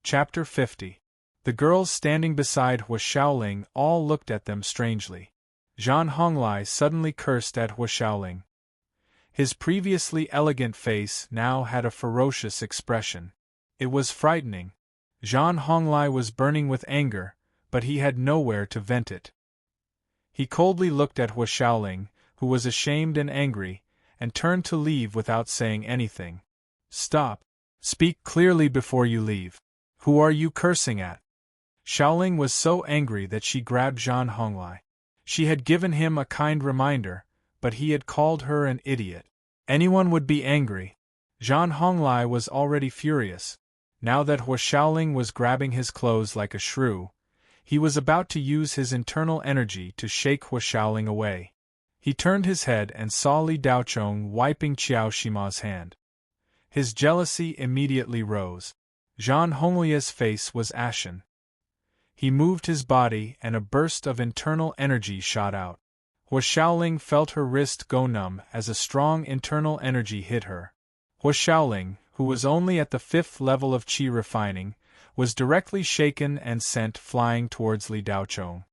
Chapter 50. The girls standing beside Hua Xiaoling all looked at them strangely. Zhan Honglai suddenly cursed at Hua Xiaoling. His previously elegant face now had a ferocious expression. It was frightening. Zhan Honglai was burning with anger, but he had nowhere to vent it. He coldly looked at Hua Xiaoling, who was ashamed and angry, and turned to leave without saying anything. Stop. Speak clearly before you leave. Who are you cursing at? Xiaoling was so angry that she grabbed Zhan Honglai. She had given him a kind reminder, but he had called her an idiot. Anyone would be angry. Zhan Honglai was already furious. Now that Hua Xiaoling was grabbing his clothes like a shrew, he was about to use his internal energy to shake Hua Xiaoling away. He turned his head and saw Li Daochong wiping Qiao Shima's hand. His jealousy immediately rose. Zhan Honglia's face was ashen. He moved his body and a burst of internal energy shot out. Hua Xiaoling felt her wrist go numb as a strong internal energy hit her. Hua Xiaoling, who was only at the 5th level of qi refining, was directly shaken and sent flying towards Li Daochong.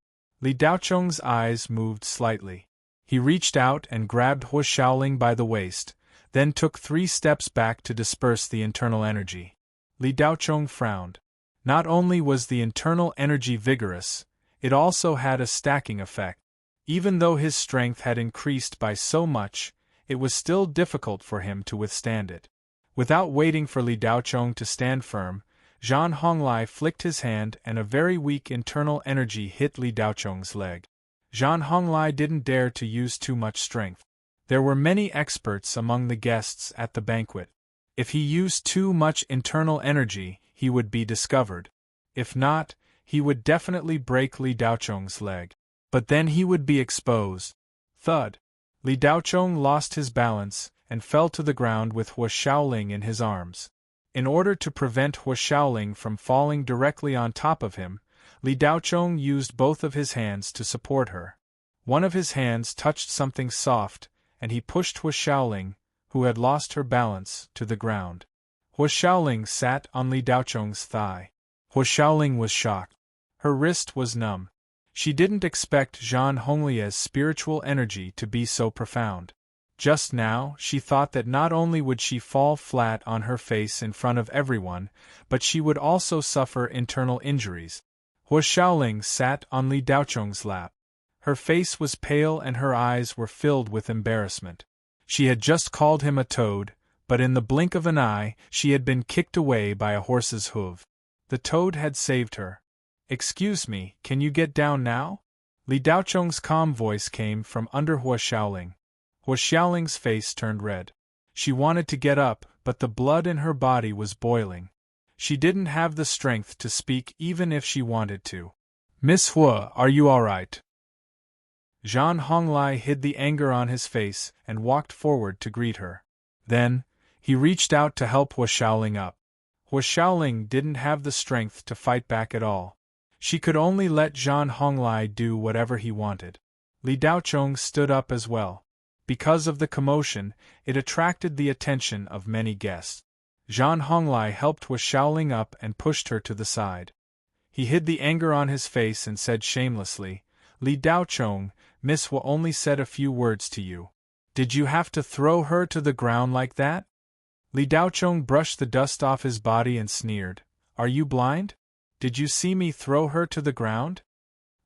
Li Daochong's eyes moved slightly. He reached out and grabbed Hua Xiaoling by the waist, then took 3 steps back to disperse the internal energy. Li Daochong frowned. Not only was the internal energy vigorous, it also had a stacking effect. Even though his strength had increased by so much, it was still difficult for him to withstand it. Without waiting for Li Daochong to stand firm, Zhan Honglai flicked his hand and a very weak internal energy hit Li Daochong's leg. Zhan Honglai didn't dare to use too much strength. There were many experts among the guests at the banquet. If he used too much internal energy, he would be discovered. If not, he would definitely break Li Daochong's leg. But then he would be exposed. Thud! Li Daochong lost his balance and fell to the ground with Hua Xiaoling in his arms. In order to prevent Hua Xiaoling from falling directly on top of him, Li Daochong used both of his hands to support her. One of his hands touched something soft, and he pushed Hua Xiaoling, who had lost her balance, to the ground. Hua Xiaoling sat on Li Daochong's thigh. Hua Xiaoling was shocked. Her wrist was numb. She didn't expect Zhan Honglia's spiritual energy to be so profound. Just now, she thought that not only would she fall flat on her face in front of everyone, but she would also suffer internal injuries. Hua Xiaoling sat on Li Daochong's lap. Her face was pale and her eyes were filled with embarrassment. She had just called him a toad, but in the blink of an eye, she had been kicked away by a horse's hoof. The toad had saved her. Excuse me, can you get down now? Li Daochong's calm voice came from under Hua Xiaoling. Hua Xiaoling's face turned red. She wanted to get up, but the blood in her body was boiling. She didn't have the strength to speak even if she wanted to. Miss Hua, are you all right? Zhan Honglai hid the anger on his face and walked forward to greet her. Then, he reached out to help Hua Xiaoling up. Hua Xiaoling didn't have the strength to fight back at all. She could only let Zhan Honglai do whatever he wanted. Li Daochong stood up as well. Because of the commotion, it attracted the attention of many guests. Zhan Honglai helped Hua Xiaoling up and pushed her to the side. He hid the anger on his face and said shamelessly, Li Daochong, Miss Hua only said a few words to you. Did you have to throw her to the ground like that? Li Daochong brushed the dust off his body and sneered, Are you blind? Did you see me throw her to the ground?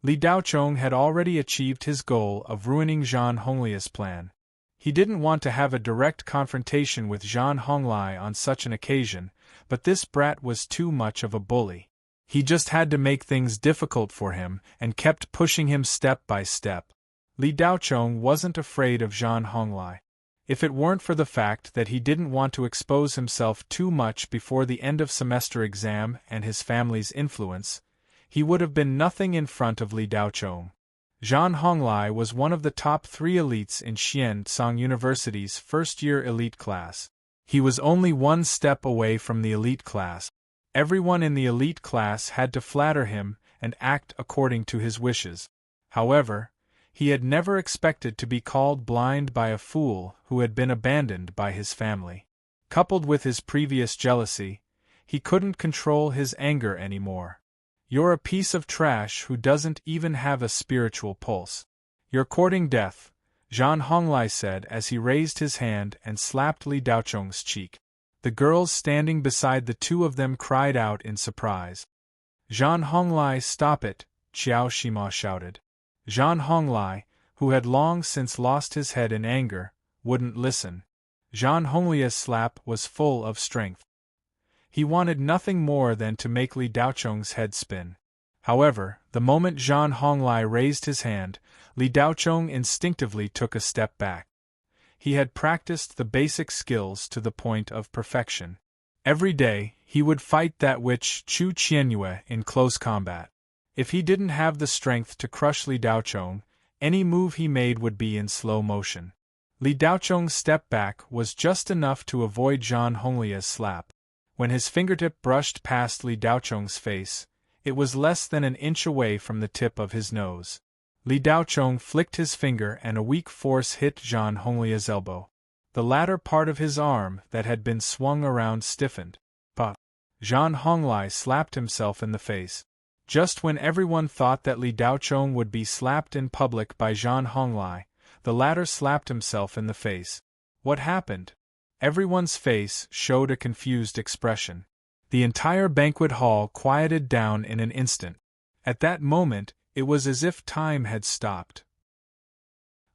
Li Daochong had already achieved his goal of ruining Zhan Honglia's plan. He didn't want to have a direct confrontation with Zhan Honglai on such an occasion, but this brat was too much of a bully. He just had to make things difficult for him and kept pushing him step by step. Li Daochong wasn't afraid of Zhan Honglai. If it weren't for the fact that he didn't want to expose himself too much before the end of semester exam and his family's influence, he would have been nothing in front of Li Daochong. Zhan Honglai was one of the top 3 elites in Xiansong University's first-year elite class. He was only one step away from the elite class. Everyone in the elite class had to flatter him and act according to his wishes. However, he had never expected to be called blind by a fool who had been abandoned by his family. Coupled with his previous jealousy, He couldn't control his anger anymore. You're a piece of trash who doesn't even have a spiritual pulse. You're courting death, Zhang Honglai said as he raised his hand and slapped Li Daocheng's cheek. The girls standing beside the two of them cried out in surprise. Zhang Honglai, stop it, Qiao Shima shouted. Zhang Honglai, who had long since lost his head in anger, wouldn't listen. Zhang Honglia's slap was full of strength. He wanted nothing more than to make Li Daocheng's head spin. However, the moment Zhang Honglai raised his hand, Li Daocheng instinctively took a step back. He had practiced the basic skills to the point of perfection. Every day, he would fight that witch Chu Qianyue in close combat. If he didn't have the strength to crush Li Daocheng, any move he made would be in slow motion. Li Daocheng's step back was just enough to avoid Zhang Honglia's slap. When his fingertip brushed past Li Daocheng's face, it was less than an inch away from the tip of his nose. Li Daocheng flicked his finger and a weak force hit Zhang Honglia's elbow. The latter part of his arm that had been swung around stiffened. But Zhang Honglai slapped himself in the face. Just when everyone thought that Li Daocheng would be slapped in public by Zhang Honglai, the latter slapped himself in the face. What happened? Everyone's face showed a confused expression. The entire banquet hall quieted down in an instant. At that moment, it was as if time had stopped.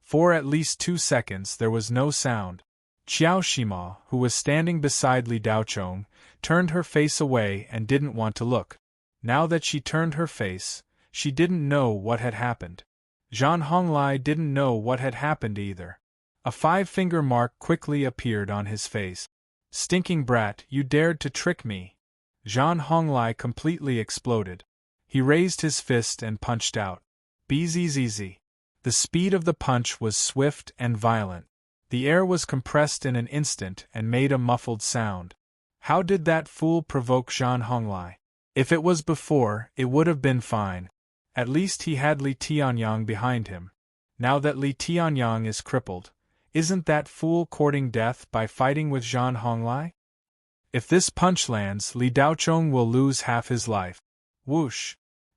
For at least 2 seconds there was no sound. Qiao Shima, who was standing beside Li Daocheng, turned her face away and didn't want to look. Now that she turned her face, she didn't know what had happened. Zhang Honglai didn't know what had happened either. A 5-finger mark quickly appeared on his face. Stinking brat, you dared to trick me. Zhang Honglai completely exploded. He raised his fist and punched out. Bzzz. The speed of the punch was swift and violent. The air was compressed in an instant and made a muffled sound. How did that fool provoke Zhang Honglai? If it was before, it would have been fine. At least he had Li Tianyang behind him. Now that Li Tianyang is crippled, isn't that fool courting death by fighting with Zhang Honglai? If this punch lands, Li Daocheng will lose half his life. Whoosh!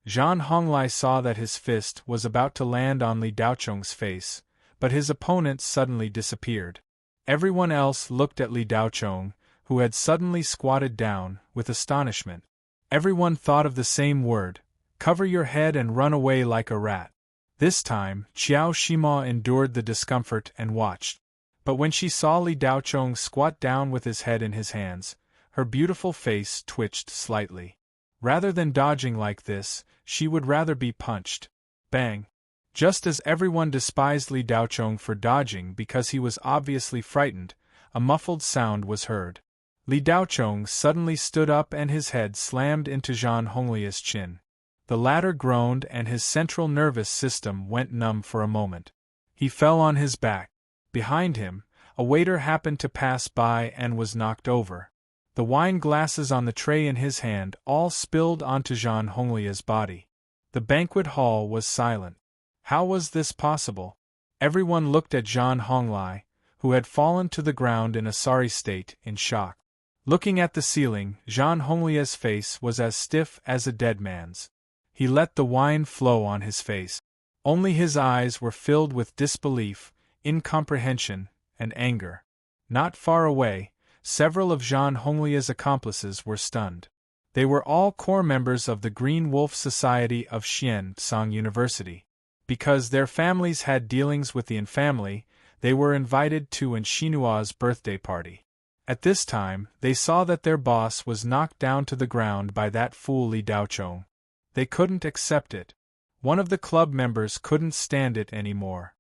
Zhang Honglai saw that his fist was about to land on Li Daocheng's face, but his opponent suddenly disappeared. Everyone else looked at Li Daocheng, who had suddenly squatted down, with astonishment. Everyone thought of the same word: cover your head and run away like a rat. This time, Qiao Shima endured the discomfort and watched. But when she saw Li Daocheng squat down with his head in his hands, her beautiful face twitched slightly. Rather than dodging like this, she would rather be punched. Bang! Just as everyone despised Li Daocheng for dodging because he was obviously frightened, a muffled sound was heard. Li Daocheng suddenly stood up and his head slammed into Zhang Honglia's chin. The latter groaned and his central nervous system went numb for a moment. He fell on his back. Behind him, a waiter happened to pass by and was knocked over. The wine glasses on the tray in his hand all spilled onto Zhang Honglia's body. The banquet hall was silent. How was this possible? Everyone looked at Zhang Honglai, who had fallen to the ground in a sorry state, in shock. Looking at the ceiling, Zhang Honglia's face was as stiff as a dead man's. He let the wine flow on his face. Only his eyes were filled with disbelief, incomprehension, and anger. Not far away, several of Zhang Honglia's accomplices were stunned. They were all core members of the Green Wolf Society of Xiansong University. Because their families had dealings with the infamily, they were invited to Xinua's birthday party. At this time, they saw that their boss was knocked down to the ground by that fool Li Daocheng. They couldn't accept it. One of the club members couldn't stand it anymore.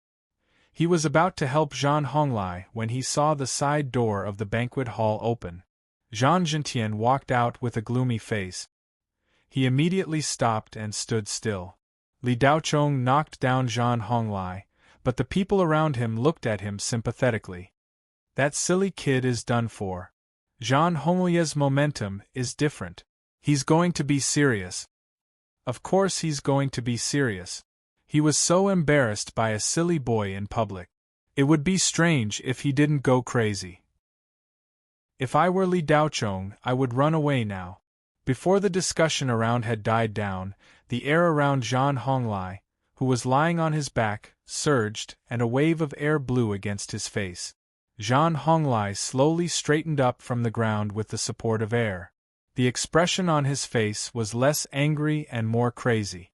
He was about to help Zhang Honglai when he saw the side door of the banquet hall open. Zhang Zhentian walked out with a gloomy face. He immediately stopped and stood still. Li Daocheng knocked down Zhang Honglai, but the people around him looked at him sympathetically. That silly kid is done for. Zhang Honglia's momentum is different. He's going to be serious. Of course he's going to be serious. He was so embarrassed by a silly boy in public. It would be strange if he didn't go crazy. If I were Li Daochong, I would run away now. Before the discussion around had died down, the air around Zhang Honglai, who was lying on his back, surged, and a wave of air blew against his face. Zhang Honglai slowly straightened up from the ground with the support of air. The expression on his face was less angry and more crazy.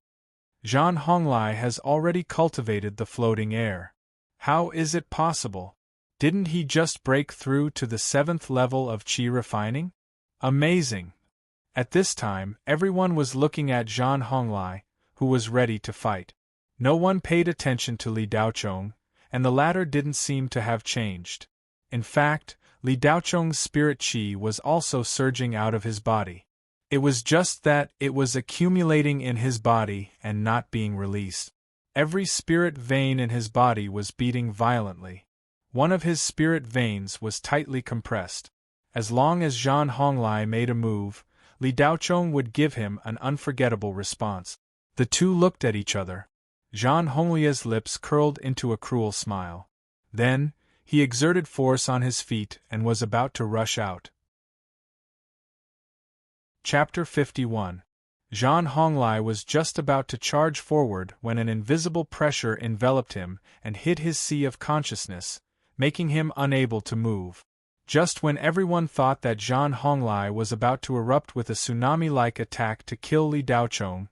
Zhang Honglai has already cultivated the floating air. How is it possible? Didn't he just break through to the 7th level of qi refining? Amazing! At this time, everyone was looking at Zhang Honglai, who was ready to fight. No one paid attention to Li Daochong, and the latter didn't seem to have changed. In fact, Li Daochong's spirit qi was also surging out of his body. It was just that it was accumulating in his body and not being released. Every spirit vein in his body was beating violently. One of his spirit veins was tightly compressed. As long as Zhang Honglai made a move, Li Daochong would give him an unforgettable response. The two looked at each other. Zhang Honglia's lips curled into a cruel smile. Then, he exerted force on his feet and was about to rush out. Chapter 51. Zhang Honglai was just about to charge forward when an invisible pressure enveloped him and hit his sea of consciousness, making him unable to move. Just when everyone thought that Zhang Honglai was about to erupt with a tsunami-like attack to kill Li Daochong,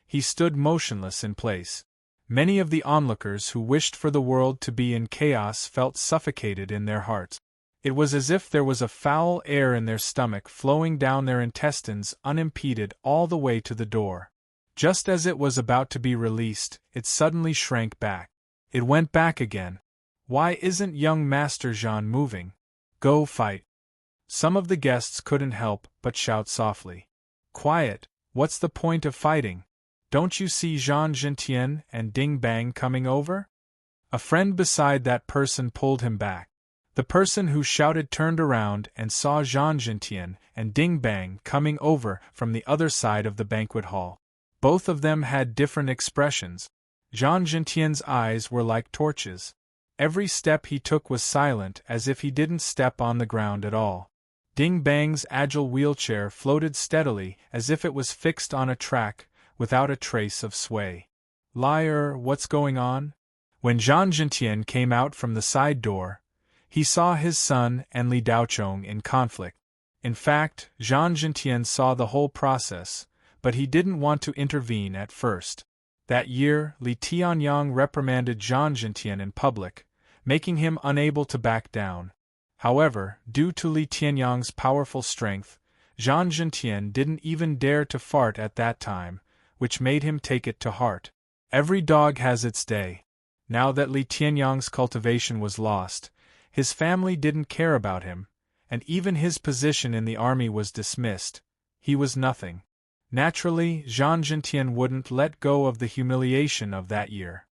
he stood motionless in place. Many of the onlookers who wished for the world to be in chaos felt suffocated in their hearts. It was as if there was a foul air in their stomach flowing down their intestines unimpeded all the way to the door. Just as it was about to be released, it suddenly shrank back. It went back again. Why isn't young Master Zhan moving? Go fight. Some of the guests couldn't help but shout softly. Quiet, what's the point of fighting? Don't you see Zhang Zhentian and Ding Bang coming over? A friend beside that person pulled him back. The person who shouted turned around and saw Zhang Zhentian and Ding Bang coming over from the other side of the banquet hall. Both of them had different expressions. Zhang Zhentian's eyes were like torches. Every step he took was silent, as if he didn't step on the ground at all. Ding Bang's agile wheelchair floated steadily, as if it was fixed on a track, without a trace of sway. Liar, what's going on? When Zhang Zhentian came out from the side door, he saw his son and Li Daochong in conflict. In fact, Zhang Zhentian saw the whole process, but he didn't want to intervene at first. That year, Li Tianyang reprimanded Zhang Zhentian in public, making him unable to back down. However, due to Li Tianyang's powerful strength, Zhang Zhentian didn't even dare to fart at that time, which made him take it to heart. Every dog has its day. Now that Li Tianyang's cultivation was lost, his family didn't care about him, and even his position in the army was dismissed. He was nothing. Naturally, Zhang Zhentian wouldn't let go of the humiliation of that year.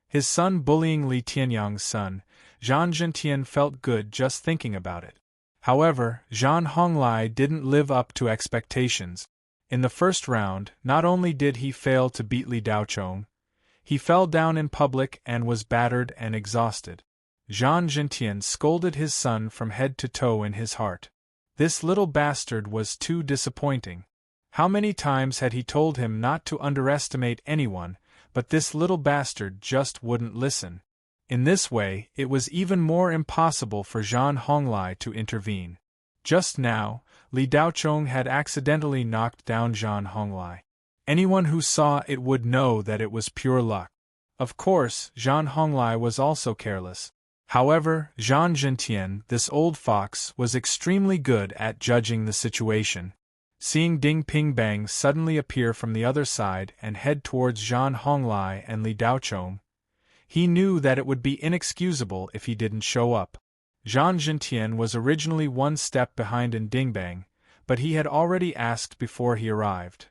His son bullying Li Tianyang's son, Zhang Zhentian felt good just thinking about it. However, Zhang Honglai didn't live up to expectations. In the first round, not only did he fail to beat Li Daochong, he fell down in public and was battered and exhausted. Zhang Zhentian scolded his son from head to toe in his heart. This little bastard was too disappointing. How many times had he told him not to underestimate anyone, but this little bastard just wouldn't listen. In this way, it was even more impossible for Zhang Honglai to intervene. Just now, Li Daochong had accidentally knocked down Zhang Honglai. Anyone who saw it would know that it was pure luck. Of course, Zhang Honglai was also careless. However, Zhang Zhentian, this old fox, was extremely good at judging the situation. Seeing Ding Ping Bang suddenly appear from the other side and head towards Zhang Honglai and Li Daochong, he knew that it would be inexcusable if he didn't show up. Zhang Zhentian was originally one step behind in Ding Bang, but he had already asked before he arrived.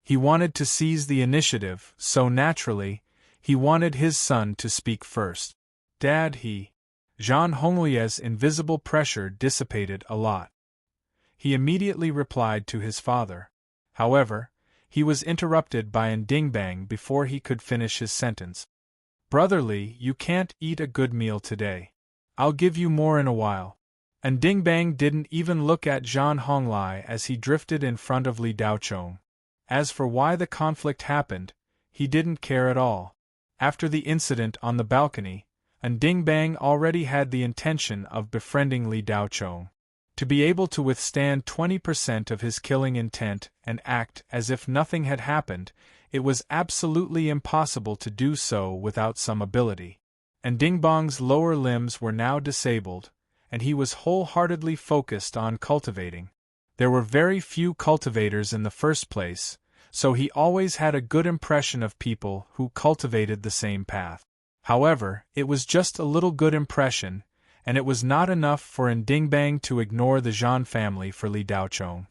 He wanted to seize the initiative, so naturally, he wanted his son to speak first. Dad, Zhang Honglia's invisible pressure dissipated a lot. He immediately replied to his father. However, he was interrupted by an Ding Bang before he could finish his sentence. Brotherly, you can't eat a good meal today. I'll give you more in a while. And Ding Bang didn't even look at Zhang Honglai as he drifted in front of Li Daochong. As for why the conflict happened, he didn't care at all. After the incident on the balcony, and Ding Bang already had the intention of befriending Li Daochong. To be able to withstand 20% of his killing intent and act as if nothing had happened, it was absolutely impossible to do so without some ability. And Ding Bang's lower limbs were now disabled, and he was wholeheartedly focused on cultivating. There were very few cultivators in the first place, so he always had a good impression of people who cultivated the same path. However, it was just a little good impression, and it was not enough for Ding Bang to ignore the Zhan family for Li Daochong.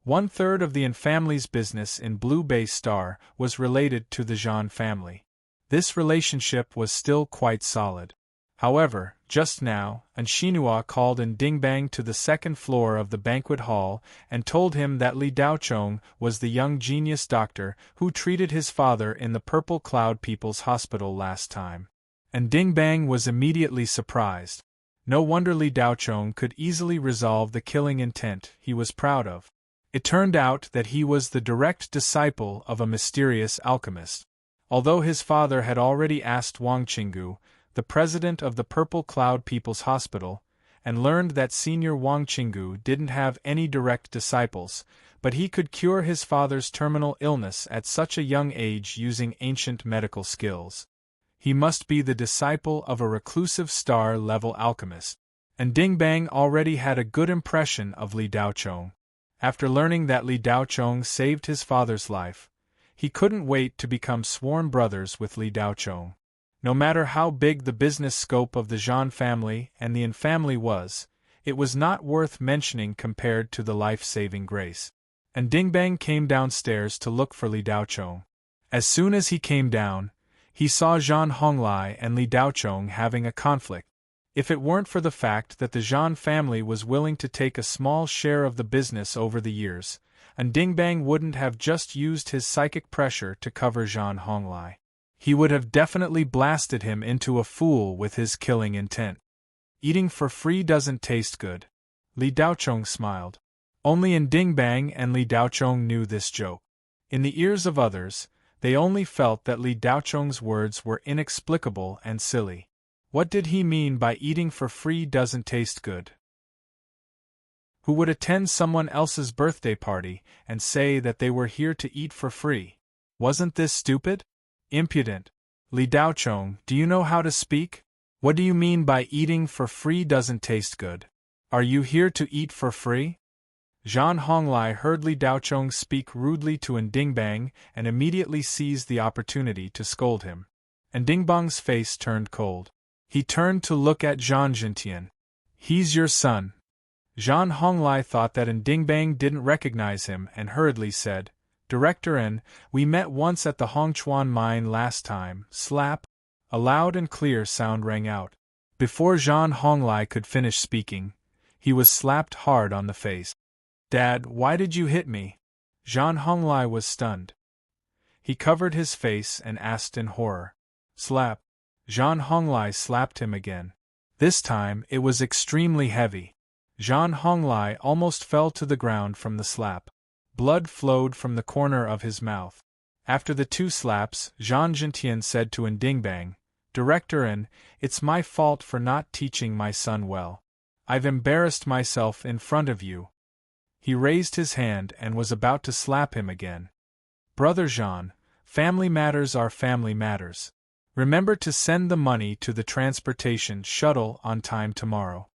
1/3 of the family's business in Blue Bay Star was related to the Zhan family. This relationship was still quite solid. However, just now, Shinhua called Ding Bang to the second floor of the banquet hall and told him that Li Daochong was the young genius doctor who treated his father in the Purple Cloud People's Hospital last time. And Ding Bang was immediately surprised. No wonder Li Daochong could easily resolve the killing intent he was proud of. It turned out that he was the direct disciple of a mysterious alchemist. Although his father had already asked Wang Qinggu, the president of the Purple Cloud People's Hospital, and learned that Senior Wang Qinggu didn't have any direct disciples, but he could cure his father's terminal illness at such a young age using ancient medical skills. He must be the disciple of a reclusive star-level alchemist. And Ding Bang already had a good impression of Li Daochong. After learning that Li Daochong saved his father's life, he couldn't wait to become sworn brothers with Li Daochong. No matter how big the business scope of the Zhan family and the Yin family was, it was not worth mentioning compared to the life-saving grace. And Ding Bang came downstairs to look for Li Daochong. As soon as he came down, he saw Zhang Honglai and Li Daochong having a conflict. If it weren't for the fact that the Zhan family was willing to take a small share of the business over the years, Ding Bang wouldn't have just used his psychic pressure to cover Zhang Honglai. He would have definitely blasted him into a fool with his killing intent. Eating for free doesn't taste good. Li Daochong smiled. Only Ding Bang and Li Daochong knew this joke. In the ears of others, they only felt that Li Daochong's words were inexplicable and silly. What did he mean by eating for free doesn't taste good? Who would attend someone else's birthday party and say that they were here to eat for free? Wasn't this stupid? Impudent. Li Daochong, do you know how to speak? What do you mean by eating for free doesn't taste good? Are you here to eat for free? Zhang Honglai heard Li Daochong speak rudely to Ding Bang and immediately seized the opportunity to scold him. Ding Bang's face turned cold. He turned to look at Zhang Jintian. He's your son. Zhang Honglai thought that Ding Bang didn't recognize him and hurriedly said, Director N, we met once at the Hongchuan mine last time, slap. A loud and clear sound rang out. Before Zhang Honglai could finish speaking, he was slapped hard on the face. Dad, why did you hit me? Zhang Honglai was stunned. He covered his face and asked in horror. Slap. Zhang Honglai slapped him again. This time it was extremely heavy. Zhang Honglai almost fell to the ground from the slap. Blood flowed from the corner of his mouth. After the 2 slaps, Zhang Jintian said to Ding Bang, Director N, it's my fault for not teaching my son well. I've embarrassed myself in front of you. He raised his hand and was about to slap him again. Brother Zhang, family matters are family matters. Remember to send the money to the transportation shuttle on time tomorrow.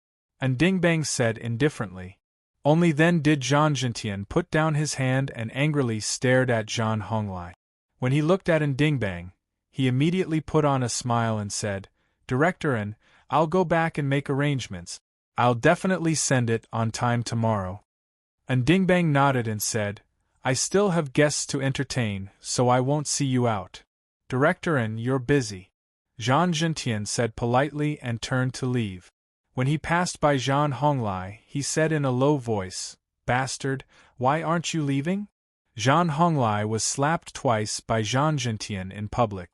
Ding Bang said indifferently. Only then did Zhang Jintian put down his hand and angrily stared at Zhang Honglai. When he looked at Ding Bang, he immediately put on a smile and said, Director N, I'll go back and make arrangements. I'll definitely send it on time tomorrow. Ding Bang nodded and said, I still have guests to entertain, so I won't see you out. Director N, you're busy. Zhang Jintian said politely and turned to leave. When he passed by Zhang Honglai, he said in a low voice, Bastard, why aren't you leaving? Zhang Honglai was slapped twice by Zhang Jintian in public.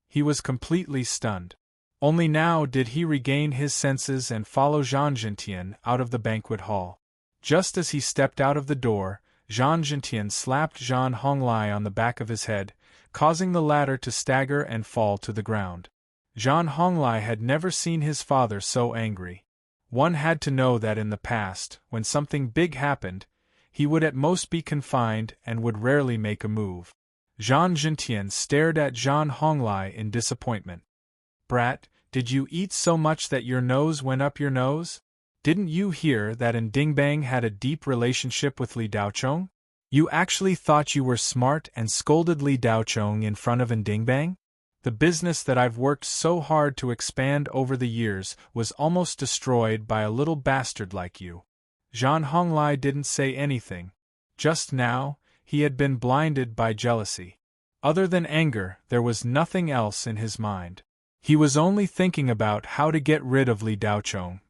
He was completely stunned. Only now did he regain his senses and follow Jean Gentian out of the banquet hall. Just as he stepped out of the door, Jean Gentian slapped Jean Honglai on the back of his head, causing the latter to stagger and fall to the ground. Jean Honglai had never seen his father so angry. One had to know that in the past, when something big happened, he would at most be confined and would rarely make a move. Jean Gentian stared at Jean Honglai in disappointment. "Brat, did you eat so much that your nose went up your nose? Didn't you hear that Ndingbang had a deep relationship with Li Daochong? You actually thought you were smart and scolded Li Daochong in front of Ndingbang? The business that I've worked so hard to expand over the years was almost destroyed by a little bastard like you." Jean Honglai didn't say anything. Just now, he had been blinded by jealousy. Other than anger, there was nothing else in his mind. He was only thinking about how to get rid of Li Daochong.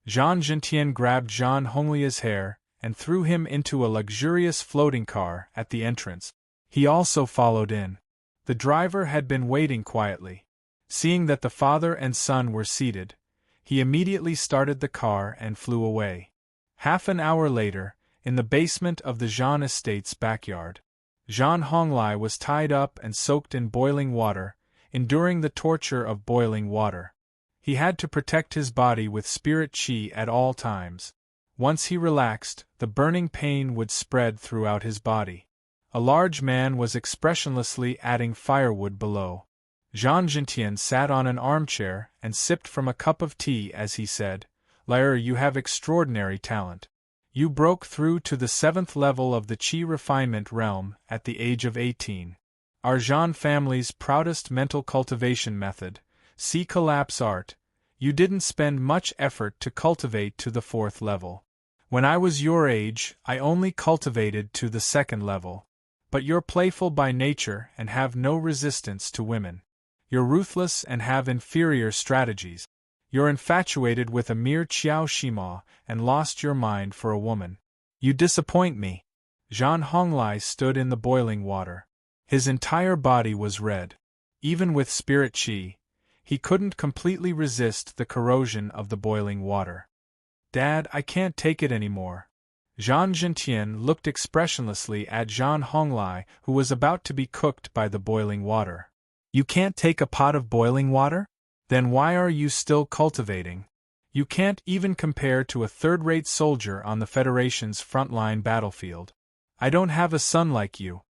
Jean Gentian grabbed Jean Honglia's hair and threw him into a luxurious floating car at the entrance. He also followed in. The driver had been waiting quietly. Seeing that the father and son were seated, he immediately started the car and flew away. Half an hour later, in the basement of the Jean estate's backyard, Jean Honglai was tied up and soaked in boiling water, enduring the torture of boiling water. He had to protect his body with spirit chi at all times. Once he relaxed, the burning pain would spread throughout his body. A large man was expressionlessly adding firewood below. Jean Gentian sat on an armchair and sipped from a cup of tea as he said, "Lair, you have extraordinary talent. You broke through to the 7th level of the Qi refinement realm at the age of 18. Our Jean family's proudest mental cultivation method, see collapse art. You didn't spend much effort to cultivate to the 4th level. When I was your age, I only cultivated to the 2nd level. But you're playful by nature and have no resistance to women. You're ruthless and have inferior strategies. You're infatuated with a mere Qiao Shima and lost your mind for a woman. You disappoint me." Jean Honglai stood in the boiling water. His entire body was red. Even with spirit chi, he couldn't completely resist the corrosion of the boiling water. "Dad, I can't take it anymore." Jean Gentian looked expressionlessly at Jean Honglai, who was about to be cooked by the boiling water. "You can't take a pot of boiling water? Then why are you still cultivating? You can't even compare to a third-rate soldier on the Federation's frontline battlefield. I don't have a son like you."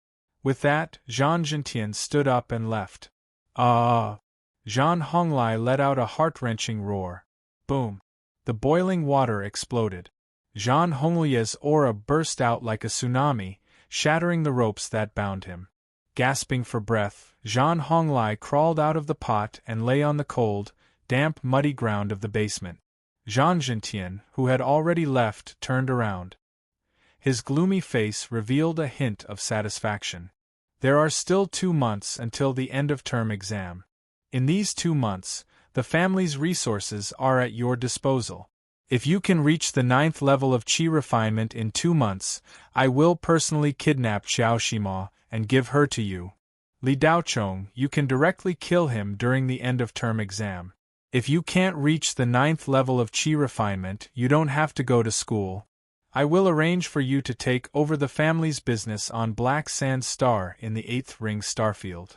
With that, Jean Gentian stood up and left. Jean Honglai let out a heart-wrenching roar. Boom! The boiling water exploded. Jean Honglia's aura burst out like a tsunami, shattering the ropes that bound him. Gasping for breath, Jean Honglai crawled out of the pot and lay on the cold, damp, muddy ground of the basement. Jean Gentian, who had already left, turned around. His gloomy face revealed a hint of satisfaction. "There are still 2 months until the end-of-term exam. In these 2 months, the family's resources are at your disposal. If you can reach the 9th level of Qi refinement in 2 months, I will personally kidnap Xiao Shima and give her to you. Li Daochong, you can directly kill him during the end-of-term exam. If you can't reach the 9th level of Qi refinement, you don't have to go to school. I will arrange for you to take over the family's business on Black Sand Star in the 8th Ring Starfield."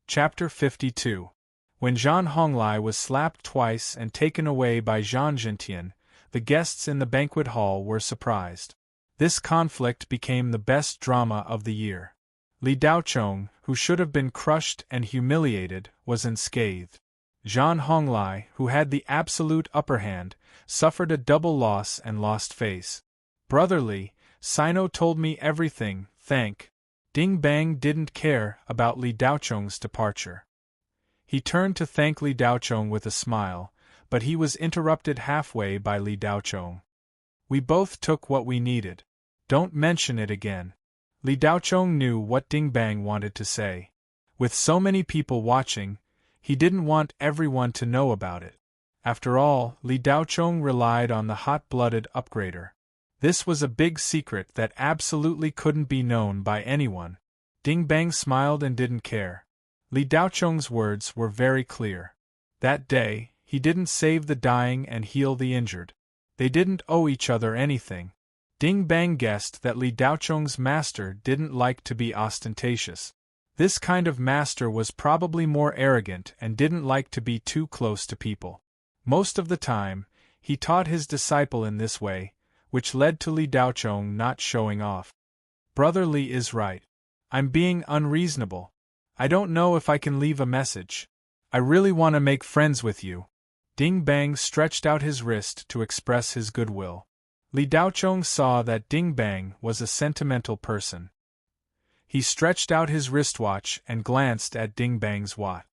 Chapter 52. When Jean Honglai was slapped twice and taken away by Jean Gentian, the guests in the banquet hall were surprised. This conflict became the best drama of the year. Li Daochong, who should have been crushed and humiliated, was unscathed. Jean Honglai, who had the absolute upper hand, suffered a double loss and lost face. "Brotherly, Sino told me everything, thank." Ding Bang didn't care about Li Daochong's departure. He turned to thank Li Daochong with a smile, but he was interrupted halfway by Li Daochong. "We both took what we needed. Don't mention it again." Li Daochong knew what Ding Bang wanted to say. With so many people watching, he didn't want everyone to know about it. After all, Li Daochong relied on the hot-blooded upgrader. This was a big secret that absolutely couldn't be known by anyone. Ding Bang smiled and didn't care. Li Daocheng's words were very clear. That day, he didn't save the dying and heal the injured. They didn't owe each other anything. Ding Bang guessed that Li Daocheng's master didn't like to be ostentatious. This kind of master was probably more arrogant and didn't like to be too close to people. Most of the time, he taught his disciple in this way, which led to Li Daocheng not showing off. Brother Li is right. I'm being unreasonable. I don't know if I can leave a message. I really want to make friends with you. Ding Bang stretched out his wrist to express his goodwill. Li Daocheng saw that Ding Bang was a sentimental person. He stretched out his wristwatch and glanced at Ding Bang's watch.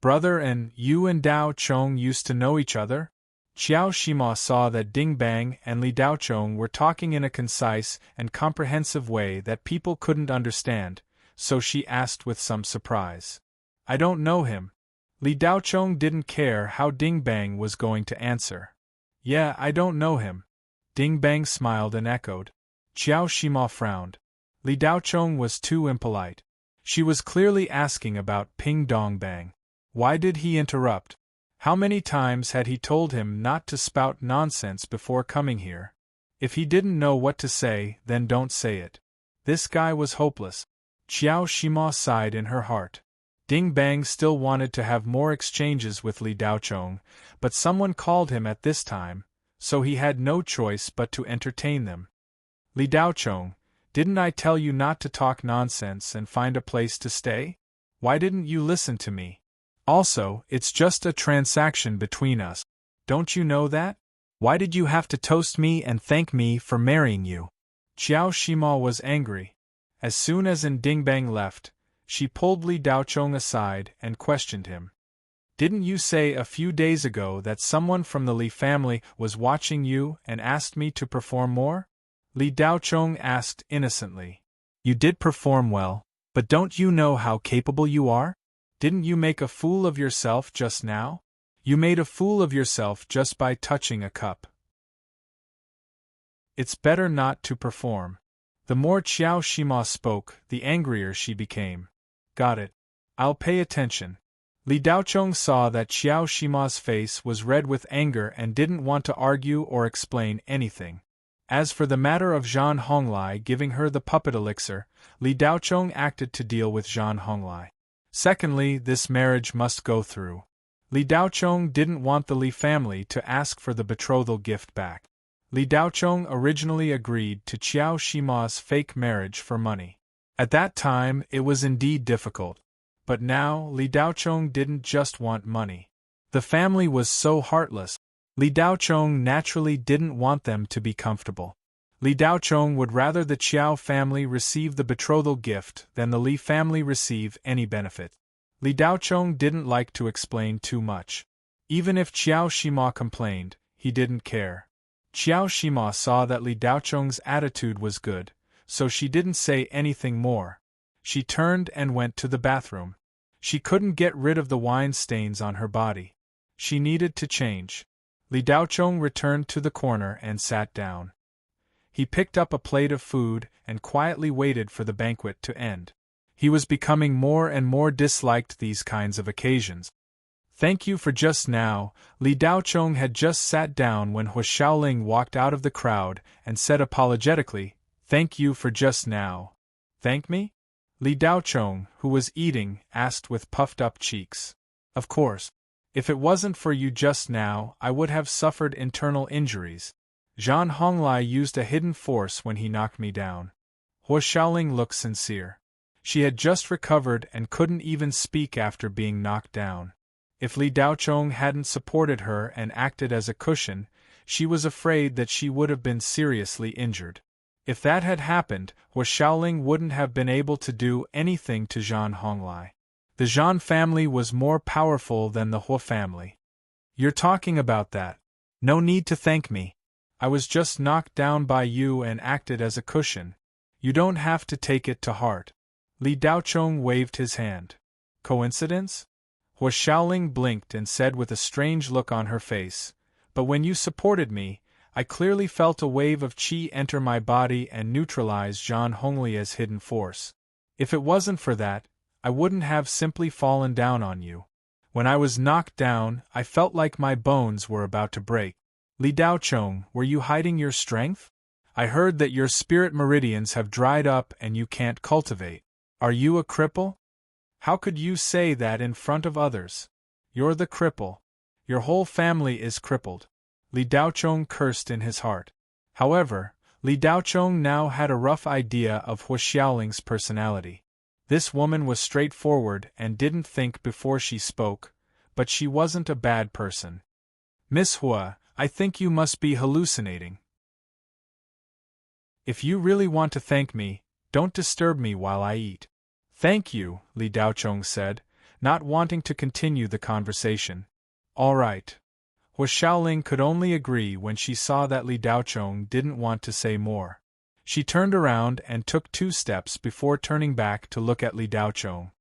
Brother, and you and Daocheng used to know each other? Qiao Shima saw that Ding Bang and Li Daocheng were talking in a concise and comprehensive way that people couldn't understand, so she asked with some surprise. I don't know him. Li Daocheng didn't care how Ding Bang was going to answer. Yeah, I don't know him. Ding Bang smiled and echoed. Qiao Shima frowned. Li Daocheng was too impolite. She was clearly asking about Ping Dong Bang. Why did he interrupt? How many times had he told him not to spout nonsense before coming here? If he didn't know what to say, then don't say it. This guy was hopeless. Qiao Shima sighed in her heart. Ding Bang still wanted to have more exchanges with Li Daocheng, but someone called him at this time, so he had no choice but to entertain them. Li Daocheng, didn't I tell you not to talk nonsense and find a place to stay? Why didn't you listen to me? Also, it's just a transaction between us. Don't you know that? Why did you have to toast me and thank me for marrying you? Qiao Shima was angry. As soon as Ding Bang left, she pulled Li Daocheng aside and questioned him. Didn't you say a few days ago that someone from the Li family was watching you and asked me to perform more? Li Daocheng asked innocently. You did perform well, but don't you know how capable you are? Didn't you make a fool of yourself just now? You made a fool of yourself just by touching a cup. It's better not to perform. The more Qiao Shima spoke, the angrier she became. Got it. I'll pay attention. Li Daocheng saw that Qiao Shima's face was red with anger and didn't want to argue or explain anything. As for the matter of Zhan Honglai giving her the puppet elixir, Li Daocheng acted to deal with Zhan Honglai. Secondly, this marriage must go through. Li Daocheng didn't want the Li family to ask for the betrothal gift back. Li Daocheng originally agreed to Qiao Shima's fake marriage for money. At that time, it was indeed difficult. But now, Li Daocheng didn't just want money. The family was so heartless. Li Daocheng naturally didn't want them to be comfortable. Li Daocheng would rather the Qiao family receive the betrothal gift than the Li family receive any benefit. Li Daocheng didn't like to explain too much. Even if Qiao Shima complained, he didn't care. Qiao Shima saw that Li Daocheng's attitude was good, so she didn't say anything more. She turned and went to the bathroom. She couldn't get rid of the wine stains on her body. She needed to change. Li Daocheng returned to the corner and sat down. He picked up a plate of food and quietly waited for the banquet to end. He was becoming more and more disliked these kinds of occasions. Thank you for just now. Li Daocheng had just sat down when Hu Shaoling walked out of the crowd and said apologetically, Thank you for just now. Thank me? Li Daocheng, who was eating, asked with puffed-up cheeks. Of course. If it wasn't for you just now, I would have suffered internal injuries. Zhan Honglai used a hidden force when he knocked me down. Hu Shaoling looked sincere. She had just recovered and couldn't even speak after being knocked down. If Li Daocheng hadn't supported her and acted as a cushion, she was afraid that she would have been seriously injured. If that had happened, Hu Shaoling wouldn't have been able to do anything to Zhan Honglai. The Zhan family was more powerful than the Hu family. You're talking about that. No need to thank me. I was just knocked down by you and acted as a cushion. You don't have to take it to heart. Li Daocheng waved his hand. Coincidence? Hu Shaoling blinked and said with a strange look on her face, But when you supported me, I clearly felt a wave of qi enter my body and neutralize Zhan Honglia's hidden force. If it wasn't for that, I wouldn't have simply fallen down on you. When I was knocked down, I felt like my bones were about to break. Li Daochong, were you hiding your strength? I heard that your spirit meridians have dried up and you can't cultivate. Are you a cripple? How could you say that in front of others? You're the cripple. Your whole family is crippled. Li Daochong cursed in his heart. However, Li Daochong now had a rough idea of Hua Xiaoling's personality. This woman was straightforward and didn't think before she spoke, but she wasn't a bad person. Miss Hua, I think you must be hallucinating. If you really want to thank me, don't disturb me while I eat. Thank you, Li Daochong said, not wanting to continue the conversation. All right. Hua Xiaoling could only agree when she saw that Li Daochong didn't want to say more. She turned around and took 2 steps before turning back to look at Li Daochong.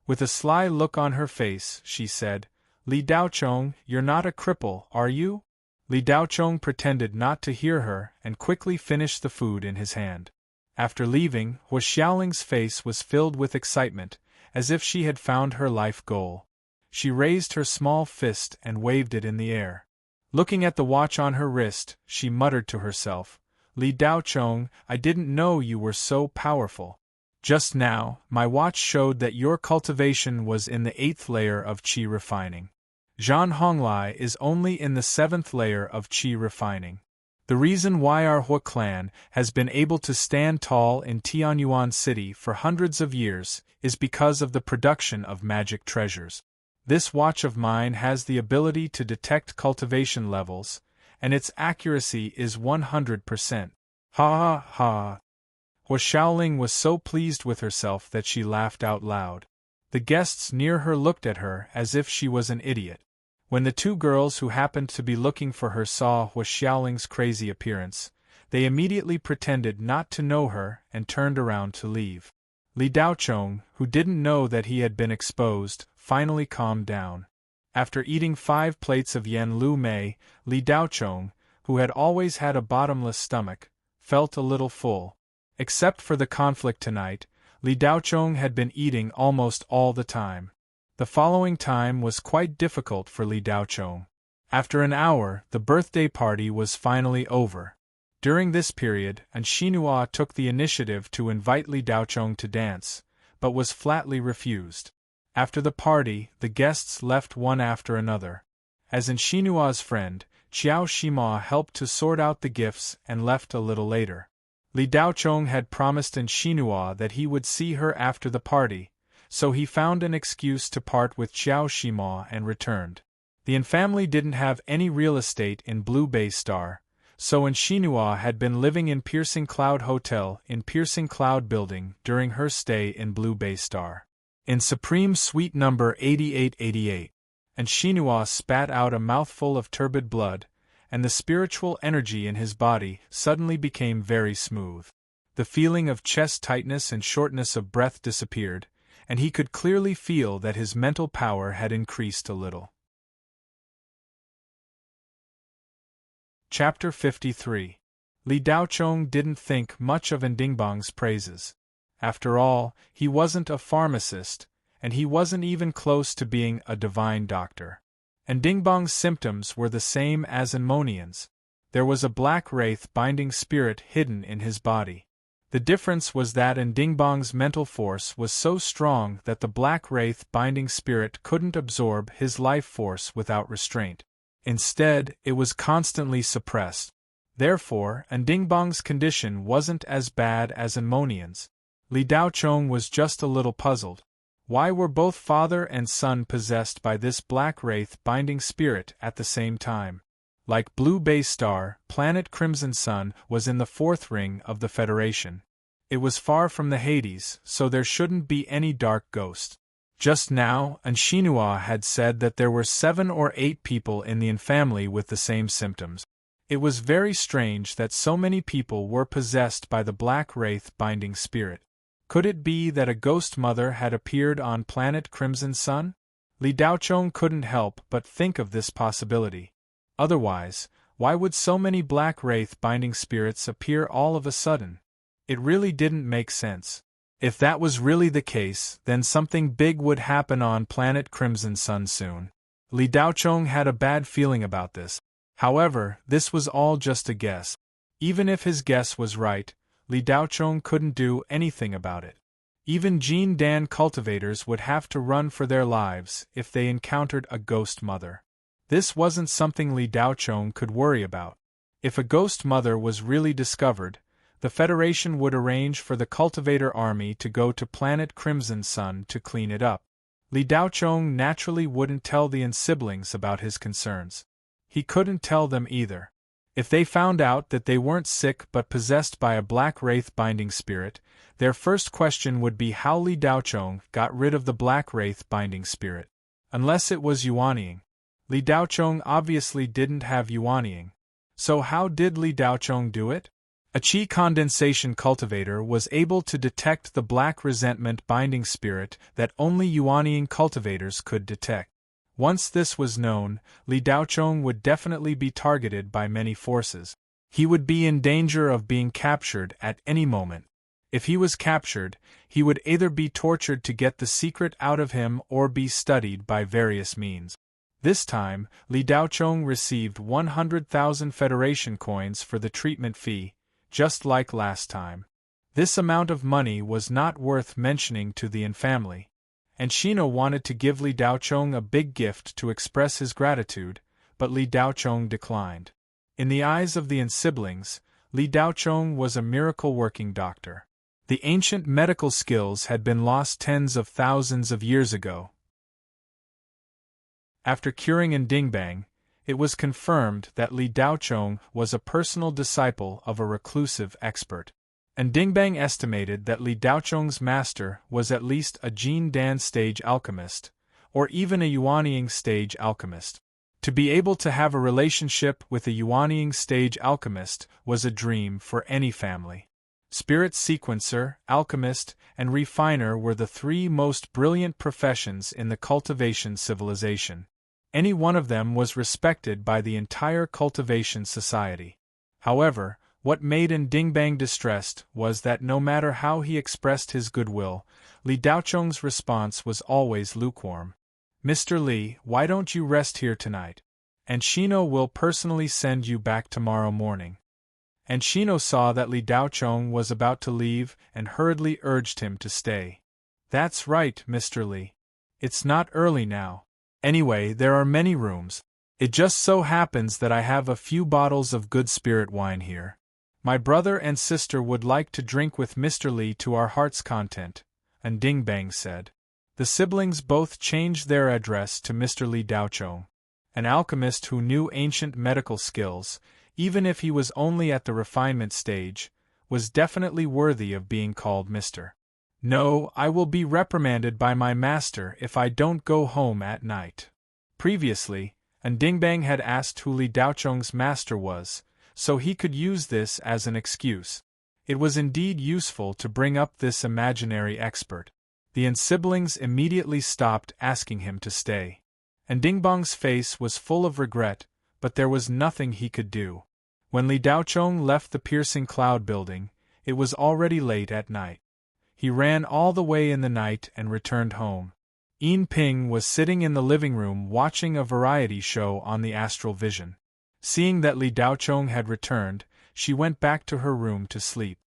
With a sly look on her face, she said, Li Daochong, you're not a cripple, are you? Li Daochong pretended not to hear her and quickly finished the food in his hand. After leaving, Hua Xiaoling's face was filled with excitement, as if she had found her life goal. She raised her small fist and waved it in the air. Looking at the watch on her wrist, she muttered to herself, Li Daochong, I didn't know you were so powerful. Just now, my watch showed that your cultivation was in the 8th layer of qi refining. Zhan Honglai is only in the 7th layer of qi refining. The reason why our Hua clan has been able to stand tall in Tianyuan City for hundreds of years is because of the production of magic treasures. This watch of mine has the ability to detect cultivation levels, and its accuracy is 100%. Ha ha ha. Hua Xiaoling was so pleased with herself that she laughed out loud. The guests near her looked at her as if she was an idiot. When the 2 girls who happened to be looking for her saw Hua Xiaoling's crazy appearance, they immediately pretended not to know her and turned around to leave. Li Daochong, who didn't know that he had been exposed, finally calmed down. After eating 5 plates of yen lu mei, Li Daochong, who had always had a bottomless stomach, felt a little full. Except for the conflict tonight, Li Daochong had been eating almost all the time. The following time was quite difficult for Li Daochong. After an hour, the birthday party was finally over. During this period, Shinhua took the initiative to invite Li Daochong to dance, but was flatly refused. After the party, the guests left one after another. As Shinhua's friend, Qiao Shima helped to sort out the gifts and left a little later. Li Daochong had promised Shinhua that he would see her after the party, so he found an excuse to part with Qiao Shima and returned. The Yin family didn't have any real estate in Blue Bay Star, so Shinhua had been living in Piercing Cloud Hotel in Piercing Cloud Building during her stay in Blue Bay Star. In Supreme Suite number 8888, Shinhua spat out a mouthful of turbid blood, and the spiritual energy in his body suddenly became very smooth. The feeling of chest tightness and shortness of breath disappeared, and he could clearly feel that his mental power had increased a little. Chapter 53. Li Daochong didn't think much of Ndingbang's praises. After all, he wasn't a pharmacist, and he wasn't even close to being a divine doctor. Ndingbang's symptoms were the same as Anmonian's. There was a black wraith binding spirit hidden in his body. The difference was that Ndingbang's mental force was so strong that the black wraith binding spirit couldn't absorb his life force without restraint. Instead, it was constantly suppressed. Therefore, Ndingbang's condition wasn't as bad as Anmonian's. Li Daochong was just a little puzzled. Why were both father and son possessed by this black wraith binding spirit at the same time? Like Blue Bay Star, planet Crimson Sun was in the 4th ring of the Federation. It was far from the Hades, so there shouldn't be any dark ghost. Just now, Shinhua had said that there were 7 or 8 people in the Yin family with the same symptoms. It was very strange that so many people were possessed by the black wraith binding spirit. Could it be that a ghost mother had appeared on planet Crimson Sun? Li Daochong couldn't help but think of this possibility. Otherwise, why would so many black wraith binding spirits appear all of a sudden? It really didn't make sense. If that was really the case, then something big would happen on planet Crimson Sun soon. Li Daochong had a bad feeling about this. However, this was all just a guess. Even if his guess was right, Li Daochong couldn't do anything about it. Even Jin Dan cultivators would have to run for their lives if they encountered a ghost mother. This wasn't something Li Daochong could worry about. If a ghost mother was really discovered, the Federation would arrange for the cultivator army to go to planet Crimson Sun to clean it up. Li Daochong naturally wouldn't tell the siblings about his concerns. He couldn't tell them either. If they found out that they weren't sick but possessed by a black wraith binding spirit, their first question would be how Li Daochong got rid of the black wraith binding spirit. Unless it was yuanying. Li Daochong obviously didn't have yuanying. So how did Li Daochong do it? A qi condensation cultivator was able to detect the black resentment binding spirit that only yuanying cultivators could detect. Once this was known, Li Daochong would definitely be targeted by many forces. He would be in danger of being captured at any moment. If he was captured, he would either be tortured to get the secret out of him or be studied by various means. This time, Li Daochong received 100,000 Federation coins for the treatment fee, just like last time. This amount of money was not worth mentioning to the family, and Shino wanted to give Li Daochong a big gift to express his gratitude, but Li Daochong declined. In the eyes of the siblings, Li Daochong was a miracle-working doctor. The ancient medical skills had been lost tens of thousands of years ago. After curing Ndingbang, it was confirmed that Li Daochong was a personal disciple of a reclusive expert. Ndingbang estimated that Li Daochong's master was at least a Jin Dan stage alchemist, or even a yuanying stage alchemist. To be able to have a relationship with a yuanying stage alchemist was a dream for any family. Spirit sequencer, alchemist, and refiner were the three most brilliant professions in the cultivation civilization. Any one of them was respected by the entire cultivation society. However, what made Ndingbang distressed was that no matter how he expressed his goodwill, Li Daochong's response was always lukewarm. "Mr. Li, why don't you rest here tonight? And Shino will personally send you back tomorrow morning." And Shino saw that Li Daochong was about to leave and hurriedly urged him to stay. "That's right, Mr. Li. It's not early now. Anyway, there are many rooms. It just so happens that I have a few bottles of good spirit wine here. My brother and sister would like to drink with Mr. Li to our heart's content," Ndingbang said. The siblings both changed their address to Mr. Li Daochong. An alchemist who knew ancient medical skills, even if he was only at the refinement stage, was definitely worthy of being called Mr. "No, I will be reprimanded by my master if I don't go home at night." Previously, Ndingbang had asked who Li Daochong's master was, so he could use this as an excuse. It was indeed useful to bring up this imaginary expert. The siblings immediately stopped asking him to stay. Ndingbang's face was full of regret, but there was nothing he could do. When Li Daochong left the piercing cloud building, it was already late at night. He ran all the way in the night and returned home. Yin Ping was sitting in the living room watching a variety show on the astral vision. Seeing that Li Daochong had returned, she went back to her room to sleep.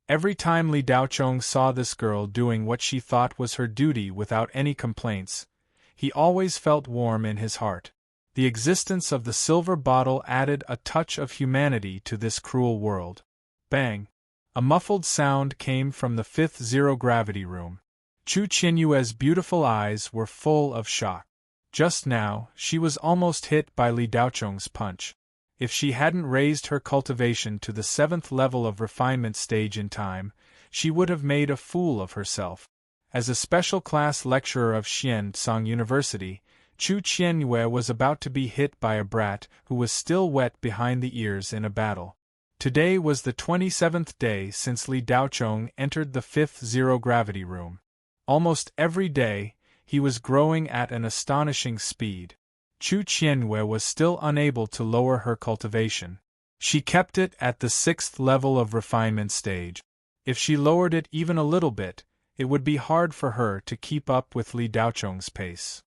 Every time Li Daochong saw this girl doing what she thought was her duty without any complaints, he always felt warm in his heart. The existence of the silver bottle added a touch of humanity to this cruel world. Bang! A muffled sound came from the fifth zero-gravity room. Chu Qianyue's beautiful eyes were full of shock. Just now, she was almost hit by Li Daochong's punch. If she hadn't raised her cultivation to the 7th level of refinement stage in time, she would have made a fool of herself. As a special class lecturer of Xiansong University, Chu Qianyue was about to be hit by a brat who was still wet behind the ears in a battle. Today was the 27th day since Li Daochong entered the 5th zero-gravity room. Almost every day, he was growing at an astonishing speed. Chu Qianyue was still unable to lower her cultivation. She kept it at the 6th level of refinement stage. If she lowered it even a little bit, it would be hard for her to keep up with Li Daocheng's pace.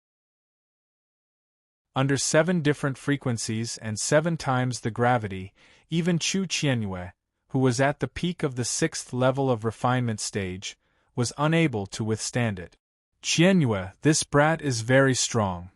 Under 7 different frequencies and 7 times the gravity, even Chu Qianyue, who was at the peak of the 6th level of refinement stage, was unable to withstand it. Qianyue, this brat is very strong.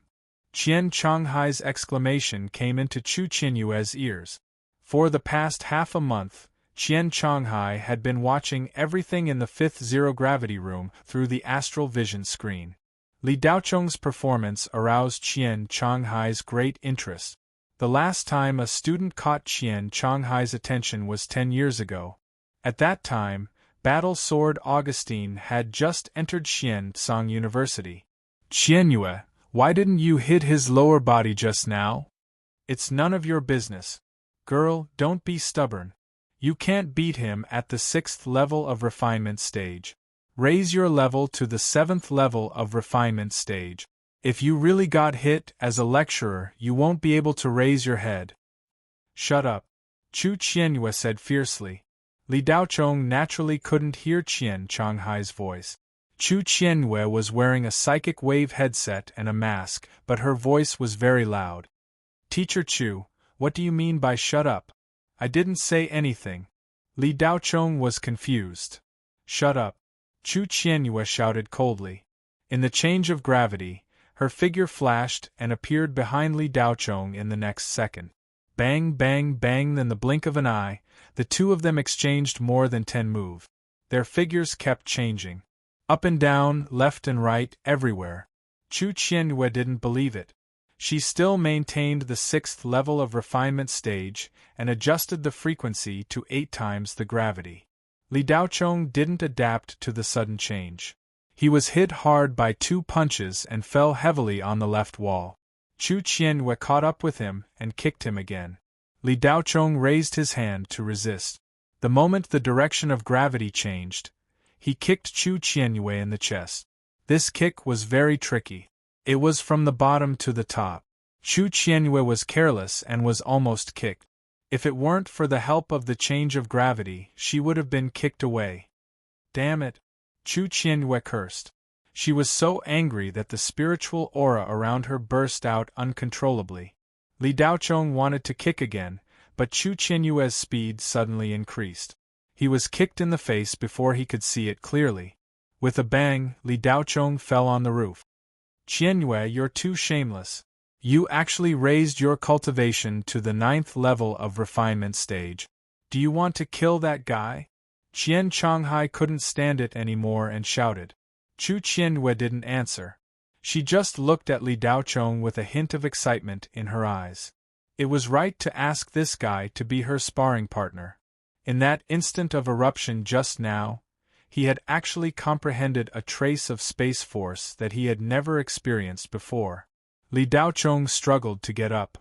Qian Changhai's exclamation came into Chu Qianyue's ears. For the past half a month, Qian Changhai had been watching everything in the 5th zero-gravity room through the astral vision screen. Li Daocheng's performance aroused Qian Changhai's great interest. The last time a student caught Qian Changhai's attention was 10 years ago. At that time, Battle Sword Augustine had just entered Xiansong University. Qianyue, why didn't you hit his lower body just now? It's none of your business. Girl, don't be stubborn. You can't beat him at the 6th level of refinement stage. Raise your level to the 7th level of refinement stage. If you really got hit as a lecturer, you won't be able to raise your head. Shut up, Chu Qianyue said fiercely. Li Daocheng naturally couldn't hear Qian Changhai's voice. Chu Qianyue was wearing a psychic wave headset and a mask, but her voice was very loud. Teacher Chu, what do you mean by shut up? I didn't say anything. Li Daocheng was confused. Shut up, Chu Qianyue shouted coldly. In the change of gravity, her figure flashed and appeared behind Li Daocheng in the next second. Bang, bang, bang, in the blink of an eye, the two of them exchanged more than 10 moves. Their figures kept changing. Up and down, left and right, everywhere. Chu Qianyue didn't believe it. She still maintained the 6th level of refinement stage and adjusted the frequency to 8 times the gravity. Li Daocheng didn't adapt to the sudden change. He was hit hard by 2 punches and fell heavily on the left wall. Chu Qianyue caught up with him and kicked him again. Li Daocheng raised his hand to resist. The moment the direction of gravity changed, he kicked Chu Qianyue in the chest. This kick was very tricky. It was from the bottom to the top. Chu Qianyue was careless and was almost kicked. If it weren't for the help of the change of gravity, she would have been kicked away. Damn it! Chu Qianyue cursed. She was so angry that the spiritual aura around her burst out uncontrollably. Li Daocheng wanted to kick again, but Chu Qianyue's speed suddenly increased. He was kicked in the face before he could see it clearly. With a bang, Li Daocheng fell on the roof. Qianyue, you're too shameless. You actually raised your cultivation to the 9th level of refinement stage. Do you want to kill that guy? Qian Changhai couldn't stand it anymore and shouted. Chu Qianyue didn't answer. She just looked at Li Daocheng with a hint of excitement in her eyes. It was right to ask this guy to be her sparring partner. In that instant of eruption just now, he had actually comprehended a trace of space force that he had never experienced before. Li Daocheng struggled to get up.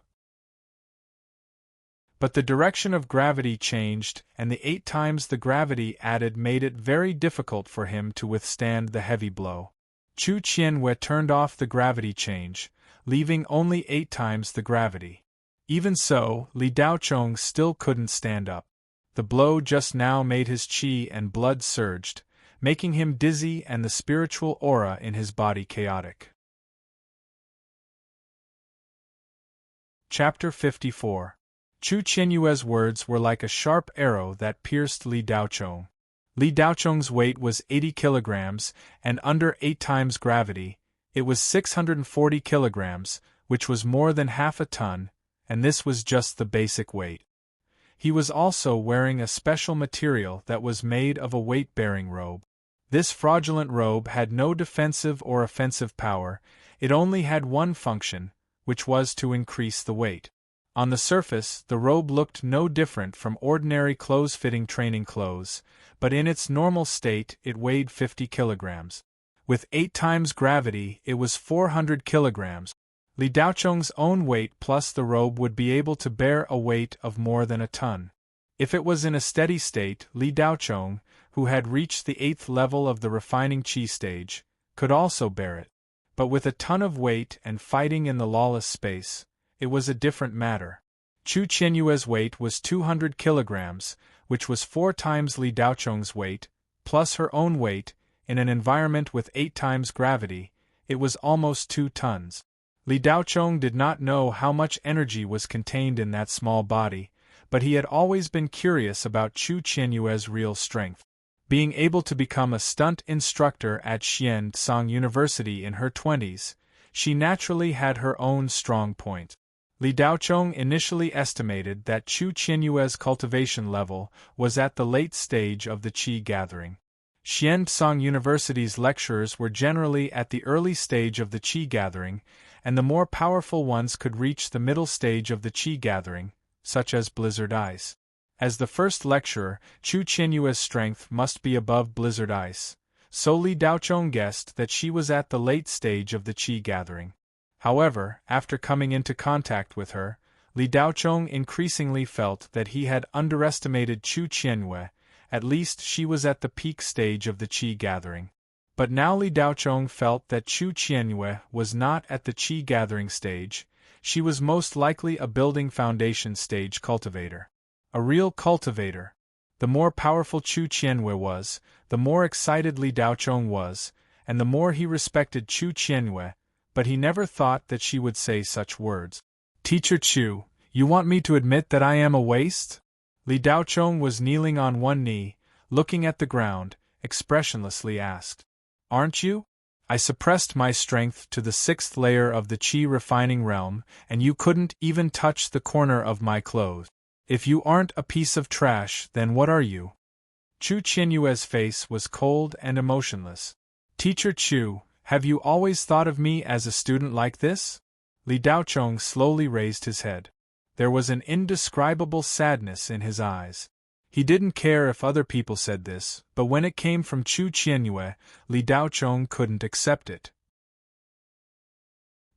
But the direction of gravity changed, and the 8 times the gravity added made it very difficult for him to withstand the heavy blow. Chu Qianyue turned off the gravity change, leaving only 8 times the gravity. Even so, Li Daocheng still couldn't stand up. The blow just now made his qi and blood surged, making him dizzy and the spiritual aura in his body chaotic. Chapter 54. Chu Qianyue's words were like a sharp arrow that pierced Li Daocheng. Li Daocheng's weight was 80 kilograms, and under 8 times gravity, it was 640 kilograms, which was more than half a ton, and this was just the basic weight. He was also wearing a special material that was made of a weight-bearing robe. This fraudulent robe had no defensive or offensive power, it only had one function, which was to increase the weight. On the surface, the robe looked no different from ordinary close-fitting training clothes, but in its normal state it weighed 50 kilograms. With 8 times gravity, it was 400 kilograms. Li Daocheng's own weight plus the robe would be able to bear a weight of more than a ton. If it was in a steady state, Li Daocheng, who had reached the 8th level of the refining qi stage, could also bear it. But with a ton of weight and fighting in the lawless space, it was a different matter. Chu Qianyue's weight was 200 kilograms, which was 4 times Li Daocheng's weight, plus her own weight, in an environment with 8 times gravity, it was almost 2 tons. Li Daochong did not know how much energy was contained in that small body, but he had always been curious about Chu Qianyue's real strength. Being able to become a stunt instructor at Xian-Tsang University in her 20s, she naturally had her own strong point. Li Daochong initially estimated that Chu Qianyue's cultivation level was at the late stage of the qi gathering. Xian-Tsang University's lecturers were generally at the early stage of the qi gathering, and the more powerful ones could reach the middle stage of the qi gathering, such as Blizzard Ice. As the first lecturer, Chu Qianyue's strength must be above Blizzard Ice, so Li Daochong guessed that she was at the late stage of the qi gathering. However, after coming into contact with her, Li Daochong increasingly felt that he had underestimated Chu Qianyue. At least she was at the peak stage of the qi gathering. But now Li Daochong felt that Chu Qianyue was not at the qi gathering stage, she was most likely a building foundation stage cultivator. A real cultivator. The more powerful Chu Qianyue was, the more excited Li Daochong was, and the more he respected Chu Qianyue, but he never thought that she would say such words. "Teacher Chu, you want me to admit that I am a waste?" Li Daochong was kneeling on one knee, looking at the ground, expressionlessly asked. "Aren't you? I suppressed my strength to the 6th layer of the qi refining realm, and you couldn't even touch the corner of my clothes. If you aren't a piece of trash, then what are you?" Chu Qianyue's face was cold and emotionless. "Teacher Chu, have you always thought of me as a student like this?" Li Daochong slowly raised his head. There was an indescribable sadness in his eyes. He didn't care if other people said this, but when it came from Chu Qianyue, Li Daochong couldn't accept it.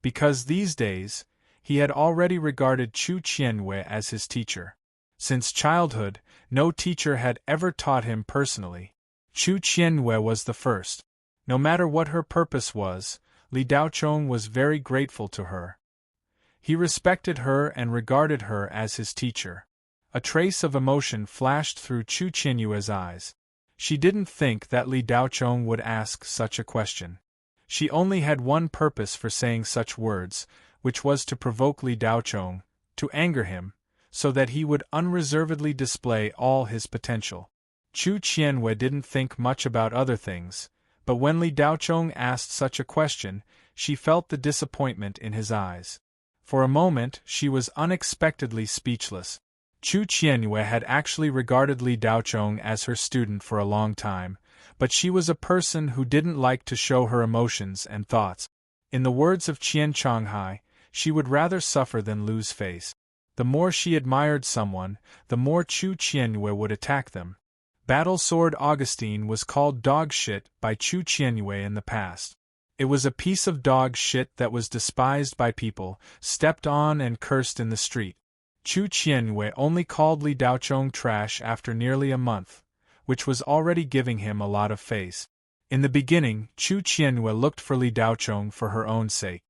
Because these days, he had already regarded Chu Qianyue as his teacher. Since childhood, no teacher had ever taught him personally. Chu Qianyue was the first. No matter what her purpose was, Li Daochong was very grateful to her. He respected her and regarded her as his teacher. A trace of emotion flashed through Chu Qianyue's eyes. She didn't think that Li Daochong would ask such a question. She only had one purpose for saying such words, which was to provoke Li Daochong, to anger him, so that he would unreservedly display all his potential. Chu Qianyue didn't think much about other things, but when Li Daochong asked such a question, she felt the disappointment in his eyes. For a moment, she was unexpectedly speechless. Chu Qianyue had actually regarded Li Daochong as her student for a long time, but she was a person who didn't like to show her emotions and thoughts. In the words of Qian Chonghai, she would rather suffer than lose face. The more she admired someone, the more Chu Qianyue would attack them. Battle Sword Augustine was called dog shit by Chu Qianyue in the past. It was a piece of dog shit that was despised by people, stepped on and cursed in the street. Chu Qianyue only called Li Daochong trash after nearly a month, which was already giving him a lot of face. In the beginning, Chu Qianyue looked for Li Daochong for her own sake.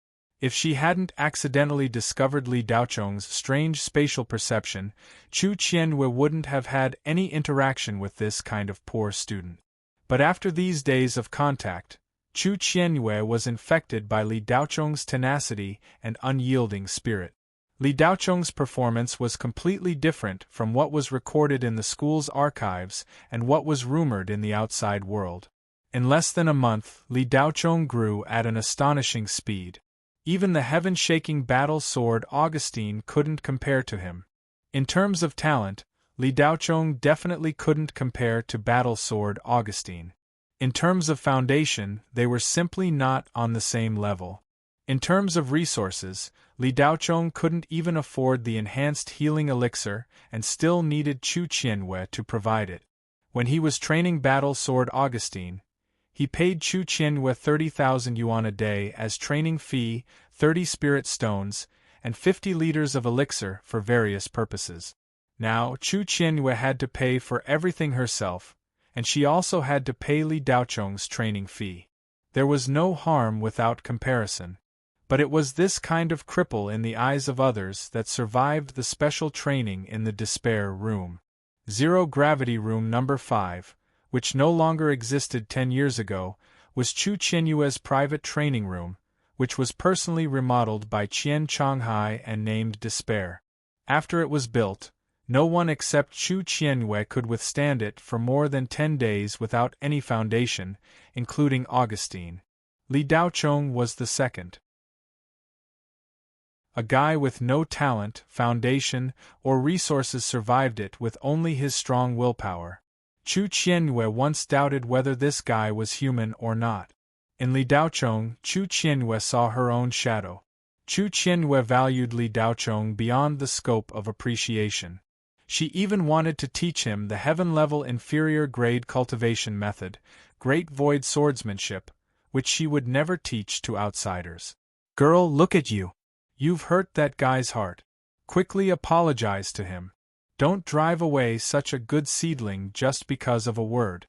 If she hadn't accidentally discovered Li Daochong's strange spatial perception, Chu Qianyue wouldn't have had any interaction with this kind of poor student. But after these days of contact, Chu Qianyue was infected by Li Daochong's tenacity and unyielding spirit. Li Daochong's performance was completely different from what was recorded in the school's archives and what was rumored in the outside world. In less than a month, Li Daochong grew at an astonishing speed. Even the heaven-shaking battle sword Augustine couldn't compare to him. In terms of talent, Li Daochong definitely couldn't compare to battle sword Augustine. In terms of foundation, they were simply not on the same level. In terms of resources, Li Daochong couldn't even afford the enhanced healing elixir and still needed Chu Qianyue to provide it. When he was training battle sword Augustine, he paid Chu Qianyue 30,000 yuan a day as training fee, 30 spirit stones, and 50 liters of elixir for various purposes. Now, Chu Qianyue had to pay for everything herself, and she also had to pay Li Daochong's training fee. There was no harm without comparison. But it was this kind of cripple in the eyes of others that survived the special training in the Despair Room. Zero Gravity Room Number 5, which no longer existed 10 years ago, was Chu Qianyue's private training room, which was personally remodeled by Qian Chonghai and named Despair. After it was built, no one except Chu Qianyue could withstand it for more than 10 days without any foundation, including Augustine. Li Daochong was the second. A guy with no talent, foundation, or resources survived it with only his strong willpower. Chu Qianyue once doubted whether this guy was human or not. In Li Daochong, Chu Qianyue saw her own shadow. Chu Qianyue valued Li Daochong beyond the scope of appreciation. She even wanted to teach him the heaven-level inferior grade cultivation method, Great Void Swordsmanship, which she would never teach to outsiders. "Girl, look at you. You've hurt that guy's heart. Quickly apologize to him. Don't drive away such a good seedling just because of a word."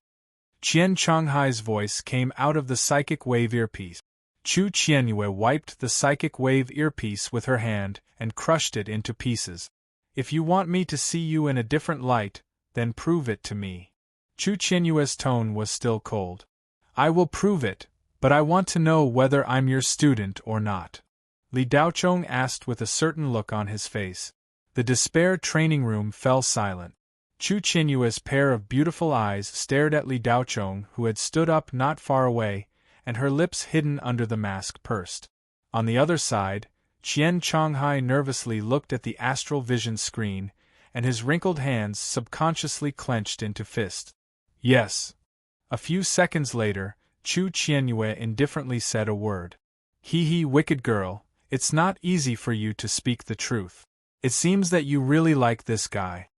Qian Chonghai's voice came out of the psychic wave earpiece. Chu Qianyue wiped the psychic wave earpiece with her hand and crushed it into pieces. "If you want me to see you in a different light, then prove it to me." Chu Qianyue's tone was still cold. "I will prove it, but I want to know whether I'm your student or not," Li Daochong asked with a certain look on his face. The Despair training room fell silent. Chu Qianyue's pair of beautiful eyes stared at Li Daochong, who had stood up not far away, and her lips hidden under the mask pursed. On the other side, Qian Chonghai nervously looked at the astral vision screen, and his wrinkled hands subconsciously clenched into fists. "Yes." A few seconds later, Chu Qianyue indifferently said a word. "Hee, wicked girl, it's not easy for you to speak the truth. It seems that you really like this guy."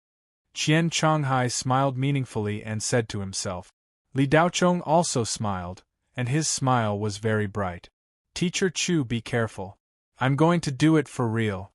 Qian Chonghai smiled meaningfully and said to himself. Li Daochong also smiled, and his smile was very bright. "Teacher Chu, be careful. I'm going to do it for real."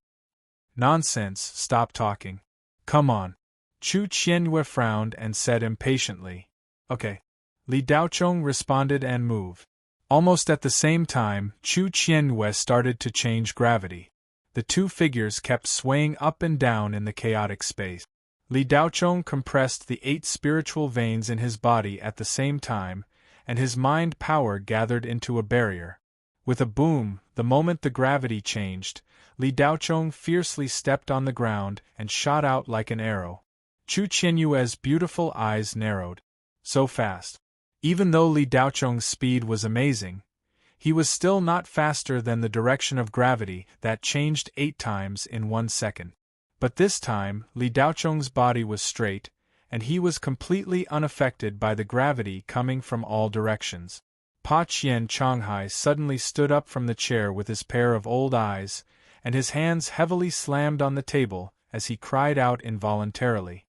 "Nonsense, stop talking. Come on." Chu Qianyue frowned and said impatiently. "Okay." Li Daochong responded and moved. Almost at the same time, Chu Qianyue started to change gravity. The two figures kept swaying up and down in the chaotic space. Li Daochong compressed the 8 spiritual veins in his body at the same time, and his mind power gathered into a barrier. With a boom, the moment the gravity changed, Li Daochong fiercely stepped on the ground and shot out like an arrow. Chu Qianyue's beautiful eyes narrowed. So fast. Even though Li Daochong's speed was amazing, he was still not faster than the direction of gravity that changed 8 times in 1 second. But this time, Li Daochong's body was straight, and he was completely unaffected by the gravity coming from all directions. Pa Qian Chonghai suddenly stood up from the chair with his pair of old eyes, and his hands heavily slammed on the table as he cried out involuntarily.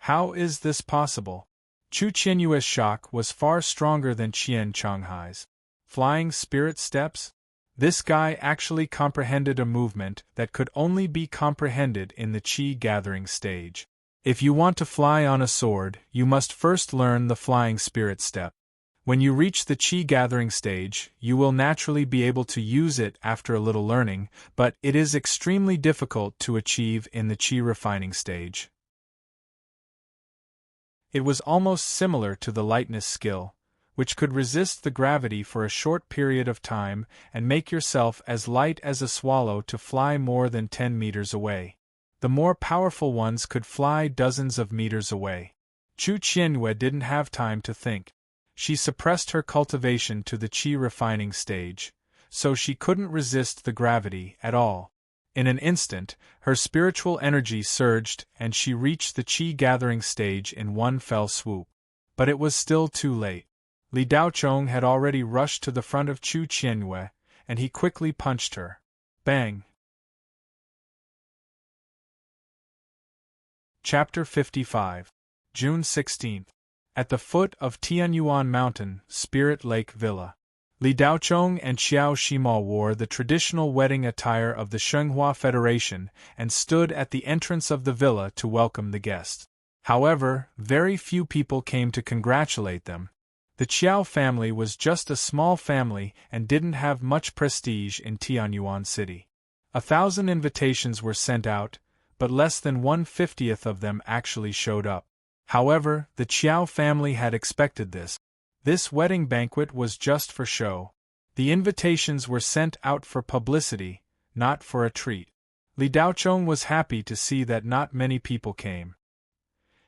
"How is this possible?" Chu Qianyue's shock was far stronger than Qian Chonghai's. Flying spirit steps? This guy actually comprehended a movement that could only be comprehended in the Qi gathering stage. If you want to fly on a sword, you must first learn the flying spirit step. When you reach the Qi gathering stage, you will naturally be able to use it after a little learning, but it is extremely difficult to achieve in the Qi refining stage. It was almost similar to the lightness skill, which could resist the gravity for a short period of time and make yourself as light as a swallow to fly more than 10 meters away. The more powerful ones could fly dozens of meters away. Chu Qianyue didn't have time to think. She suppressed her cultivation to the Qi refining stage, so she couldn't resist the gravity at all. In an instant, her spiritual energy surged and she reached the Qi gathering stage in one fell swoop. But it was still too late. Li Daochong had already rushed to the front of Chu Qianyue, and he quickly punched her. Bang! Chapter 55. June 16th. At the foot of Tianyuan Mountain, Spirit Lake Villa. Li Daochong and Xiao Shimo wore the traditional wedding attire of the Shenghua Federation and stood at the entrance of the villa to welcome the guests. However, very few people came to congratulate them. The Qiao family was just a small family and didn't have much prestige in Tianyuan City. 1,000 invitations were sent out, but less than 1/50th of them actually showed up. However, the Qiao family had expected this. This wedding banquet was just for show. The invitations were sent out for publicity, not for a treat. Li Daochong was happy to see that not many people came.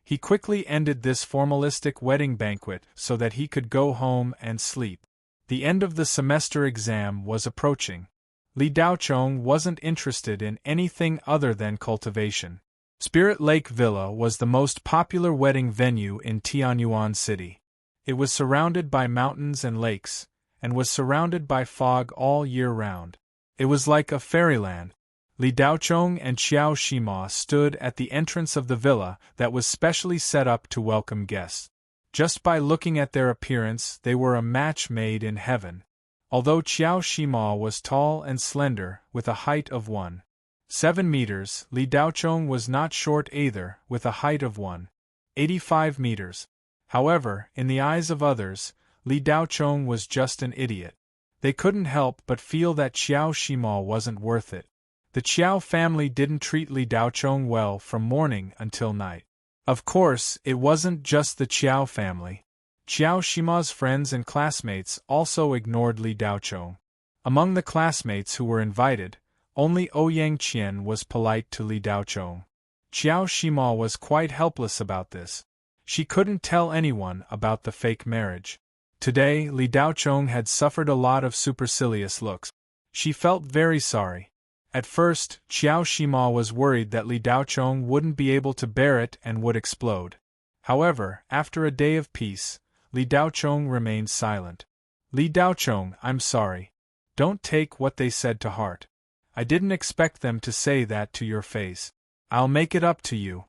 He quickly ended this formalistic wedding banquet so that he could go home and sleep. The end of the semester exam was approaching. Li Daochong wasn't interested in anything other than cultivation. Spirit Lake Villa was the most popular wedding venue in Tianyuan City. It was surrounded by mountains and lakes, and was surrounded by fog all year round. It was like a fairyland. Li Daochong and Qiao Shima stood at the entrance of the villa that was specially set up to welcome guests. Just by looking at their appearance, they were a match made in heaven. Although Qiao Shima was tall and slender, with a height of 1.7 meters, Li Daochong was not short either, with a height of 1.85 meters. However, in the eyes of others, Li Daochong was just an idiot. They couldn't help but feel that Qiao Shima wasn't worth it. The Qiao family didn't treat Li Daochong well from morning until night. Of course, it wasn't just the Qiao family. Qiao Shima's friends and classmates also ignored Li Daochong. Among the classmates who were invited, only Ouyang Qian was polite to Li Daochong. Qiao Shima was quite helpless about this. She couldn't tell anyone about the fake marriage. Today, Li Daochong had suffered a lot of supercilious looks. She felt very sorry. At first, Qiao Shima was worried that Li Daochong wouldn't be able to bear it and would explode. However, after a day of peace, Li Daochong remained silent. Li Daochong, I'm sorry. Don't take what they said to heart. I didn't expect them to say that to your face. I'll make it up to you.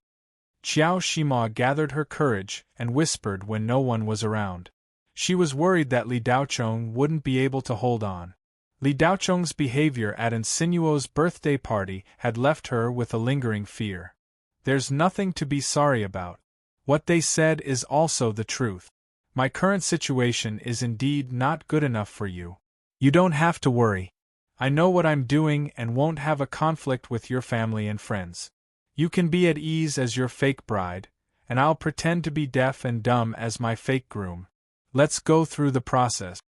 Qiao Shima gathered her courage and whispered when no one was around. She was worried that Li Daochong wouldn't be able to hold on. Li Daochong's behavior at Insinuo's birthday party had left her with a lingering fear. There's nothing to be sorry about. What they said is also the truth. My current situation is indeed not good enough for you. You don't have to worry. I know what I'm doing and won't have a conflict with your family and friends. You can be at ease as your fake bride, and I'll pretend to be deaf and dumb as my fake groom. Let's go through the process.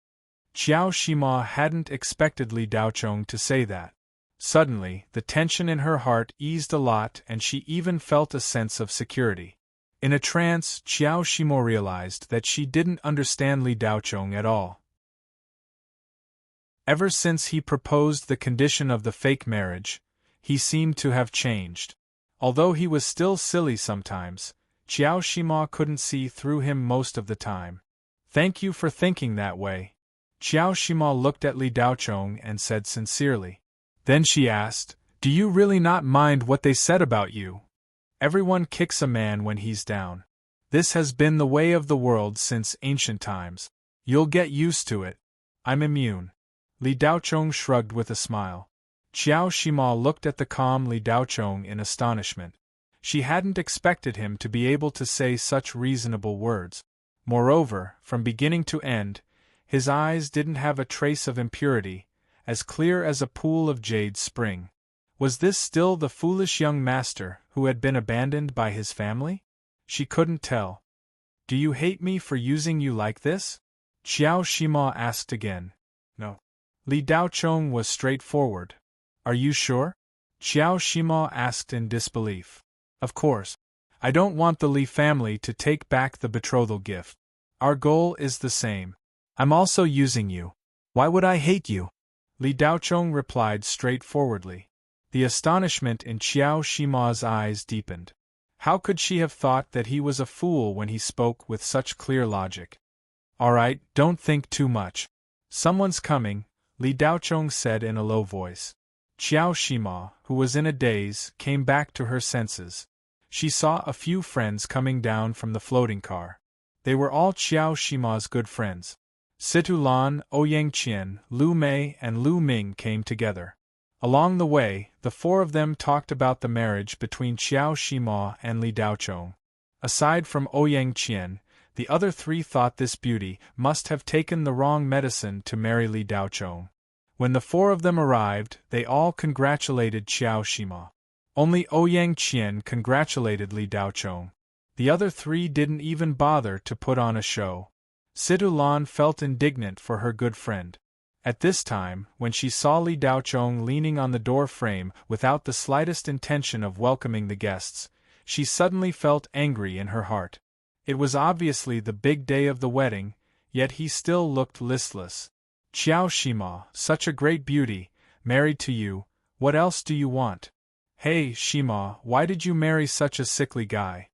Qiao Shima hadn't expected Li Daochong to say that. Suddenly, the tension in her heart eased a lot and she even felt a sense of security. In a trance, Qiao Shima realized that she didn't understand Li Daochong at all. Ever since he proposed the condition of the fake marriage, he seemed to have changed. Although he was still silly sometimes, Qiao Shima couldn't see through him most of the time. Thank you for thinking that way. Qiao Shima looked at Li Daochong and said sincerely. Then she asked, Do you really not mind what they said about you? Everyone kicks a man when he's down. This has been the way of the world since ancient times. You'll get used to it. I'm immune. Li Daochong shrugged with a smile. Qiao Shima looked at the calm Li Daochong in astonishment. She hadn't expected him to be able to say such reasonable words. Moreover, from beginning to end, his eyes didn't have a trace of impurity, as clear as a pool of jade spring. Was this still the foolish young master who had been abandoned by his family? She couldn't tell. Do you hate me for using you like this? Qiao Shima asked again. No. Li Daochong was straightforward. Are you sure? Qiao Shima asked in disbelief. Of course. I don't want the Li family to take back the betrothal gift. Our goal is the same. I'm also using you. Why would I hate you? Li Daochong replied straightforwardly. The astonishment in Qiao Shima's eyes deepened. How could she have thought that he was a fool when he spoke with such clear logic? All right, don't think too much. Someone's coming, Li Daochong said in a low voice. Qiao Shima, who was in a daze, came back to her senses. She saw a few friends coming down from the floating car. They were all Qiao Shima's good friends. Situ Lan, Ouyang Qian, Lu Mei, and Lu Ming came together. Along the way, the four of them talked about the marriage between Qiao Shima and Li Daochong. Aside from Ouyang Qian, the other three thought this beauty must have taken the wrong medicine to marry Li Daochong. When the four of them arrived, they all congratulated Qiao Shima. Only Ouyang Qian congratulated Li Daochong. The other three didn't even bother to put on a show. Situlan felt indignant for her good friend. At this time, when she saw Li Daochong leaning on the door frame without the slightest intention of welcoming the guests, she suddenly felt angry in her heart. It was obviously the big day of the wedding, yet he still looked listless. Qiao Shima, such a great beauty, married to you, what else do you want? Hey, Shima, why did you marry such a sickly guy?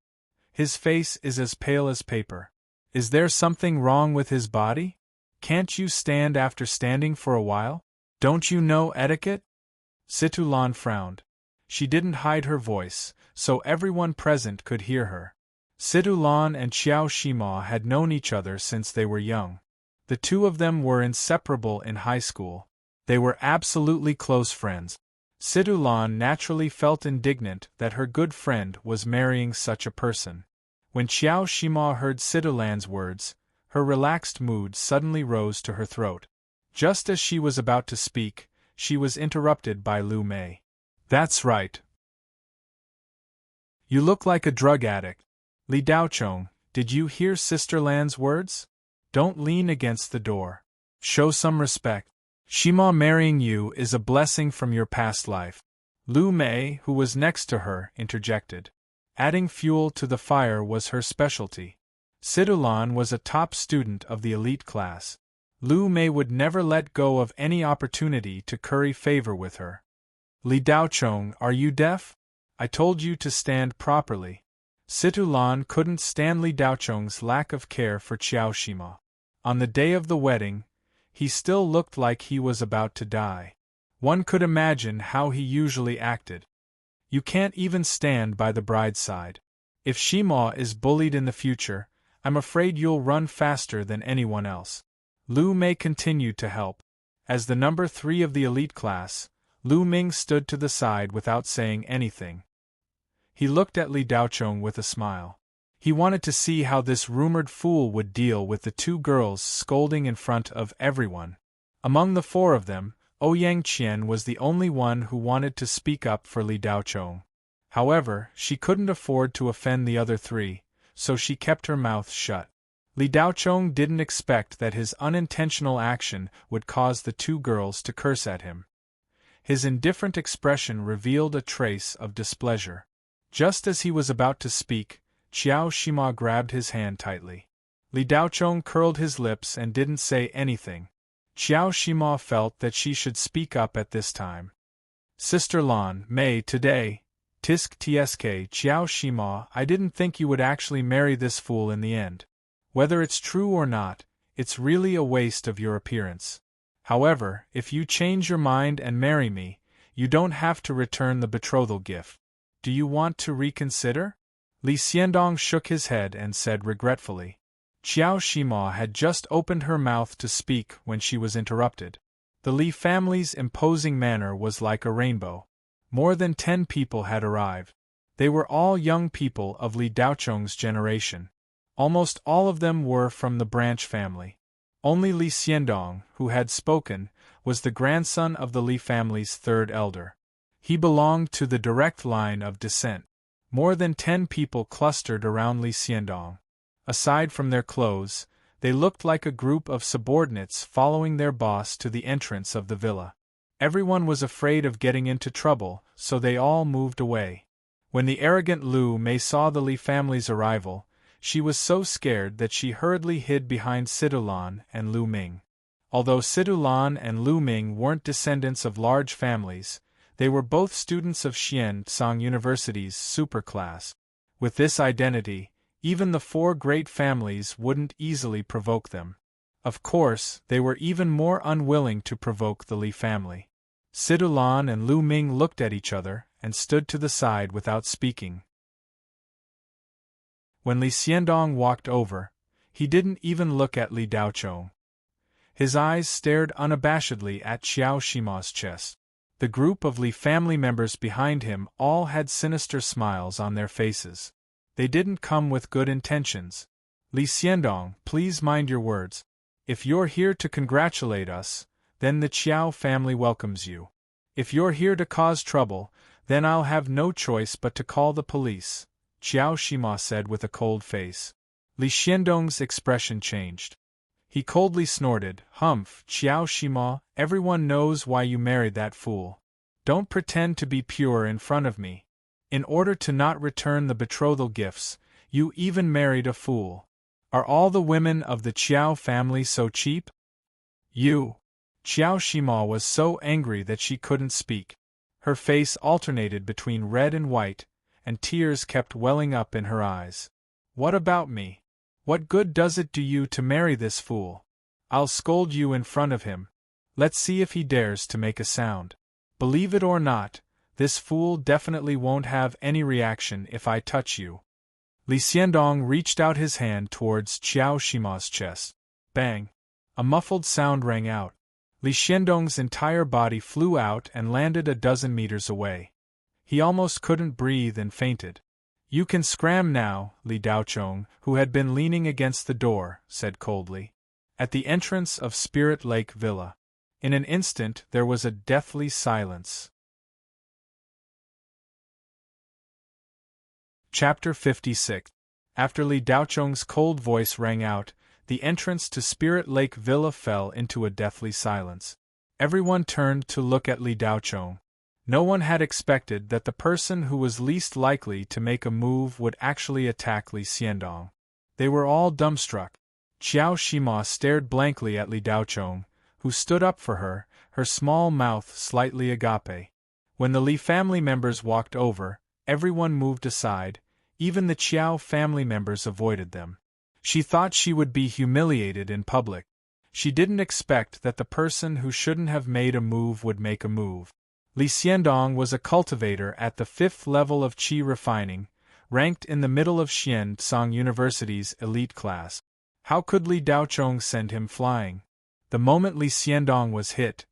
His face is as pale as paper. Is there something wrong with his body? Can't you stand after standing for a while? Don't you know etiquette? Situlan frowned. She didn't hide her voice, so everyone present could hear her. Situlan and Qiao Shima had known each other since they were young. The two of them were inseparable in high school. They were absolutely close friends. Situlan naturally felt indignant that her good friend was marrying such a person. When Qiao Shima heard Situlan's words, her relaxed mood suddenly rose to her throat. Just as she was about to speak, she was interrupted by Lu Mei. That's right. You look like a drug addict. Li Daochong, did you hear Sister Lan's words? Don't lean against the door. Show some respect. Shima marrying you is a blessing from your past life. Lu Mei, who was next to her, interjected. Adding fuel to the fire was her specialty. Situlan was a top student of the elite class. Lu Mei would never let go of any opportunity to curry favor with her. Li Daochong, are you deaf? I told you to stand properly. Situlan couldn't stand Li Daochong's lack of care for Qiao Shima. On the day of the wedding, he still looked like he was about to die. One could imagine how he usually acted. You can't even stand by the bride's side. If Shima is bullied in the future, I'm afraid you'll run faster than anyone else. Lu Mei continued to help. As the number 3 of the elite class, Lu Ming stood to the side without saying anything. He looked at Li Daochong with a smile. He wanted to see how this rumored fool would deal with the two girls scolding in front of everyone. Among the 4 of them, Ouyang Qian was the only one who wanted to speak up for Li Daochong. However, she couldn't afford to offend the other 3, so she kept her mouth shut. Li Daochong didn't expect that his unintentional action would cause the 2 girls to curse at him. His indifferent expression revealed a trace of displeasure. Just as he was about to speak, Qiao Shima grabbed his hand tightly. Li Daochong curled his lips and didn't say anything. Qiao Shima felt that she should speak up at this time. Sister Lan, Mei, today, Tisk Tsk Qiao Shima, I didn't think you would actually marry this fool in the end. Whether it's true or not, it's really a waste of your appearance. However, if you change your mind and marry me, you don't have to return the betrothal gift. Do you want to reconsider? Li Xiandong shook his head and said regretfully. Qiao Shima had just opened her mouth to speak when she was interrupted. The Li family's imposing manner was like a rainbow. More than 10 people had arrived. They were all young people of Li Daochong's generation. Almost all of them were from the branch family. Only Li Xiandong, who had spoken, was the grandson of the Li family's 3rd elder. He belonged to the direct line of descent. More than 10 people clustered around Li Xiandong. Aside from their clothes, they looked like a group of subordinates following their boss to the entrance of the villa. Everyone was afraid of getting into trouble, so they all moved away. When the arrogant Lu Mei saw the Li family's arrival, she was so scared that she hurriedly hid behind Situlan and Lu Ming. Although Situlan and Lu Ming weren't descendants of large families, they were both students of Xiansong University's superclass. With this identity, even the 4 great families wouldn't easily provoke them. Of course, they were even more unwilling to provoke the Li family. Situlan and Lu Ming looked at each other and stood to the side without speaking. When Li Xiandong walked over, he didn't even look at Li Daochong. His eyes stared unabashedly at Qiao Shima's chest. The group of Li family members behind him all had sinister smiles on their faces. They didn't come with good intentions. Li Xiandong, please mind your words. If you're here to congratulate us, then the Qiao family welcomes you. If you're here to cause trouble, then I'll have no choice but to call the police. Qiao Shima said with a cold face. Li Xiandong's expression changed. He coldly snorted, "Humph, Qiao Shima, everyone knows why you married that fool. Don't pretend to be pure in front of me. In order to not return the betrothal gifts, you even married a fool. Are all the women of the Qiao family so cheap? You." Qiao Shima was so angry that she couldn't speak. Her face alternated between red and white, and tears kept welling up in her eyes. "What about me? What good does it do you to marry this fool? I'll scold you in front of him. Let's see if he dares to make a sound. Believe it or not, this fool definitely won't have any reaction if I touch you." Li Xiandong reached out his hand towards Qiao Shima's chest. Bang! A muffled sound rang out. Li Xiandong's entire body flew out and landed a dozen meters away. He almost couldn't breathe and fainted. "You can scram now," Li Daochong, who had been leaning against the door, said coldly. At the entrance of Spirit Lake Villa. In an instant there was a deathly silence. Chapter 56. After Li Daochong's cold voice rang out, the entrance to Spirit Lake Villa fell into a deathly silence. Everyone turned to look at Li Daochong. No one had expected that the person who was least likely to make a move would actually attack Li Xiandong. They were all dumbstruck. Qiao Shima stared blankly at Li Daochong, who stood up for her, her small mouth slightly agape. When the Li family members walked over, everyone moved aside, even the Qiao family members avoided them. She thought she would be humiliated in public. She didn't expect that the person who shouldn't have made a move would make a move. Li Xiandong was a cultivator at the 5th level of qi refining, ranked in the middle of Xiantsang University's elite class. How could Li Daochong send him flying? The moment Li Xiandong was hit,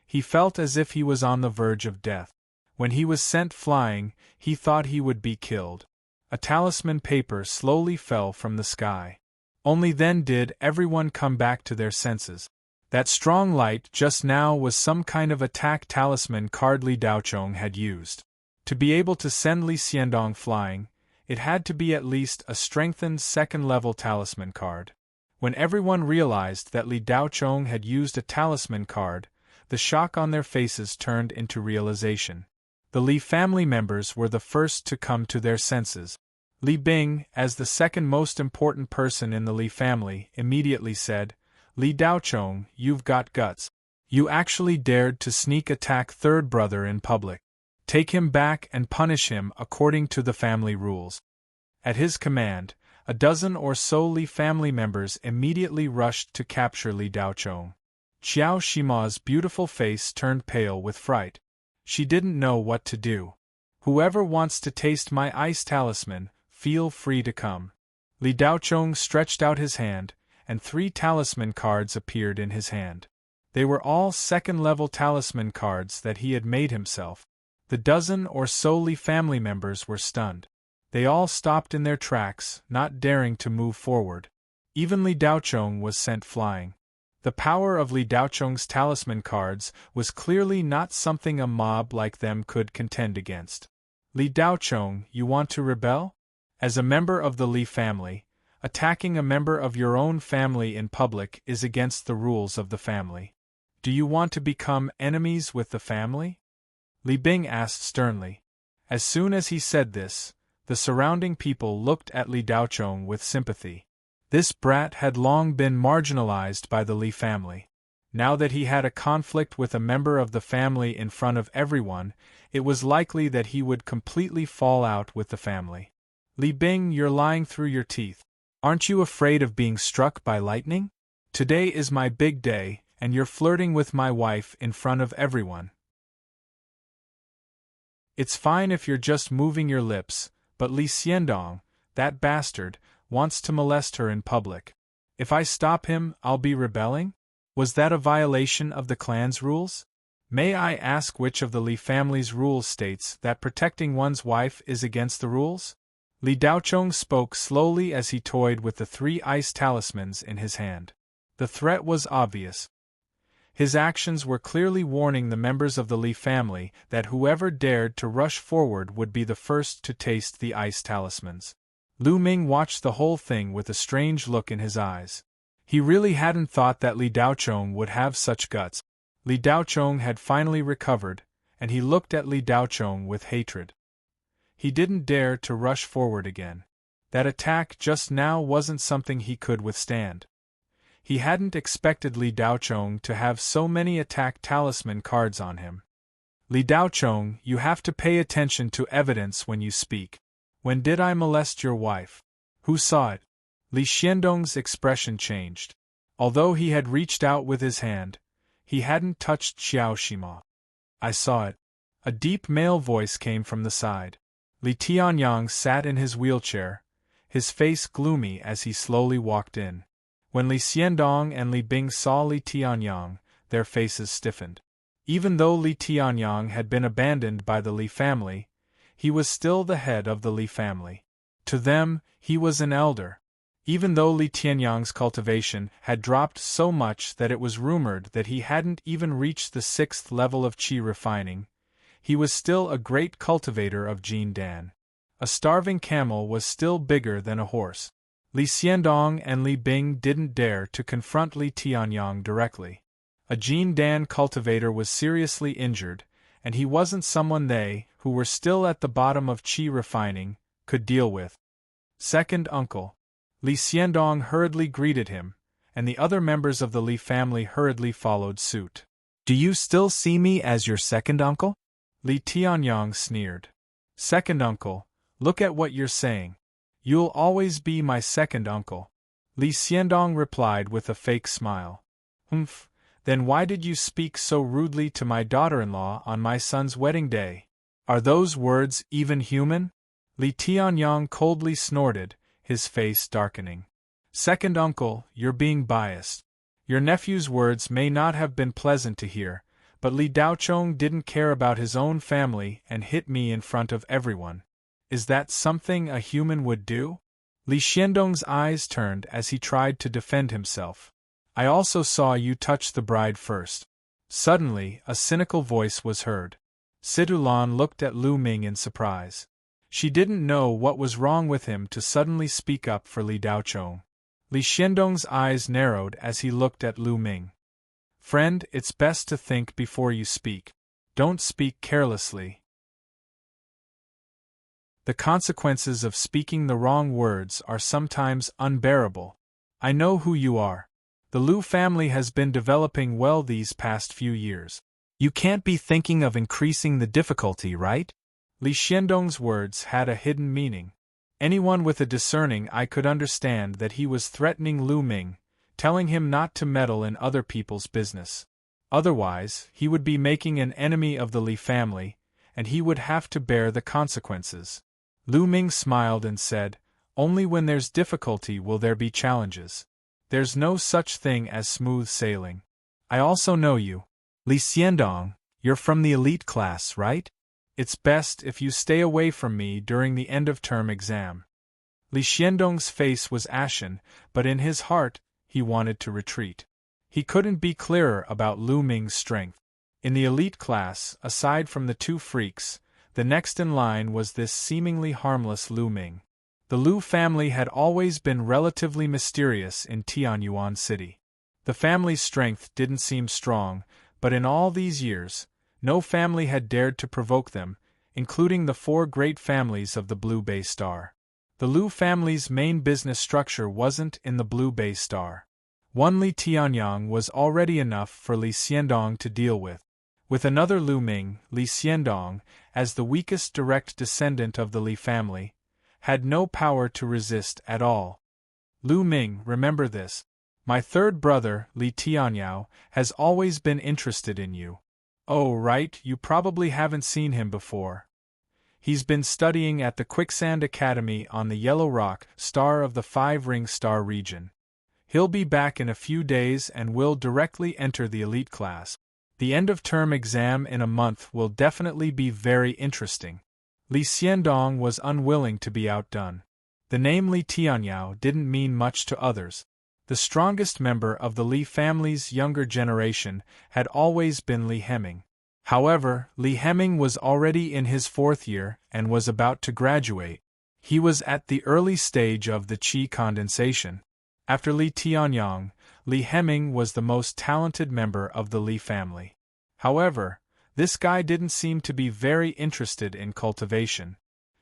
he felt as if he was on the verge of death. When he was sent flying, he thought he would be killed. A talisman paper slowly fell from the sky. Only then did everyone come back to their senses. That strong light just now was some kind of attack talisman card Li Daochong had used. To be able to send Li Xiandong flying, it had to be at least a strengthened 2nd-level talisman card. When everyone realized that Li Daochong had used a talisman card, the shock on their faces turned into realization. The Li family members were the first to come to their senses. Li Bing, as the second most important person in the Li family, immediately said, "Li Daochong, you've got guts. You actually dared to sneak attack third brother in public. Take him back and punish him according to the family rules." At his command, a dozen or so Li family members immediately rushed to capture Li Daochong. Qiao Shima's beautiful face turned pale with fright. She didn't know what to do. "Whoever wants to taste my ice talisman, feel free to come." Li Daochong stretched out his hand, and 3 talisman cards appeared in his hand. They were all 2nd-level talisman cards that he had made himself. The dozen or so Li family members were stunned. They all stopped in their tracks, not daring to move forward. Even Li Daochong was sent flying. The power of Li Daochong's talisman cards was clearly not something a mob like them could contend against. "Li Daochong, you want to rebel? As a member of the Li family, attacking a member of your own family in public is against the rules of the family. Do you want to become enemies with the family?" Li Bing asked sternly. As soon as he said this, the surrounding people looked at Li Daochong with sympathy. This brat had long been marginalized by the Li family. Now that he had a conflict with a member of the family in front of everyone, it was likely that he would completely fall out with the family. "Li Bing, you're lying through your teeth. Aren't you afraid of being struck by lightning? Today is my big day, and you're flirting with my wife in front of everyone." "It's fine if you're just moving your lips, but Li Xiandong, that bastard, wants to molest her in public. If I stop him, I'll be rebelling? Was that a violation of the clan's rules? May I ask which of the Li family's rules states that protecting one's wife is against the rules?" Li Daochong spoke slowly as he toyed with the 3 ice talismans in his hand. The threat was obvious. His actions were clearly warning the members of the Li family that whoever dared to rush forward would be the first to taste the ice talismans. Lu Ming watched the whole thing with a strange look in his eyes. He really hadn't thought that Li Daochong would have such guts. Li Daochong had finally recovered, and he looked at Li Daochong with hatred. He didn't dare to rush forward again. That attack just now wasn't something he could withstand. He hadn't expected Li Daochong to have so many attack talisman cards on him. Li Daochong, you have to pay attention to evidence when you speak. When did I molest your wife? Who saw it? Li Xiandong's expression changed. Although he had reached out with his hand, he hadn't touched Xiao Shima. I saw it. A deep male voice came from the side. Li Tianyang sat in his wheelchair, his face gloomy as he slowly walked in. When Li Xiandong and Li Bing saw Li Tianyang, their faces stiffened. Even though Li Tianyang had been abandoned by the Li family, he was still the head of the Li family. To them, he was an elder. Even though Li Tianyang's cultivation had dropped so much that it was rumored that he hadn't even reached the 6th level of qi refining, he was still a great cultivator of Jin Dan. A starving camel was still bigger than a horse. Li Xiandong and Li Bing didn't dare to confront Li Tianyang directly. A Jin Dan cultivator was seriously injured, and he wasn't someone they, who were still at the bottom of qi refining, could deal with. Second uncle. Li Xiandong hurriedly greeted him, and the other members of the Li family hurriedly followed suit. Do you still see me as your second uncle? Li Tianyang sneered. Second uncle, look at what you're saying. You'll always be my second uncle. Li Xiandong replied with a fake smile. Then why did you speak so rudely to my daughter-in-law on my son's wedding day? Are those words even human? Li Tianyang coldly snorted, his face darkening. Second uncle, you're being biased. Your nephew's words may not have been pleasant to hear, but Li Daochong didn't care about his own family and hit me in front of everyone. Is that something a human would do? Li Xiandong's eyes turned as he tried to defend himself. I also saw you touch the bride first. Suddenly, a cynical voice was heard. Situlan looked at Lu Ming in surprise. She didn't know what was wrong with him to suddenly speak up for Li Daochong. Li Xiandong's eyes narrowed as he looked at Lu Ming. Friend, it's best to think before you speak. Don't speak carelessly. The consequences of speaking the wrong words are sometimes unbearable. I know who you are. The Lu family has been developing well these past few years. You can't be thinking of increasing the difficulty, right? Li Xiandong's words had a hidden meaning. Anyone with a discerning eye could understand that he was threatening Lu Ming, telling him not to meddle in other people's business. Otherwise, he would be making an enemy of the Li family, and he would have to bear the consequences. Lu Ming smiled and said, Only when there's difficulty will there be challenges. There's no such thing as smooth sailing. I also know you. Li Xiandong, you're from the elite class, right? It's best if you stay away from me during the end-of-term exam. Li Xiandong's face was ashen, but in his heart, he wanted to retreat. He couldn't be clearer about Lu Ming's strength. In the elite class, aside from the two freaks, the next in line was this seemingly harmless Lu Ming. The Lu family had always been relatively mysterious in Tianyuan City. The family's strength didn't seem strong, but in all these years, no family had dared to provoke them, including the 4 great families of the Blue Bay Star. The Lu family's main business structure wasn't in the Blue Bay Star. One Li Tianyang was already enough for Li Xiandong to deal with. With another Lu Ming, Li Xiandong, as the weakest direct descendant of the Li family, had no power to resist at all. Lu Ming, remember this. My third brother, Li Tianyao, has always been interested in you. Oh, right, you probably haven't seen him before. He's been studying at the Quicksand Academy on the Yellow Rock, star of the 5-ring star region. He'll be back in a few days and will directly enter the elite class. The end-of-term exam in a month will definitely be very interesting. Li Xiandong was unwilling to be outdone. The name Li Tianyao didn't mean much to others. The strongest member of the Li family's younger generation had always been Li Hemming. However, Li Hemming was already in his 4th year and was about to graduate. He was at the early stage of the qi condensation. After Li Tianyang, Li Hemming was the most talented member of the Li family. However, this guy didn't seem to be very interested in cultivation.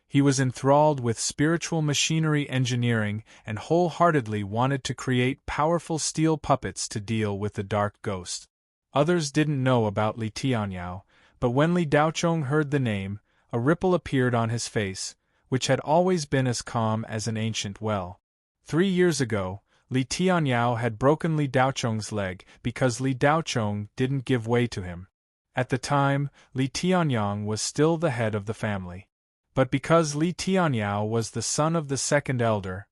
He was enthralled with spiritual machinery engineering and wholeheartedly wanted to create powerful steel puppets to deal with the dark ghost. Others didn't know about Li Tianyao, but when Li Daochong heard the name, a ripple appeared on his face, which had always been as calm as an ancient well. 3 years ago, Li Tianyao had broken Li Daochong's leg because Li Daochong didn't give way to him. At the time, Li Tianyang was still the head of the family. But because Li Tianyao was the son of the second elder,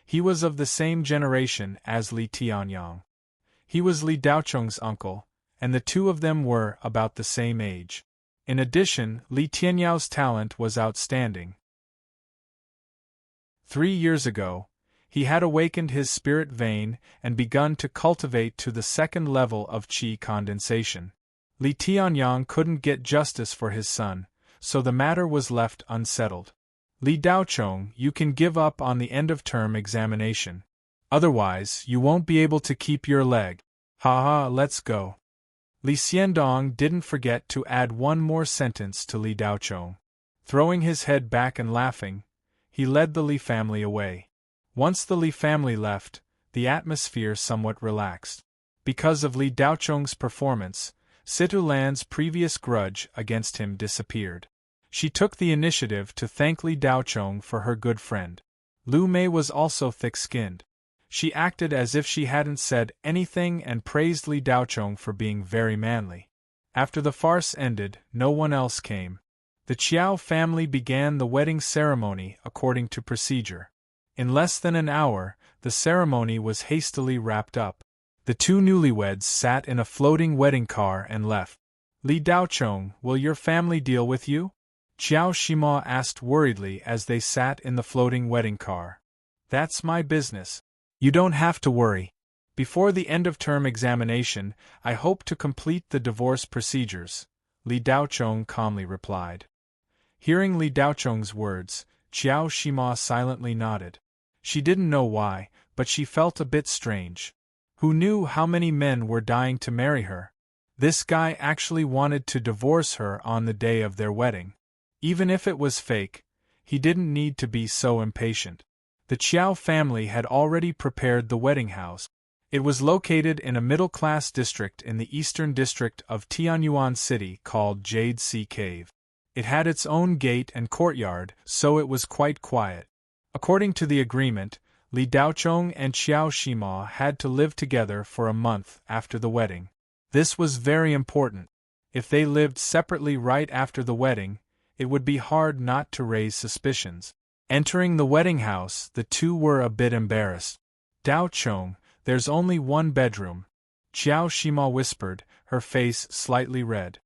he was of the same generation as Li Tianyang. He was Li Daochong's uncle, and the two of them were about the same age. In addition, Li Tianyao's talent was outstanding. 3 years ago, he had awakened his spirit vein and begun to cultivate to the 2nd level of qi condensation. Li Tianyang couldn't get justice for his son, so the matter was left unsettled. Li Daochong, you can give up on the end-of-term examination. Otherwise, you won't be able to keep your leg. Ha, let's go. Li Xiandong didn't forget to add one more sentence to Li Daochong. Throwing his head back and laughing, he led the Li family away. Once the Li family left, the atmosphere somewhat relaxed. Because of Li Daochong's performance, Situlan's previous grudge against him disappeared. She took the initiative to thank Li Daochong for her good friend. Lu Mei was also thick-skinned. She acted as if she hadn't said anything and praised Li Daochong for being very manly. After the farce ended, no one else came. The Qiao family began the wedding ceremony according to procedure. In less than an hour, the ceremony was hastily wrapped up. The two newlyweds sat in a floating wedding car and left. Li Daochong, will your family deal with you? Qiao Shima asked worriedly as they sat in the floating wedding car. That's my business. You don't have to worry. Before the end-of-term examination, I hope to complete the divorce procedures, Li Daochong calmly replied. Hearing Li Daochong's words, Qiao Shima silently nodded. She didn't know why, but she felt a bit strange. Who knew how many men were dying to marry her? This guy actually wanted to divorce her on the day of their wedding. Even if it was fake, he didn't need to be so impatient. The Qiao family had already prepared the wedding house. It was located in a middle-class district in the eastern district of Tianyuan City called Jade Sea Cave. It had its own gate and courtyard, so it was quite quiet. According to the agreement, Li Daochong and Qiao Shima had to live together for a month after the wedding. This was very important. If they lived separately right after the wedding, it would be hard not to raise suspicions. Entering the wedding house, the two were a bit embarrassed. Daochong, there's only one bedroom, Qiao Shima whispered, her face slightly red.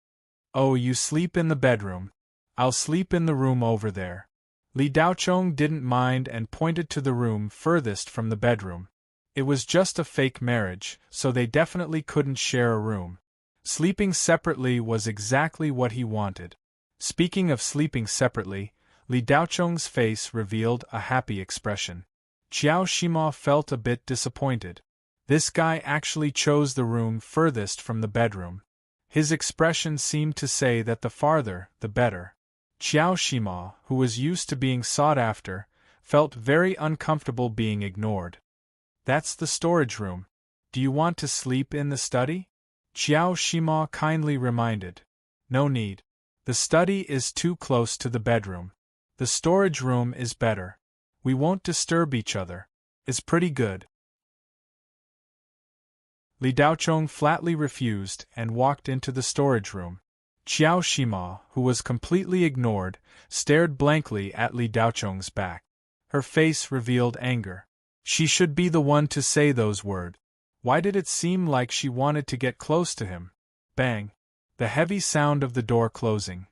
Oh, you sleep in the bedroom. I'll sleep in the room over there. Li Daochong didn't mind and pointed to the room furthest from the bedroom. It was just a fake marriage, so they definitely couldn't share a room. Sleeping separately was exactly what he wanted. Speaking of sleeping separately, Li Daochong's face revealed a happy expression. Qiao Shima felt a bit disappointed. This guy actually chose the room furthest from the bedroom. His expression seemed to say that the farther, the better. Qiao Shima, who was used to being sought after, felt very uncomfortable being ignored. That's the storage room. Do you want to sleep in the study? Qiao Shima kindly reminded. No need. The study is too close to the bedroom. The storage room is better. We won't disturb each other. It's pretty good. Li Daochong flatly refused and walked into the storage room. Qiao Shima, who was completely ignored, stared blankly at Li Daochong's back. Her face revealed anger. She should be the one to say those words. Why did it seem like she wanted to get close to him? Bang! The heavy sound of the door closing.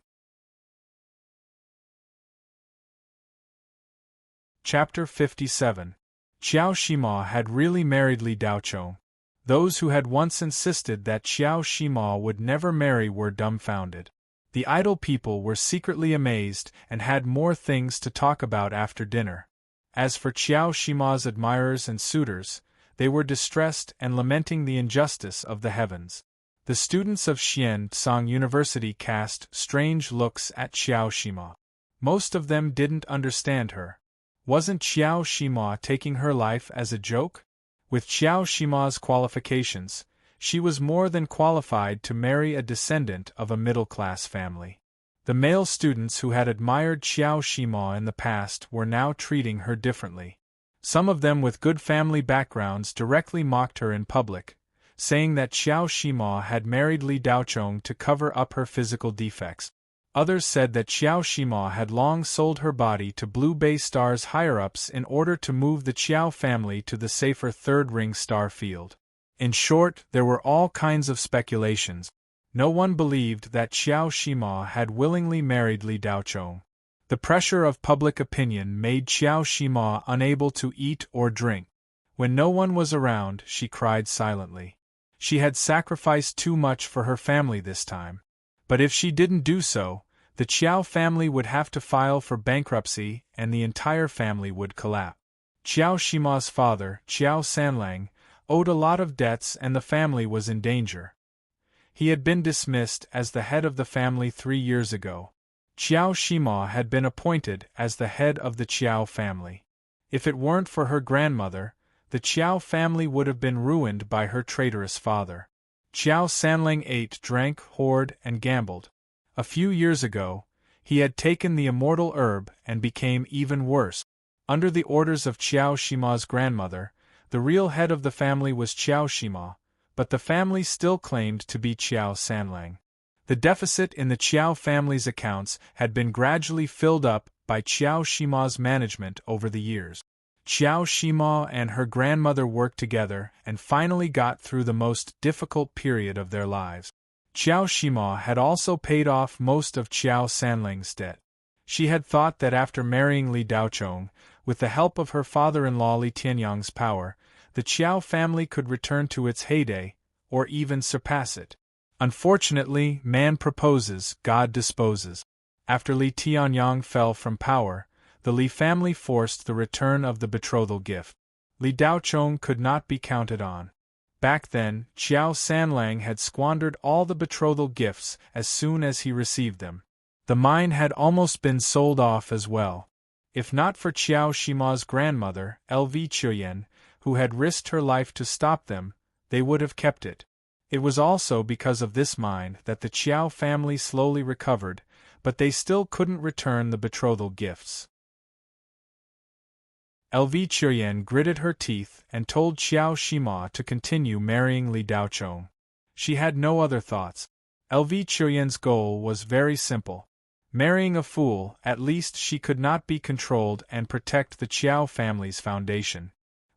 Chapter 57. Qiao Shima had really married Li Daochong. Those who had once insisted that Qiao Shima would never marry were dumbfounded. The idle people were secretly amazed and had more things to talk about after dinner. As for Qiao Shima's admirers and suitors, they were distressed and lamenting the injustice of the heavens. The students of Xian University cast strange looks at Qiao Shima. Most of them didn't understand her. Wasn't Qiao Shima taking her life as a joke? With Qiao Shima's qualifications, she was more than qualified to marry a descendant of a middle-class family. The male students who had admired Qiao Shima in the past were now treating her differently. Some of them with good family backgrounds directly mocked her in public, saying that Qiao Shima had married Li Daochong to cover up her physical defects. Others said that Qiao Shima had long sold her body to Blue Bay Star's higher-ups in order to move the Qiao family to the safer third-ring star field. In short, there were all kinds of speculations. No one believed that Qiao Shima had willingly married Li Daochong. The pressure of public opinion made Qiao Shima unable to eat or drink. When no one was around, she cried silently. She had sacrificed too much for her family this time. But if she didn't do so, the Qiao family would have to file for bankruptcy and the entire family would collapse. Qiao Shima's father, Qiao Sanlang, owed a lot of debts and the family was in danger. He had been dismissed as the head of the family 3 years ago. Qiao Shima had been appointed as the head of the Qiao family. If it weren't for her grandmother, the Qiao family would have been ruined by her traitorous father. Qiao Sanlang ate, drank, whored, and gambled. A few years ago, he had taken the immortal herb and became even worse. Under the orders of Qiao Shima's grandmother, the real head of the family was Qiao Shima, but the family still claimed to be Qiao Sanlang. The deficit in the Qiao family's accounts had been gradually filled up by Qiao Shima's management over the years. Qiao Shima and her grandmother worked together and finally got through the most difficult period of their lives. Qiao Shima had also paid off most of Qiao Sanlang's debt. She had thought that after marrying Li Daochong, with the help of her father-in-law Li Tianyang's power, the Qiao family could return to its heyday, or even surpass it. Unfortunately, man proposes, God disposes. After Li Tianyang fell from power, the Li family forced the return of the betrothal gift. Li Daochong could not be counted on. Back then, Qiao Sanlang had squandered all the betrothal gifts as soon as he received them. The mine had almost been sold off as well. If not for Qiao Shima's grandmother, LV Chuyen, who had risked her life to stop them, they would have kept it. It was also because of this mine that the Qiao family slowly recovered, but they still couldn't return the betrothal gifts. LV Chuyen gritted her teeth and told Qiao Shima to continue marrying Li Daochong. She had no other thoughts. LV Chuyen's goal was very simple. Marrying a fool, at least she could not be controlled and protect the Qiao family's foundation.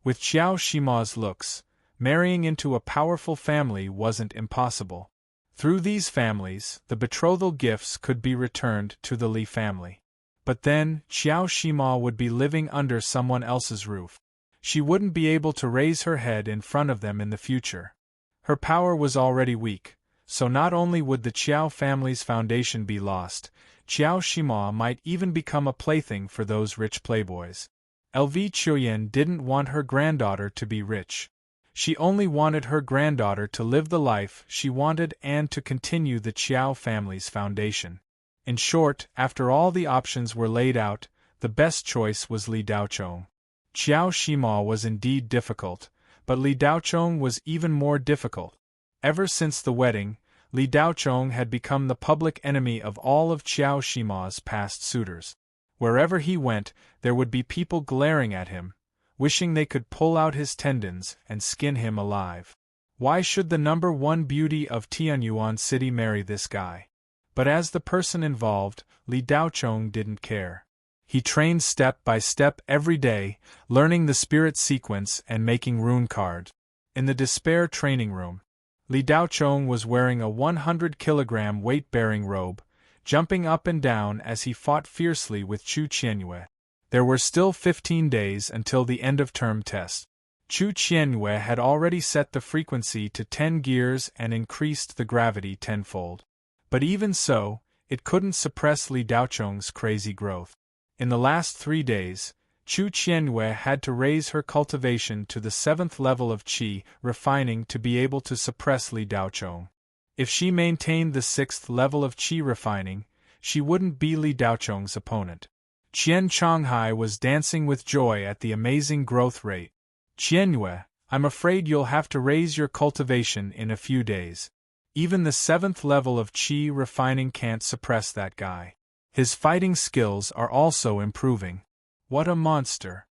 With Qiao Shima's looks, marrying into a powerful family wasn't impossible. Through these families, the betrothal gifts could be returned to the Li family. But then, Qiao Shima would be living under someone else's roof. She wouldn't be able to raise her head in front of them in the future. Her power was already weak, so not only would the Qiao family's foundation be lost, Qiao Shima might even become a plaything for those rich playboys. LV Chuyen didn't want her granddaughter to be rich. She only wanted her granddaughter to live the life she wanted and to continue the Qiao family's foundation. In short, after all the options were laid out, the best choice was Li Daochong. Qiao Shima was indeed difficult, but Li Daochong was even more difficult. Ever since the wedding, Li Daochong had become the public enemy of all of Qiao Shima's past suitors. Wherever he went, there would be people glaring at him, wishing they could pull out his tendons and skin him alive. Why should the #1 beauty of Tianyuan City marry this guy? But as the person involved, Li Daochong didn't care. He trained step by step every day, learning the spirit sequence and making rune cards. In the despair training room, Li Daochong was wearing a 100-kilogram weight-bearing robe, jumping up and down as he fought fiercely with Chu Qianyue. There were still 15 days until the end-of-term test. Chu Qianyue had already set the frequency to 10 gears and increased the gravity tenfold. But even so, it couldn't suppress Li Daocheng's crazy growth. In the last 3 days, Chu Qianyue had to raise her cultivation to the 7th level of qi refining to be able to suppress Li Daocheng. If she maintained the 6th level of qi refining, she wouldn't be Li Daocheng's opponent. Qian Changhai was dancing with joy at the amazing growth rate. Qianyue, I'm afraid you'll have to raise your cultivation in a few days. Even the 7th level of qi refining can't suppress that guy. His fighting skills are also improving. What a monster.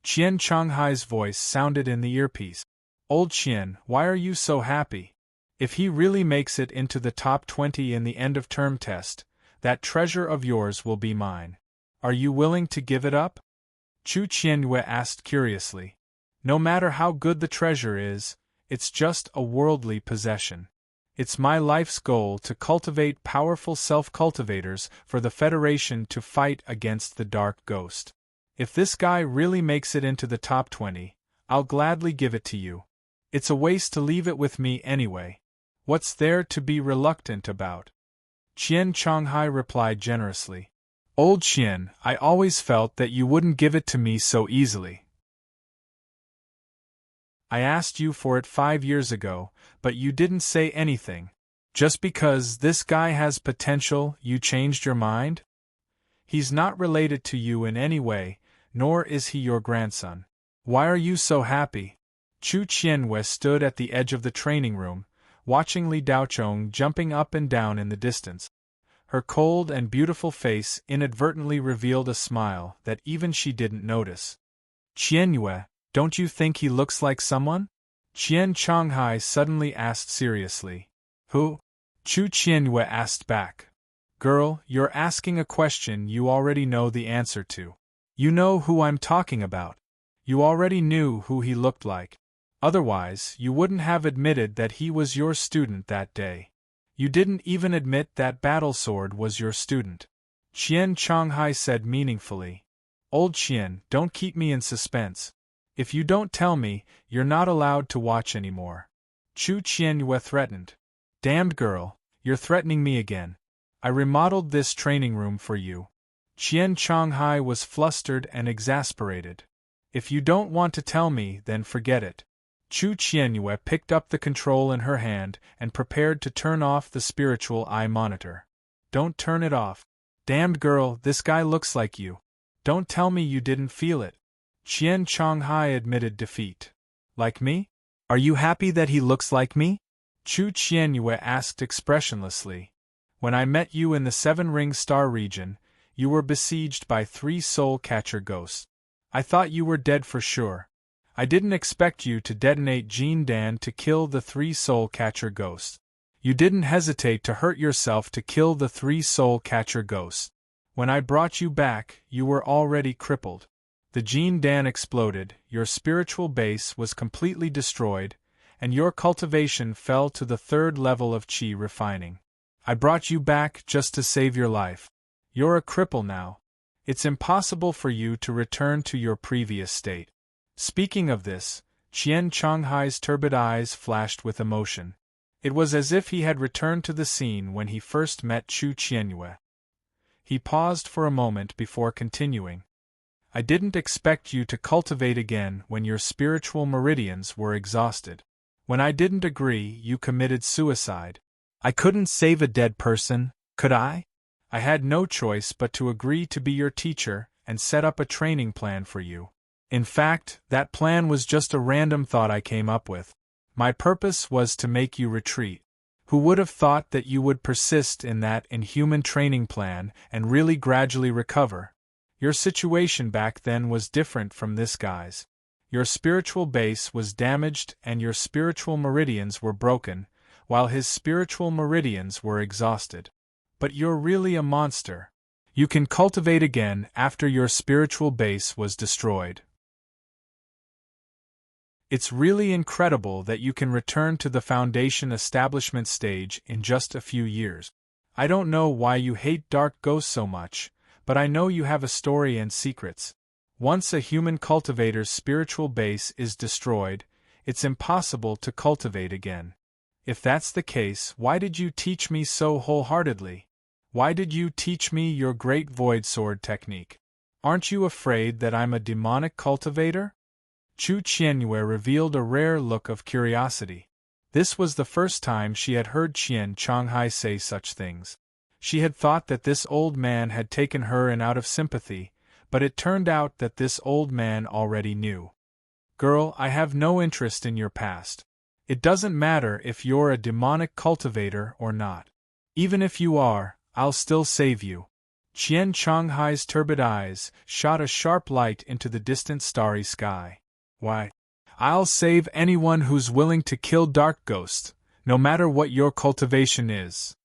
Qian Changhai's voice sounded in the earpiece. Old Qian, why are you so happy? If he really makes it into the top 20 in the end-of-term test, that treasure of yours will be mine. Are you willing to give it up? Chu Qianyue asked curiously. No matter how good the treasure is, it's just a worldly possession. It's my life's goal to cultivate powerful self-cultivators for the Federation to fight against the Dark Ghost. If this guy really makes it into the top 20, I'll gladly give it to you. It's a waste to leave it with me anyway. What's there to be reluctant about? Qian Changhai replied generously. Old Qian, I always felt that you wouldn't give it to me so easily. I asked you for it 5 years ago, but you didn't say anything. Just because this guy has potential, you changed your mind? He's not related to you in any way, nor is he your grandson. Why are you so happy? Chu Qianyue stood at the edge of the training room, watching Li Daocheng jumping up and down in the distance. Her cold and beautiful face inadvertently revealed a smile that even she didn't notice. Qianyue, don't you think he looks like someone? Qian Changhai suddenly asked seriously. Who? Chu Qianyue asked back. Girl, you're asking a question you already know the answer to. You know who I'm talking about. You already knew who he looked like. Otherwise, you wouldn't have admitted that he was your student that day. You didn't even admit that Battle Sword was your student. Qian Changhai said meaningfully. Old Qian, don't keep me in suspense. If you don't tell me, you're not allowed to watch anymore. Chu Qianyue threatened. Damned girl, you're threatening me again. I remodeled this training room for you. Qian Changhai was flustered and exasperated. If you don't want to tell me, then forget it. Chu Qianyue picked up the control in her hand and prepared to turn off the spiritual eye monitor. Don't turn it off. Damned girl, this guy looks like you. Don't tell me you didn't feel it. Qian Changhai admitted defeat. Like me? Are you happy that he looks like me? Chu Qianyue asked expressionlessly. When I met you in the 7-ring star region, you were besieged by 3 soul catcher ghosts. I thought you were dead for sure. I didn't expect you to detonate Jin Dan to kill the 3 soul catcher ghosts. You didn't hesitate to hurt yourself to kill the 3 soul catcher ghosts. When I brought you back, you were already crippled. The Jin Dan exploded, your spiritual base was completely destroyed, and your cultivation fell to the 3rd level of qi refining. I brought you back just to save your life. You're a cripple now. It's impossible for you to return to your previous state. Speaking of this, Qian Changhai's turbid eyes flashed with emotion. It was as if he had returned to the scene when he first met Chu Qianyue. He paused for a moment before continuing. I didn't expect you to cultivate again when your spiritual meridians were exhausted. When I didn't agree, you committed suicide. I couldn't save a dead person, could I? I had no choice but to agree to be your teacher and set up a training plan for you. In fact, that plan was just a random thought I came up with. My purpose was to make you retreat. Who would have thought that you would persist in that inhuman training plan and really gradually recover? Your situation back then was different from this guy's. Your spiritual base was damaged and your spiritual meridians were broken, while his spiritual meridians were exhausted. But you're really a monster. You can cultivate again after your spiritual base was destroyed. It's really incredible that you can return to the foundation establishment stage in just a few years. I don't know why you hate dark ghosts so much, but I know you have a story and secrets. Once a human cultivator's spiritual base is destroyed, it's impossible to cultivate again. If that's the case, why did you teach me so wholeheartedly? Why did you teach me your great void sword technique? Aren't you afraid that I'm a demonic cultivator? Chu Qianyue revealed a rare look of curiosity. This was the first time she had heard Qian Chonghai say such things. She had thought that this old man had taken her in out of sympathy, but it turned out that this old man already knew. Girl, I have no interest in your past. It doesn't matter if you're a demonic cultivator or not. Even if you are, I'll still save you. Qian Chonghai's turbid eyes shot a sharp light into the distant starry sky. Why? I'll save anyone who's willing to kill dark ghosts, no matter what your cultivation is.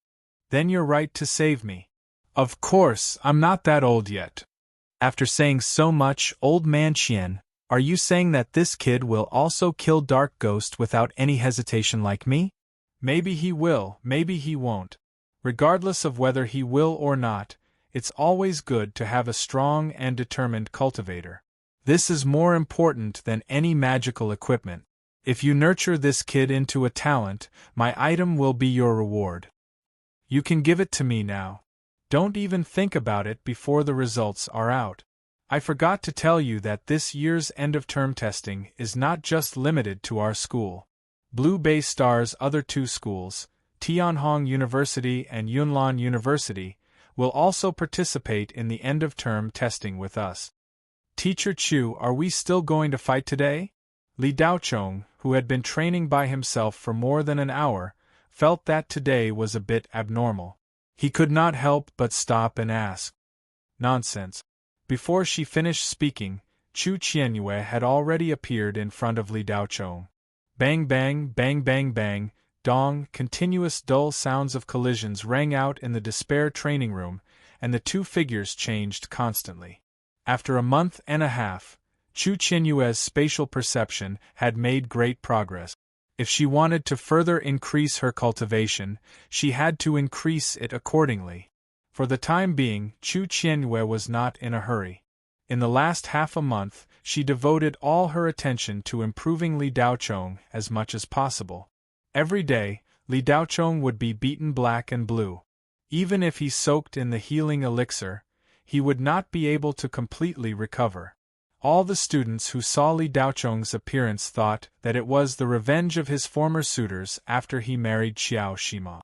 Then you're right to save me. Of course, I'm not that old yet. After saying so much, old man Qian, are you saying that this kid will also kill dark ghosts without any hesitation like me? Maybe he will, maybe he won't. Regardless of whether he will or not, it's always good to have a strong and determined cultivator. This is more important than any magical equipment. If you nurture this kid into a talent, my item will be your reward. You can give it to me now. Don't even think about it before the results are out. I forgot to tell you that this year's end-of-term testing is not just limited to our school. Blue Bay Star's other two schools, Tianhong University and Yunlan University, will also participate in the end-of-term testing with us. Teacher Chu, are we still going to fight today? Li Daochong, who had been training by himself for more than an hour, felt that today was a bit abnormal. He could not help but stop and ask. Nonsense. Before she finished speaking, Chu Qianyue had already appeared in front of Li Daochong. Bang bang, bang bang bang, dong, continuous dull sounds of collisions rang out in the despair training room, and the two figures changed constantly. After a month and a half, Chu Qianyue's spatial perception had made great progress. If she wanted to further increase her cultivation, she had to increase it accordingly. For the time being, Chu Qianyue was not in a hurry. In the last half a month, she devoted all her attention to improving Li Daochong as much as possible. Every day, Li Daochong would be beaten black and blue. Even if he soaked in the healing elixir, he would not be able to completely recover. All the students who saw Li Daochong's appearance thought that it was the revenge of his former suitors after he married Xiao Shima.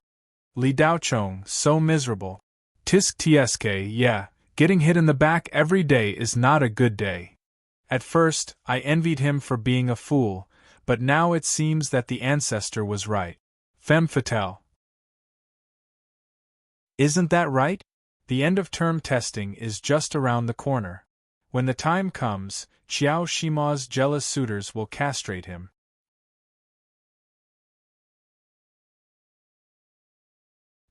Li Daochong, so miserable. Tisk tsk, yeah, getting hit in the back every day is not a good day. At first, I envied him for being a fool, but now it seems that the ancestor was right. Femme fatale. Isn't that right? The end-of-term testing is just around the corner. When the time comes, Xiao Shima's jealous suitors will castrate him.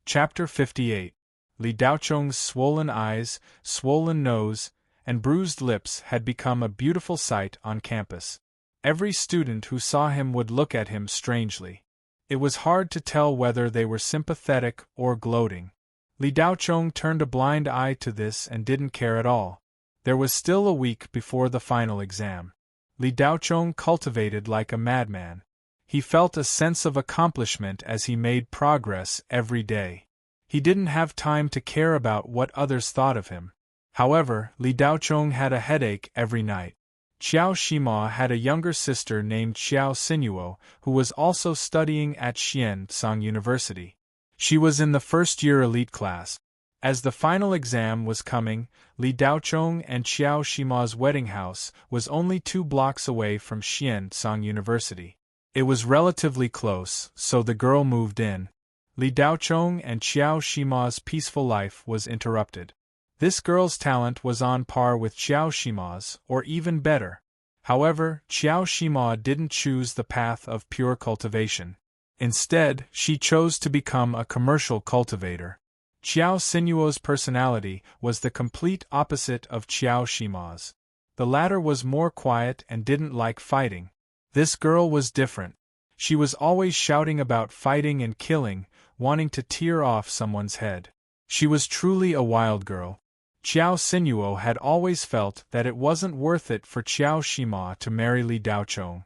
Chapter 58. Li Daochong's swollen eyes, swollen nose, and bruised lips had become a beautiful sight on campus. Every student who saw him would look at him strangely. It was hard to tell whether they were sympathetic or gloating. Li Daochong turned a blind eye to this and didn't care at all. There was still a week before the final exam. Li Daochong cultivated like a madman. He felt a sense of accomplishment as he made progress every day. He didn't have time to care about what others thought of him. However, Li Daochong had a headache every night. Xiao Shima had a younger sister named Xiao Sinuo, who was also studying at Xiansong University. She was in the first-year elite class. As the final exam was coming, Li Daochong and Xiao Shima's wedding house was only 2 blocks away from Xiansong University. It was relatively close, so the girl moved in. Li Daochong and Xiao Shima's peaceful life was interrupted. This girl's talent was on par with Xiao Shima's, or even better. However, Xiao Shima didn't choose the path of pure cultivation. Instead, she chose to become a commercial cultivator. Xiao Sinuo's personality was the complete opposite of Xiao Shima's. The latter was more quiet and didn't like fighting. This girl was different. She was always shouting about fighting and killing, wanting to tear off someone's head. She was truly a wild girl. Qiao Sinuo had always felt that it wasn't worth it for Qiao Shima to marry Li Daochong.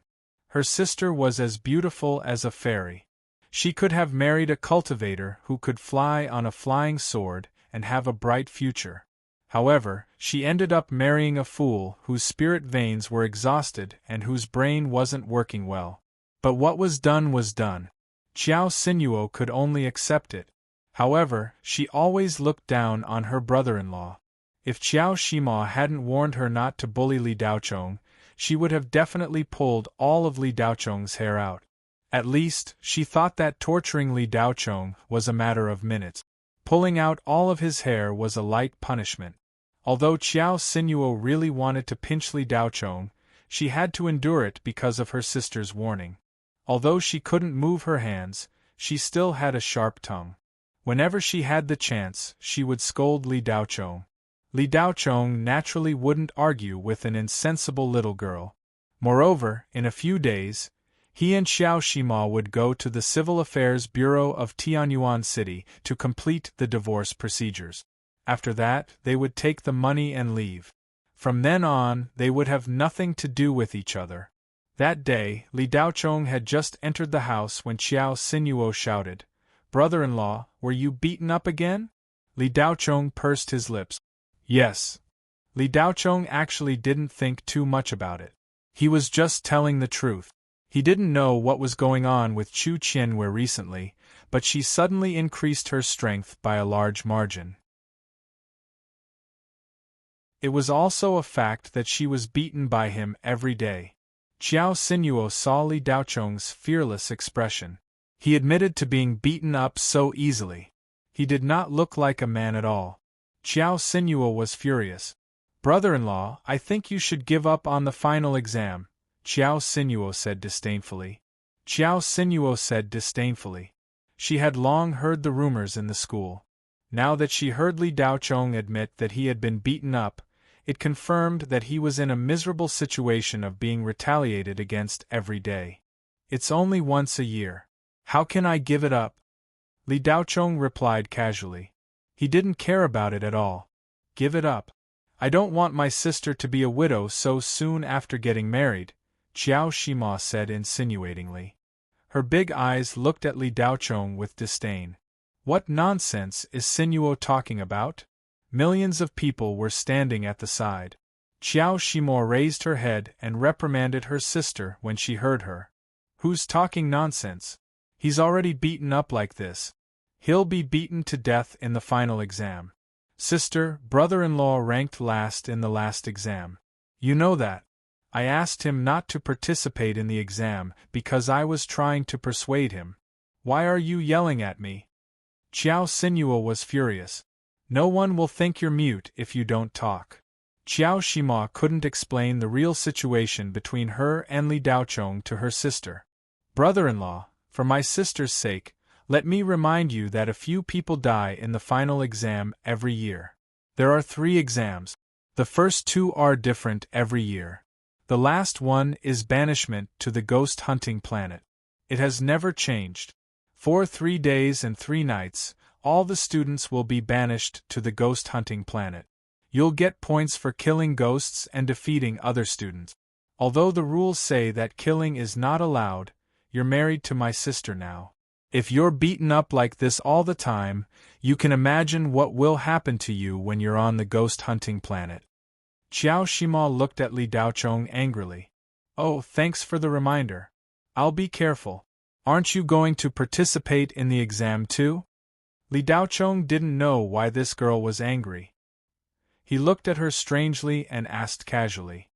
Her sister was as beautiful as a fairy. She could have married a cultivator who could fly on a flying sword and have a bright future. However, she ended up marrying a fool whose spirit veins were exhausted and whose brain wasn't working well. But what was done was done. Qiao Sinuo could only accept it. However, she always looked down on her brother-in-law. If Qiao Shima hadn't warned her not to bully Li Daochong, she would have definitely pulled all of Li Daochong's hair out. At least, she thought that torturing Li Daochong was a matter of minutes. Pulling out all of his hair was a light punishment. Although Qiao Sinuo really wanted to pinch Li Daochong, she had to endure it because of her sister's warning. Although she couldn't move her hands, she still had a sharp tongue. Whenever she had the chance, she would scold Li Daochong. Li Daochong naturally wouldn't argue with an insensible little girl. Moreover, in a few days, he and Xiao Shima would go to the Civil Affairs Bureau of Tianyuan City to complete the divorce procedures. After that, they would take the money and leave. From then on, they would have nothing to do with each other. That day, Li Daochong had just entered the house when Qiao Sinuo shouted, "Brother-in-law, were you beaten up again?" Li Daochong pursed his lips. Yes. Li Daochong actually didn't think too much about it. He was just telling the truth. He didn't know what was going on with Chu Qianwei recently, but she suddenly increased her strength by a large margin. It was also a fact that she was beaten by him every day. Qiao Sinuo saw Li Daochong's fearless expression. He admitted to being beaten up so easily. He did not look like a man at all. Qiao Sinuo was furious. "Brother-in-law, I think you should give up on the final exam," Qiao Sinuo said disdainfully. Qiao Sinuo said disdainfully. She had long heard the rumors in the school. Now that she heard Li Daochong admit that he had been beaten up, it confirmed that he was in a miserable situation of being retaliated against every day. "It's only once a year. How can I give it up?" Li Daochong replied casually. He didn't care about it at all. "Give it up. I don't want my sister to be a widow so soon after getting married," Qiao Shima said insinuatingly. Her big eyes looked at Li Daochong with disdain. What nonsense is Sinuo talking about? Millions of people were standing at the side. Qiao Shima raised her head and reprimanded her sister when she heard her. "Who's talking nonsense? He's already beaten up like this. He'll be beaten to death in the final exam. Sister, brother-in-law ranked last in the last exam. You know that. I asked him not to participate in the exam because I was trying to persuade him. Why are you yelling at me?" Qiao Sinuo was furious. "No one will think you're mute if you don't talk." Qiao Shima couldn't explain the real situation between her and Li Daochong to her sister. "Brother-in-law, for my sister's sake, let me remind you that a few people die in the final exam every year. There are 3 exams. The first 2 are different every year. The last one is banishment to the ghost hunting planet. It has never changed. For 3 days and 3 nights, all the students will be banished to the ghost hunting planet. You'll get points for killing ghosts and defeating other students. Although the rules say that killing is not allowed, you're married to my sister now. If you're beaten up like this all the time, you can imagine what will happen to you when you're on the ghost hunting planet." Qiao Shima looked at Li Daochong angrily. "Oh, thanks for the reminder. I'll be careful. Aren't you going to participate in the exam too?" Li Daochong didn't know why this girl was angry. He looked at her strangely and asked casually.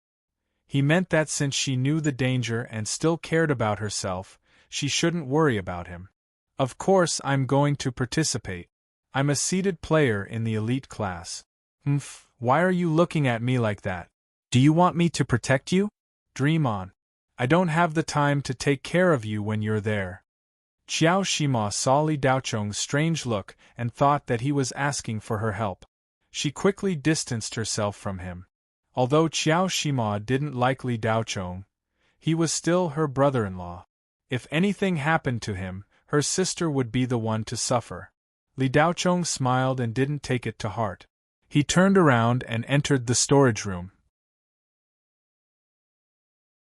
He meant that since she knew the danger and still cared about herself, she shouldn't worry about him. "Of course I'm going to participate. I'm a seeded player in the elite class." Why are you looking at me like that? Do you want me to protect you? Dream on. I don't have the time to take care of you when you're there." Qiao Shima saw Li Daochong's strange look and thought that he was asking for her help. She quickly distanced herself from him. Although Qiao Shima didn't like Li Daochong, he was still her brother-in-law. If anything happened to him, her sister would be the one to suffer. Li Daochong smiled and didn't take it to heart. He turned around and entered the storage room.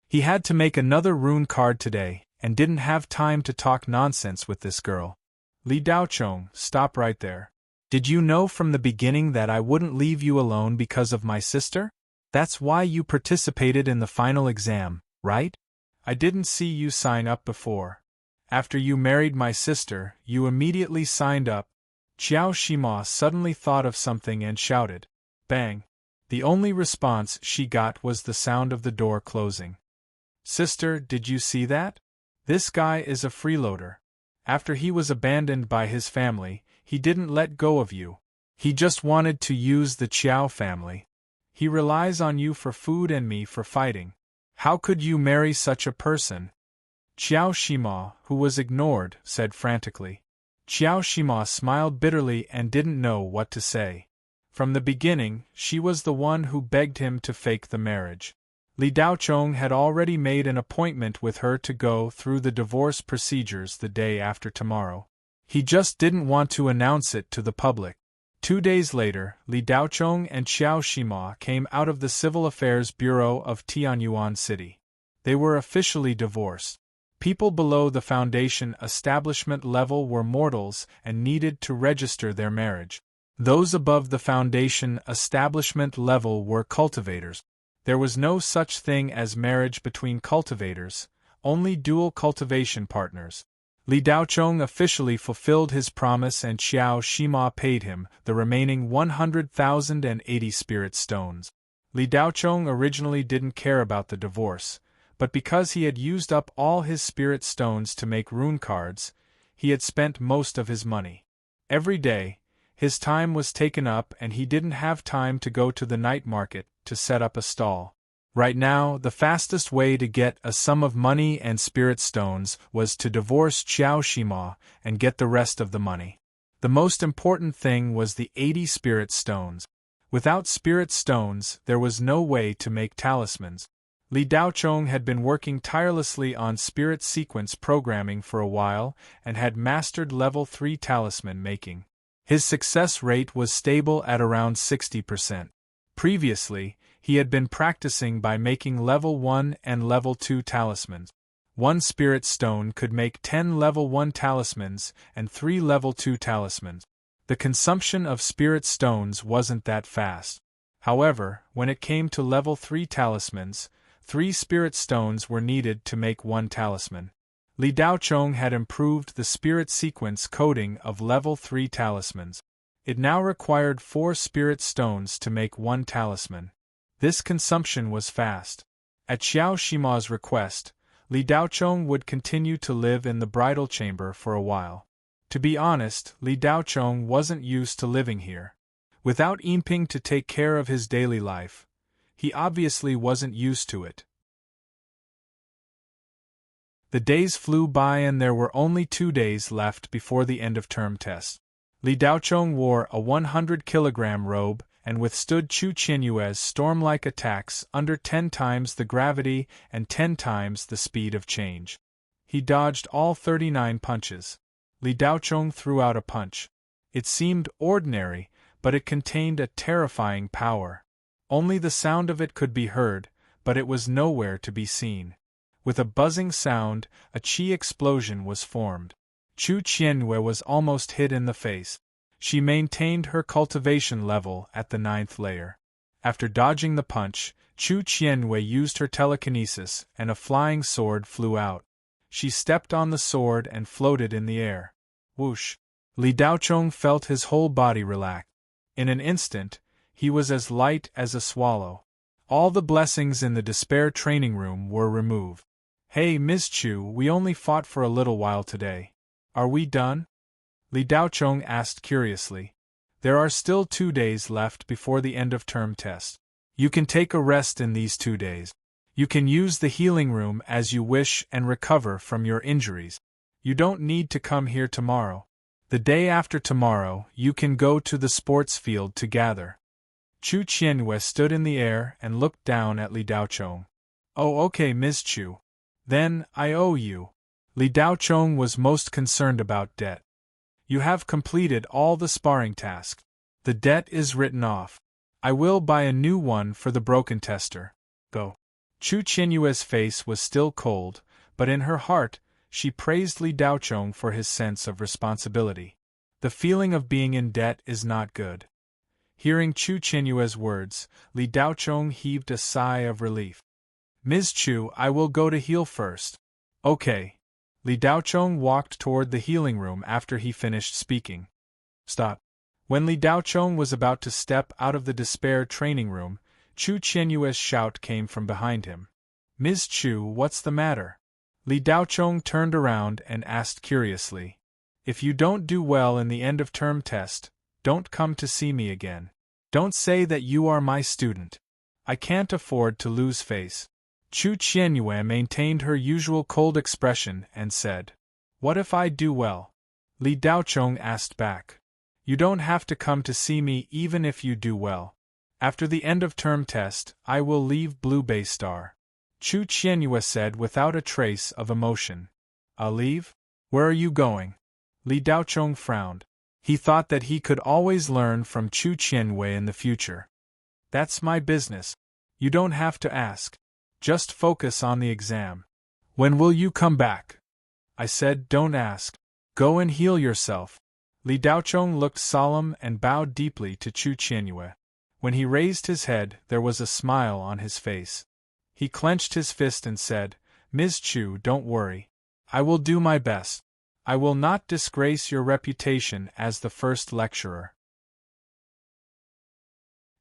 He had to make another rune card today, and didn't have time to talk nonsense with this girl. Li Daochong, stop right there. Did you know from the beginning that I wouldn't leave you alone because of my sister? That's why you participated in the final exam, right? I didn't see you sign up before. After you married my sister, you immediately signed up. Qiao Shima suddenly thought of something and shouted. Bang! The only response she got was the sound of the door closing. Sister, did you see that? This guy is a freeloader. After he was abandoned by his family, he didn't let go of you. He just wanted to use the Qiao family. He relies on you for food and me for fighting. How could you marry such a person? Qiao Shima, who was ignored, said frantically. Qiao Shima smiled bitterly and didn't know what to say. From the beginning, she was the one who begged him to fake the marriage. Li Daochong had already made an appointment with her to go through the divorce procedures the day after tomorrow. He just didn't want to announce it to the public. 2 days later, Li Daochong and Qiao Shima came out of the Civil Affairs Bureau of Tianyuan City. They were officially divorced. People below the foundation establishment level were mortals and needed to register their marriage. Those above the foundation establishment level were cultivators. There was no such thing as marriage between cultivators, only dual cultivation partners. Li Daochong officially fulfilled his promise and Qiao Shima paid him the remaining 100,080 spirit stones. Li Daochong originally didn't care about the divorce, but because he had used up all his spirit stones to make rune cards, he had spent most of his money. Every day, his time was taken up and he didn't have time to go to the night market to set up a stall. Right now, the fastest way to get a sum of money and spirit stones was to divorce Qiao Shima and get the rest of the money. The most important thing was the 80 spirit stones. Without spirit stones, there was no way to make talismans. Li Daochong had been working tirelessly on spirit sequence programming for a while and had mastered level 3 talisman making. His success rate was stable at around 60%. Previously, he had been practicing by making level 1 and level 2 talismans. 1 spirit stone could make 10 level 1 talismans and 3 level 2 talismans. The consumption of spirit stones wasn't that fast. However, when it came to level 3 talismans, 3 spirit stones were needed to make 1 talisman. Li Daochong had improved the spirit sequence coding of level 3 talismans. It now required 4 spirit stones to make 1 talisman. This consumption was fast. At Qiao Shima's request, Li Daochong would continue to live in the bridal chamber for a while. To be honest, Li Daochong wasn't used to living here. Without Yinping to take care of his daily life, he obviously wasn't used to it. The days flew by and there were only 2 days left before the end of term test. Li Daochong wore a 100-kilogram robe and withstood Chu Qianyue's storm-like attacks under 10 times the gravity and 10 times the speed of change. He dodged all 39 punches. Li Daochong threw out a punch. It seemed ordinary, but it contained a terrifying power. Only the sound of it could be heard, but it was nowhere to be seen. With a buzzing sound, a qi explosion was formed. Chu Qianyue was almost hit in the face. She maintained her cultivation level at the 9th layer. After dodging the punch, Chu Qianyue used her telekinesis and a flying sword flew out. She stepped on the sword and floated in the air. Whoosh! Li Daochong felt his whole body relax. In an instant, he was as light as a swallow. All the blessings in the despair training room were removed. Hey Ms. Chu, we only fought for a little while today. Are we done? Li Daochong asked curiously. There are still 2 days left before the end of term test. You can take a rest in these 2 days. You can use the healing room as you wish and recover from your injuries. You don't need to come here tomorrow. The day after tomorrow, you can go to the sports field to gather. Chu Qianyue stood in the air and looked down at Li Daochong. Oh, okay, Ms. Chu. Then, I owe you. Li Daochong was most concerned about debt. You have completed all the sparring tasks. The debt is written off. I will buy a new one for the broken tester. Go. Chu Qianyue's face was still cold, but in her heart, she praised Li Daochong for his sense of responsibility. The feeling of being in debt is not good. Hearing Chu Qianyue's words, Li Daochong heaved a sigh of relief. Ms. Chu, I will go to heal first. Okay. Li Daochong walked toward the healing room after he finished speaking. Stop. When Li Daochong was about to step out of the despair training room, Chu Qianyue's shout came from behind him. Ms. Chu, what's the matter? Li Daochong turned around and asked curiously. If you don't do well in the end-of-term test, don't come to see me again. Don't say that you are my student. I can't afford to lose face. Chu Qianyue maintained her usual cold expression and said, What if I do well? Li Daochong asked back. You don't have to come to see me even if you do well. After the end-of-term test, I will leave Blue Bay Star. Chu Qianyue said without a trace of emotion. Leave? Where are you going? Li Daochong frowned. He thought that he could always learn from Chu Qianyue in the future. That's my business. You don't have to ask. Just focus on the exam. When will you come back? I said don't ask. Go and heal yourself. Li Daochong looked solemn and bowed deeply to Chu Qianyue. When he raised his head, there was a smile on his face. He clenched his fist and said, Ms. Chu, don't worry. I will do my best. I will not disgrace your reputation as the first lecturer.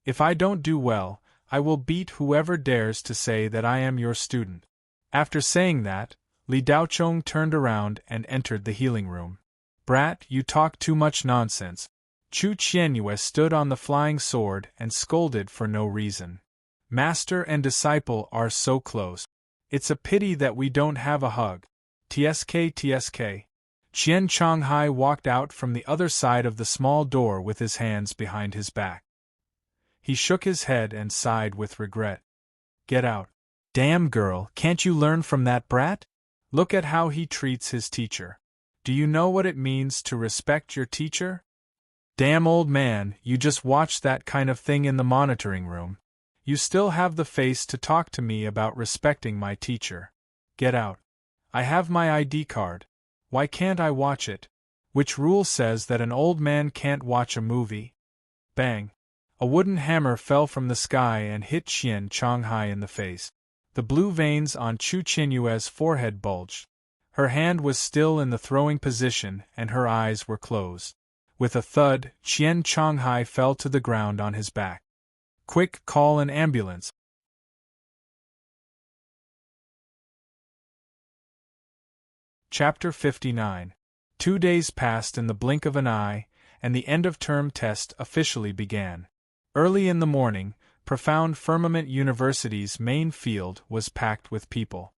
If I don't do well, I will beat whoever dares to say that I am your student. After saying that, Li Daochong turned around and entered the healing room. Brat, you talk too much nonsense. Chu Qianyue stood on the flying sword and scolded for no reason. Master and disciple are so close. It's a pity that we don't have a hug. TSK TSK. Qian Chonghai walked out from the other side of the small door with his hands behind his back. He shook his head and sighed with regret. Get out. Damn girl, can't you learn from that brat? Look at how he treats his teacher. Do you know what it means to respect your teacher? Damn old man, you just watched that kind of thing in the monitoring room. You still have the face to talk to me about respecting my teacher. Get out. I have my ID card. Why can't I watch it? Which rule says that an old man can't watch a movie? Bang. A wooden hammer fell from the sky and hit Qian Chonghai in the face. The blue veins on Chu Qianyue's forehead bulged. Her hand was still in the throwing position and her eyes were closed. With a thud, Qian Chonghai fell to the ground on his back. Quick, call an ambulance. Chapter 59. 2 days passed in the blink of an eye, and the end-of-term test officially began. Early in the morning, Profound Firmament University's main field was packed with people.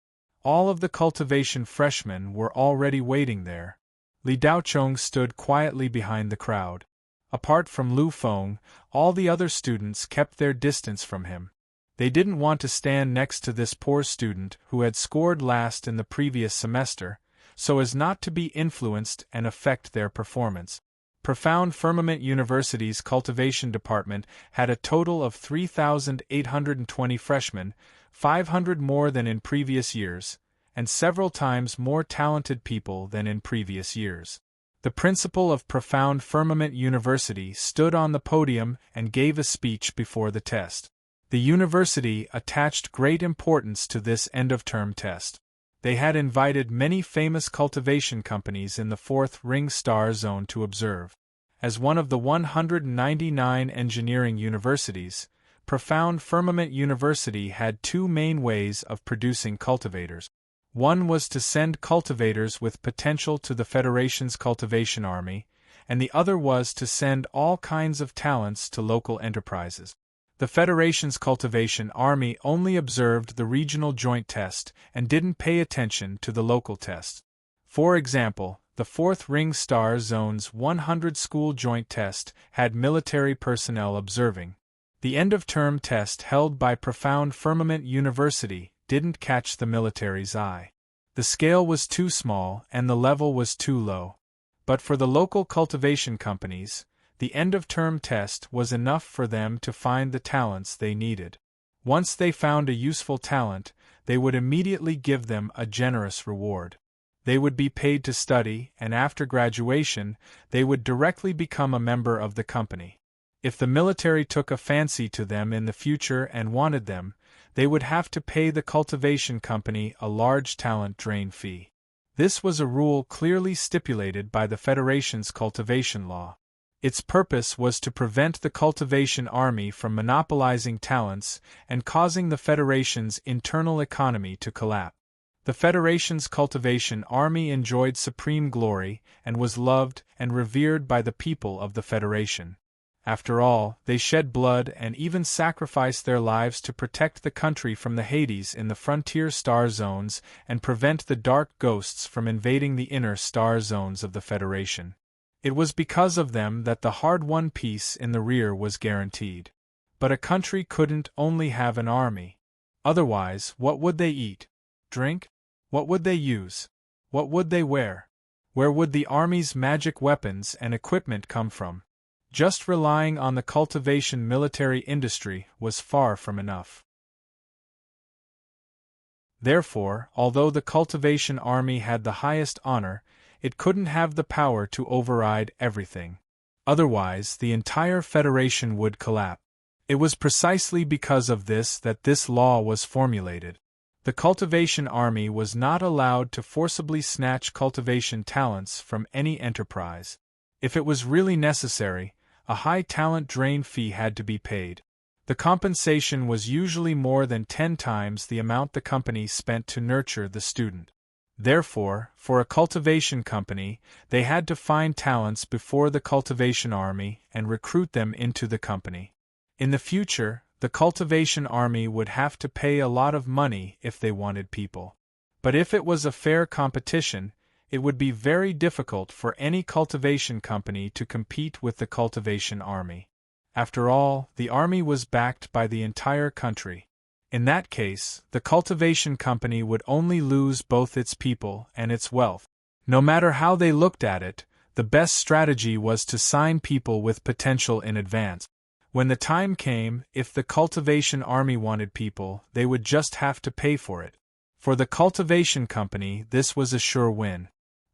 All of the cultivation freshmen were already waiting there. Li Daochong stood quietly behind the crowd. Apart from Lu Feng, all the other students kept their distance from him. They didn't want to stand next to this poor student who had scored last in the previous semester, so as not to be influenced and affect their performance. Profound Firmament University's cultivation department had a total of 3,820 freshmen, 500 more than in previous years, and several times more talented people than in previous years. The principal of Profound Firmament University stood on the podium and gave a speech before the test. The university attached great importance to this end-of-term test. They had invited many famous cultivation companies in the 4th Ring Star Zone to observe. As one of the 199 engineering universities, Profound Firmament University had 2 main ways of producing cultivators. One was to send cultivators with potential to the Federation's cultivation army, and the other was to send all kinds of talents to local enterprises. The Federation's cultivation army only observed the regional joint test and didn't pay attention to the local tests. For example, the 4th Ring Star Zone's 100 school joint test had military personnel observing. The end-of-term test held by Profound Firmament University didn't catch the military's eye. The scale was too small and the level was too low. But for the local cultivation companies, The end-of-term test was enough for them to find the talents they needed. Once they found a useful talent, they would immediately give them a generous reward. They would be paid to study, and after graduation, they would directly become a member of the company. If the military took a fancy to them in the future and wanted them, they would have to pay the cultivation company a large talent drain fee. This was a rule clearly stipulated by the Federation's cultivation law. Its purpose was to prevent the cultivation army from monopolizing talents and causing the Federation's internal economy to collapse. The Federation's cultivation army enjoyed supreme glory and was loved and revered by the people of the Federation. After all, they shed blood and even sacrificed their lives to protect the country from the Hades in the frontier star zones and prevent the dark ghosts from invading the inner star zones of the Federation. It was because of them that the hard-won peace in the rear was guaranteed. But a country couldn't only have an army. Otherwise, what would they eat? Drink? What would they use? What would they wear? Where would the army's magic weapons and equipment come from? Just relying on the cultivation military industry was far from enough. Therefore, although the cultivation army had the highest honor, it couldn't have the power to override everything. Otherwise, the entire Federation would collapse. It was precisely because of this that this law was formulated. The cultivation army was not allowed to forcibly snatch cultivation talents from any enterprise. If it was really necessary, a high talent drain fee had to be paid. The compensation was usually more than 10 times the amount the company spent to nurture the student. Therefore, for a cultivation company, they had to find talents before the cultivation army and recruit them into the company. In the future, the cultivation army would have to pay a lot of money if they wanted people. But if it was a fair competition, it would be very difficult for any cultivation company to compete with the cultivation army. After all, the army was backed by the entire country. In that case, the cultivation company would only lose both its people and its wealth. No matter how they looked at it, the best strategy was to sign people with potential in advance. When the time came, if the cultivation army wanted people, they would just have to pay for it. For the cultivation company, this was a sure win.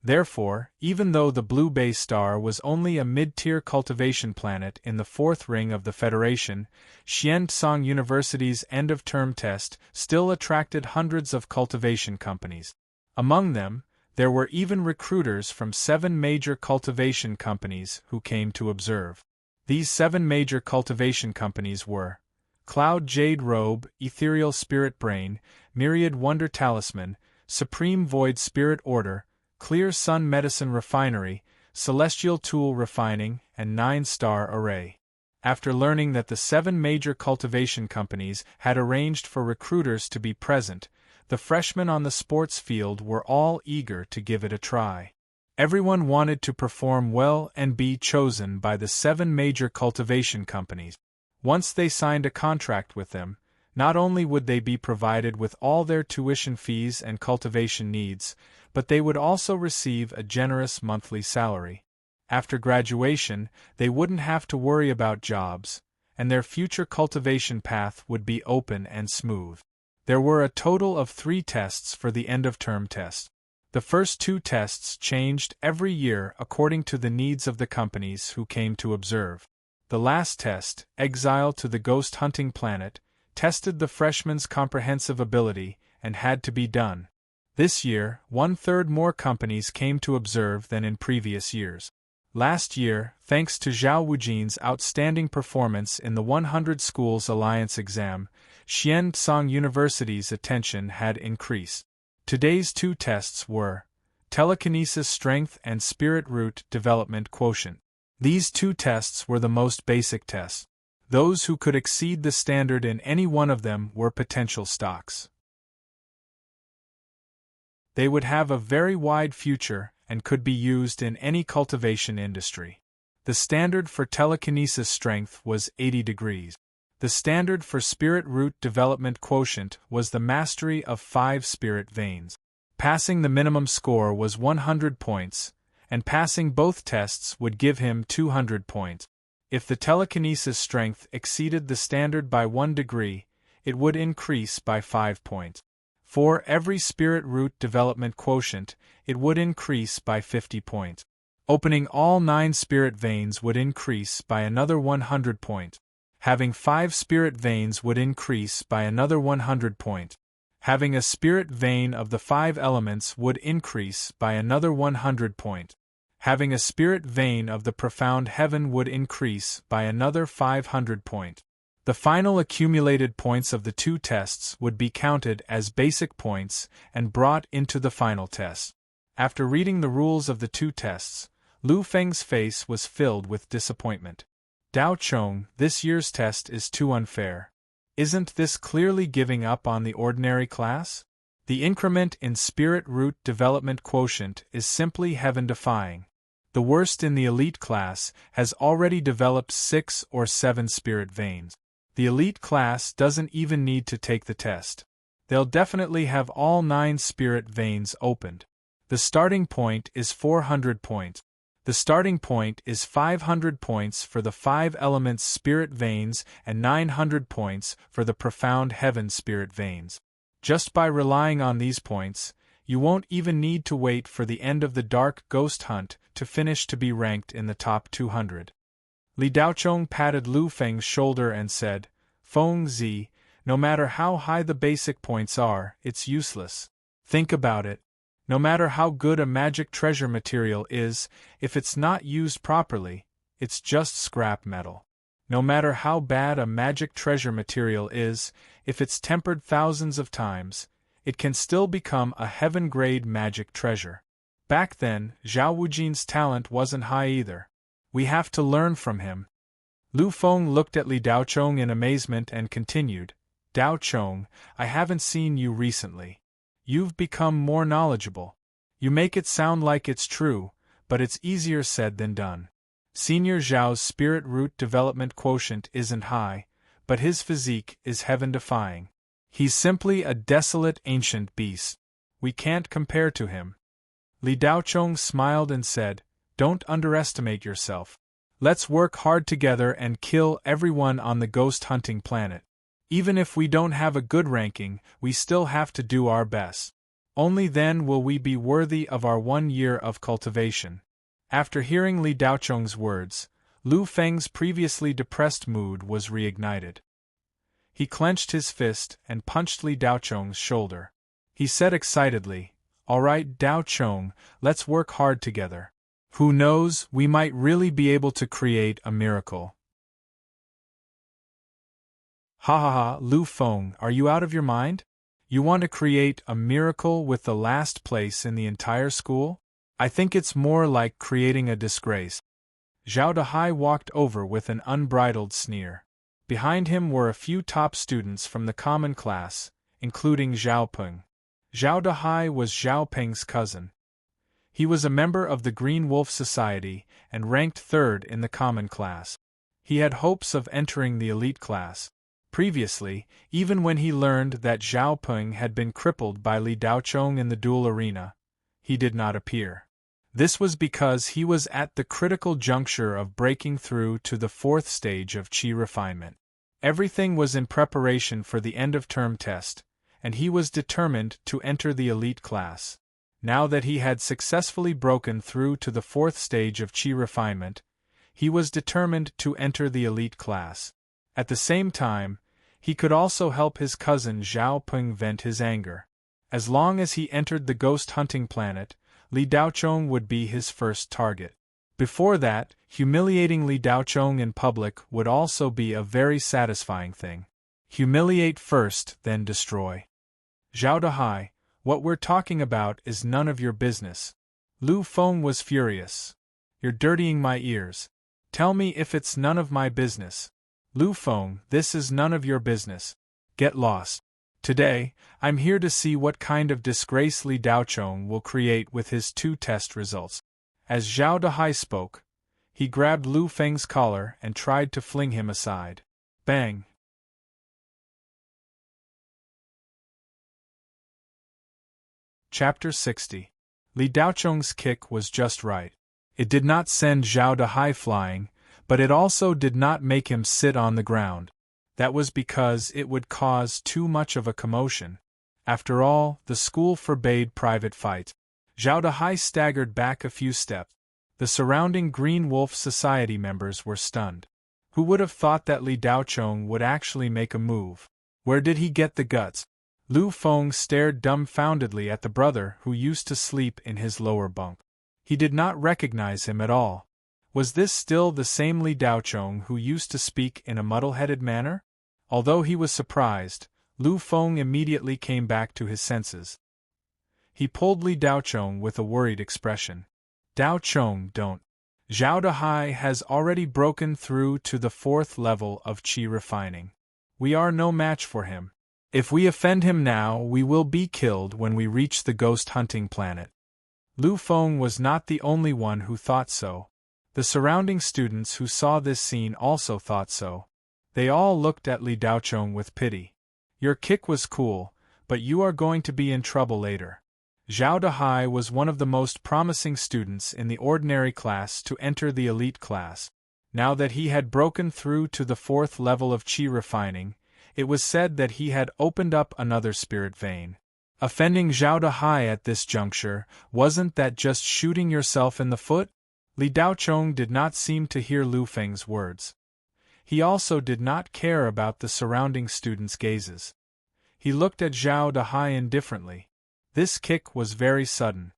Therefore, even though the Blue Bay Star was only a mid-tier cultivation planet in the fourth ring of the Federation, Xiantsong University's end-of-term test still attracted hundreds of cultivation companies. Among them, there were even recruiters from 7 major cultivation companies who came to observe. These 7 major cultivation companies were Cloud Jade Robe, Ethereal Spirit Brain, Myriad Wonder Talisman, Supreme Void Spirit Order, Clear Sun Medicine Refinery, Celestial Tool Refining, and 9 Star Array. After learning that the 7 major cultivation companies had arranged for recruiters to be present, the freshmen on the sports field were all eager to give it a try. Everyone wanted to perform well and be chosen by the 7 major cultivation companies. Once they signed a contract with them, not only would they be provided with all their tuition fees and cultivation needs, but they would also receive a generous monthly salary. After graduation, they wouldn't have to worry about jobs, and their future cultivation path would be open and smooth. There were a total of 3 tests for the end-of-term test. The first 2 tests changed every year according to the needs of the companies who came to observe. The last test, Exile to the Ghost Hunting Planet, tested the freshmen's comprehensive ability and had to be done. This year, 1/3 more companies came to observe than in previous years. Last year, thanks to Zhao Wujin's outstanding performance in the 100 Schools Alliance exam, Xiantsong University's attention had increased. Today's 2 tests were Telekinesis Strength and Spirit Root Development Quotient. These 2 tests were the most basic tests. Those who could exceed the standard in any one of them were potential stocks. They would have a very wide future and could be used in any cultivation industry. The standard for telekinesis strength was 80 degrees. The standard for spirit root development quotient was the mastery of 5 spirit veins. Passing the minimum score was 100 points, and passing both tests would give him 200 points. If the telekinesis strength exceeded the standard by 1 degree, it would increase by 5 points. For every spirit root development quotient, it would increase by 50 points. Opening all 9 spirit veins would increase by another 100 points. Having 5 spirit veins would increase by another 100 points. Having a spirit vein of the 5 elements would increase by another 100 points. Having a spirit vein of the profound heaven would increase by another 500 points. The final accumulated points of the 2 tests would be counted as basic points and brought into the final test. After reading the rules of the 2 tests, Lu Feng's face was filled with disappointment. Dao Chong, this year's test is too unfair. Isn't this clearly giving up on the ordinary class? The increment in spirit root development quotient is simply heaven-defying. The worst in the elite class has already developed 6 or 7 spirit veins. The elite class doesn't even need to take the test. They'll definitely have all 9 spirit veins opened. The starting point is 400 points. The starting point is 500 points for the 5 elements spirit veins and 900 points for the profound heaven spirit veins. Just by relying on these points, you won't even need to wait for the end of the dark ghost hunt to finish to be ranked in the top 200. Li Daochong patted Lu Feng's shoulder and said, "Feng Zi, no matter how high the basic points are, it's useless. Think about it. No matter how good a magic treasure material is, if it's not used properly, it's just scrap metal. No matter how bad a magic treasure material is, if it's tempered thousands of times, it can still become a heaven-grade magic treasure. Back then, Zhao Wujin's talent wasn't high either. We have to learn from him." Lu Feng looked at Li Daochong in amazement and continued, "Daochong, I haven't seen you recently. You've become more knowledgeable. You make it sound like it's true, but it's easier said than done. Senior Zhao's spirit root development quotient isn't high, but his physique is heaven-defying. He's simply a desolate ancient beast. We can't compare to him." Li Daochong smiled and said, "Don't underestimate yourself. Let's work hard together and kill everyone on the ghost hunting planet. Even if we don't have a good ranking, we still have to do our best. Only then will we be worthy of our 1 year of cultivation." After hearing Li Daochong's words, Lu Feng's previously depressed mood was reignited. He clenched his fist and punched Li Daochong's shoulder. He said excitedly, "All right, Daochong, let's work hard together. Who knows, we might really be able to create a miracle." "Ha ha ha, Lu Feng, are you out of your mind? You want to create a miracle with the last place in the entire school? I think it's more like creating a disgrace." Zhao Dehai walked over with an unbridled sneer. Behind him were a few top students from the common class, including Zhao Peng. Zhao Dehai was Zhao Peng's cousin. He was a member of the Green Wolf Society and ranked 3rd in the common class. He had hopes of entering the elite class. Previously, even when he learned that Zhao Peng had been crippled by Li Daochong in the duel arena, he did not appear. This was because he was at the critical juncture of breaking through to the 4th stage of Qi refinement. Everything was in preparation for the end-of-term test, and he was determined to enter the elite class. Now that he had successfully broken through to the 4th stage of Qi refinement, he was determined to enter the elite class. At the same time, he could also help his cousin Zhao Peng vent his anger. As long as he entered the ghost hunting planet, Li Daochong would be his first target. Before that, humiliating Li Daochong in public would also be a very satisfying thing. Humiliate first, then destroy. "Zhao Dehai, what we're talking about is none of your business." Lu Feng was furious. "You're dirtying my ears. Tell me if it's none of my business." "Lu Feng, this is none of your business. Get lost. Today, I'm here to see what kind of disgrace Li Daochong will create with his 2 test results." As Zhao Dehai spoke, he grabbed Lu Feng's collar and tried to fling him aside. Bang! Chapter 60. Li Daochong's kick was just right. It did not send Zhao Dehai flying, But it also did not make him sit on the ground. That was because it would cause too much of a commotion. After all, the school forbade private fight. Zhao Dehai staggered back a few steps. The surrounding Green Wolf Society members were stunned. Who would have thought that Li Daochong would actually make a move? Where did he get the guts? Lu Feng stared dumbfoundedly at the brother who used to sleep in his lower bunk. He did not recognize him at all. Was this still the same Li Daochong who used to speak in a muddle-headed manner? Although he was surprised, Lu Feng immediately came back to his senses. He pulled Li Daochong with a worried expression. Daochong, don't. Zhao Dehai has already broken through to the 4th level of qi refining. We are no match for him. If we offend him now, we will be killed when we reach the ghost hunting planet. Lu Feng was not the only one who thought so. The surrounding students who saw this scene also thought so. They all looked at Li Daochong with pity. Your kick was cool, but you are going to be in trouble later. Zhao Dehai was one of the most promising students in the ordinary class to enter the elite class. Now that he had broken through to the 4th level of qi refining, it was said that he had opened up another spirit vein. Offending Zhao Dehai at this juncture, wasn't that just shooting yourself in the foot? Li Daochong did not seem to hear Lu Feng's words. He also did not care about the surrounding students' gazes. He looked at Zhao Dehai indifferently. This kick was very sudden.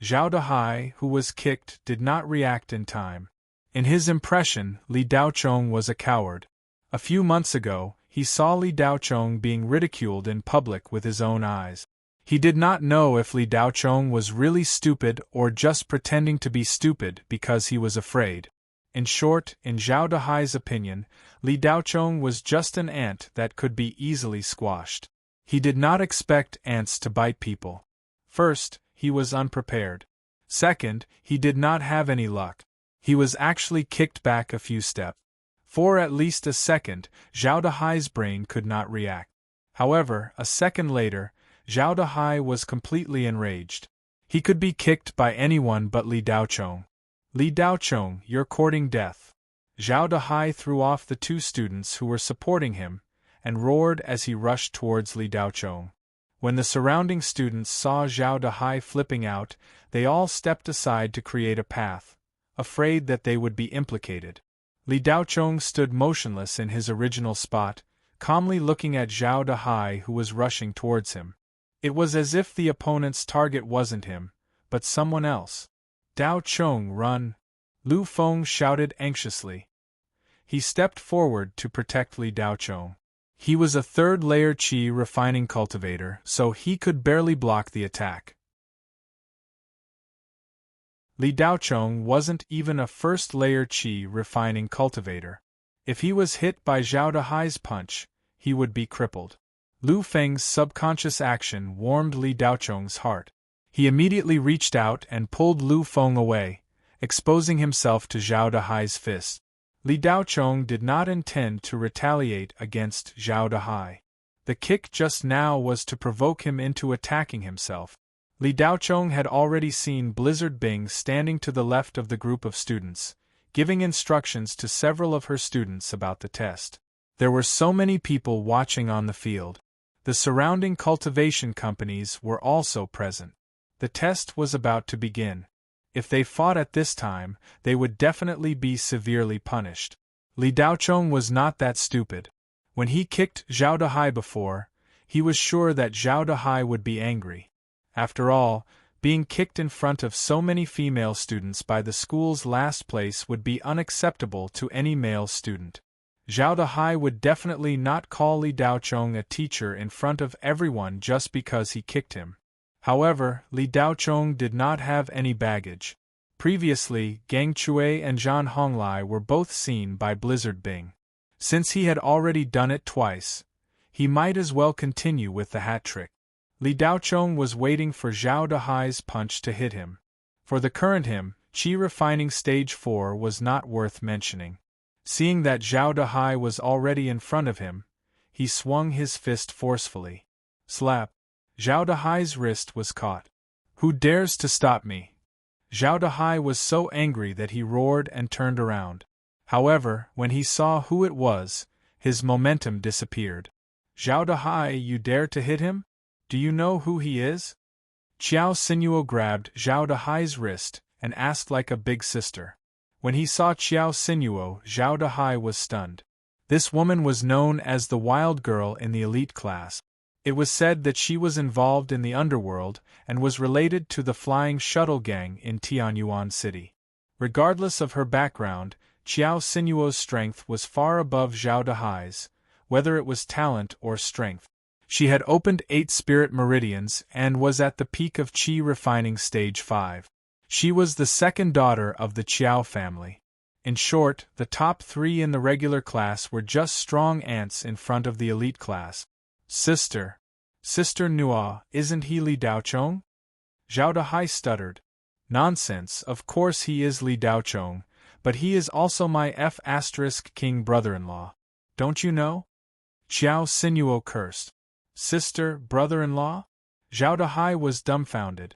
Zhao Dehai, who was kicked, did not react in time. In his impression, Li Daochong was a coward. A few months ago, he saw Li Daochong being ridiculed in public with his own eyes. He did not know if Li Daochong was really stupid or just pretending to be stupid because he was afraid. In short, in Zhao Dehai's opinion, Li Daochong was just an ant that could be easily squashed. He did not expect ants to bite people. First, he was unprepared. Second, he did not have any luck. He was actually kicked back a few steps. For at least a second, Zhao Dehai's brain could not react. However, a second later, Zhao Dehai was completely enraged. He could be kicked by anyone but Li Daochong. Li Daochong, you're courting death. Zhao Dehai threw off the 2 students who were supporting him, and roared as he rushed towards Li Daochong. When the surrounding students saw Zhao Dehai flipping out, they all stepped aside to create a path, afraid that they would be implicated. Li Daochong stood motionless in his original spot, calmly looking at Zhao Dehai who was rushing towards him. It was as if the opponent's target wasn't him, but someone else. Daochong, run! Lu Feng shouted anxiously. He stepped forward to protect Li Daochong. He was a 3rd-layer qi refining cultivator, so he could barely block the attack. Li Daochong wasn't even a 1st-layer qi refining cultivator. If he was hit by Zhao Dehai's punch, he would be crippled. Lu Feng's subconscious action warmed Li Daochong's heart. He immediately reached out and pulled Lu Feng away, exposing himself to Zhao Dehai's fist. Li Daochong did not intend to retaliate against Zhao Dehai. The kick just now was to provoke him into attacking himself. Li Daochong had already seen Blizzard Bing standing to the left of the group of students, giving instructions to several of her students about the test. There were so many people watching on the field. The surrounding cultivation companies were also present. The test was about to begin. If they fought at this time, they would definitely be severely punished. Li Daochong was not that stupid. When he kicked Zhao Dehai before, he was sure that Zhao Dehai would be angry. After all, being kicked in front of so many female students by the school's last place would be unacceptable to any male student. Zhao Dehai would definitely not call Li Daochong a teacher in front of everyone just because he kicked him. However, Li Daochong did not have any baggage. Previously, Gang Chui and Zhan Honglai were both seen by Blizzard Bing. Since he had already done it twice, he might as well continue with the hat trick. Li Daochong was waiting for Zhao Dehai's punch to hit him. For the current him, Qi Refining Stage 4 was not worth mentioning. Seeing that Zhao Dehai was already in front of him, he swung his fist forcefully. Slap! Zhao Dehai's wrist was caught. Who dares to stop me? Zhao Dehai was so angry that he roared and turned around. However, when he saw who it was, his momentum disappeared. Zhao Dahai, you dare to hit him? Do you know who he is? Qiao Sinuo grabbed Zhao Dahai's wrist and asked like a big sister. When he saw Qiao Sinuo, Zhao Dahai was stunned. This woman was known as the Wild Girl in the elite class. It was said that she was involved in the underworld and was related to the Flying Shuttle Gang in Tianyuan City. Regardless of her background, Qiao Sinuo's strength was far above Zhao Dahai's, whether it was talent or strength. She had opened 8 spirit meridians and was at the peak of Qi refining stage 5. She was the second daughter of the Qiao family. In short, the top 3 in the regular class were just strong ants in front of the elite class. Sister Nua, isn't he Li Daochong? Zhao Dahai stuttered. Nonsense, of course he is Li Daochong, but he is also my King brother-in-law. Don't you know? Qiao Sinuo cursed. Sister, brother-in-law? Zhao Dahai was dumbfounded.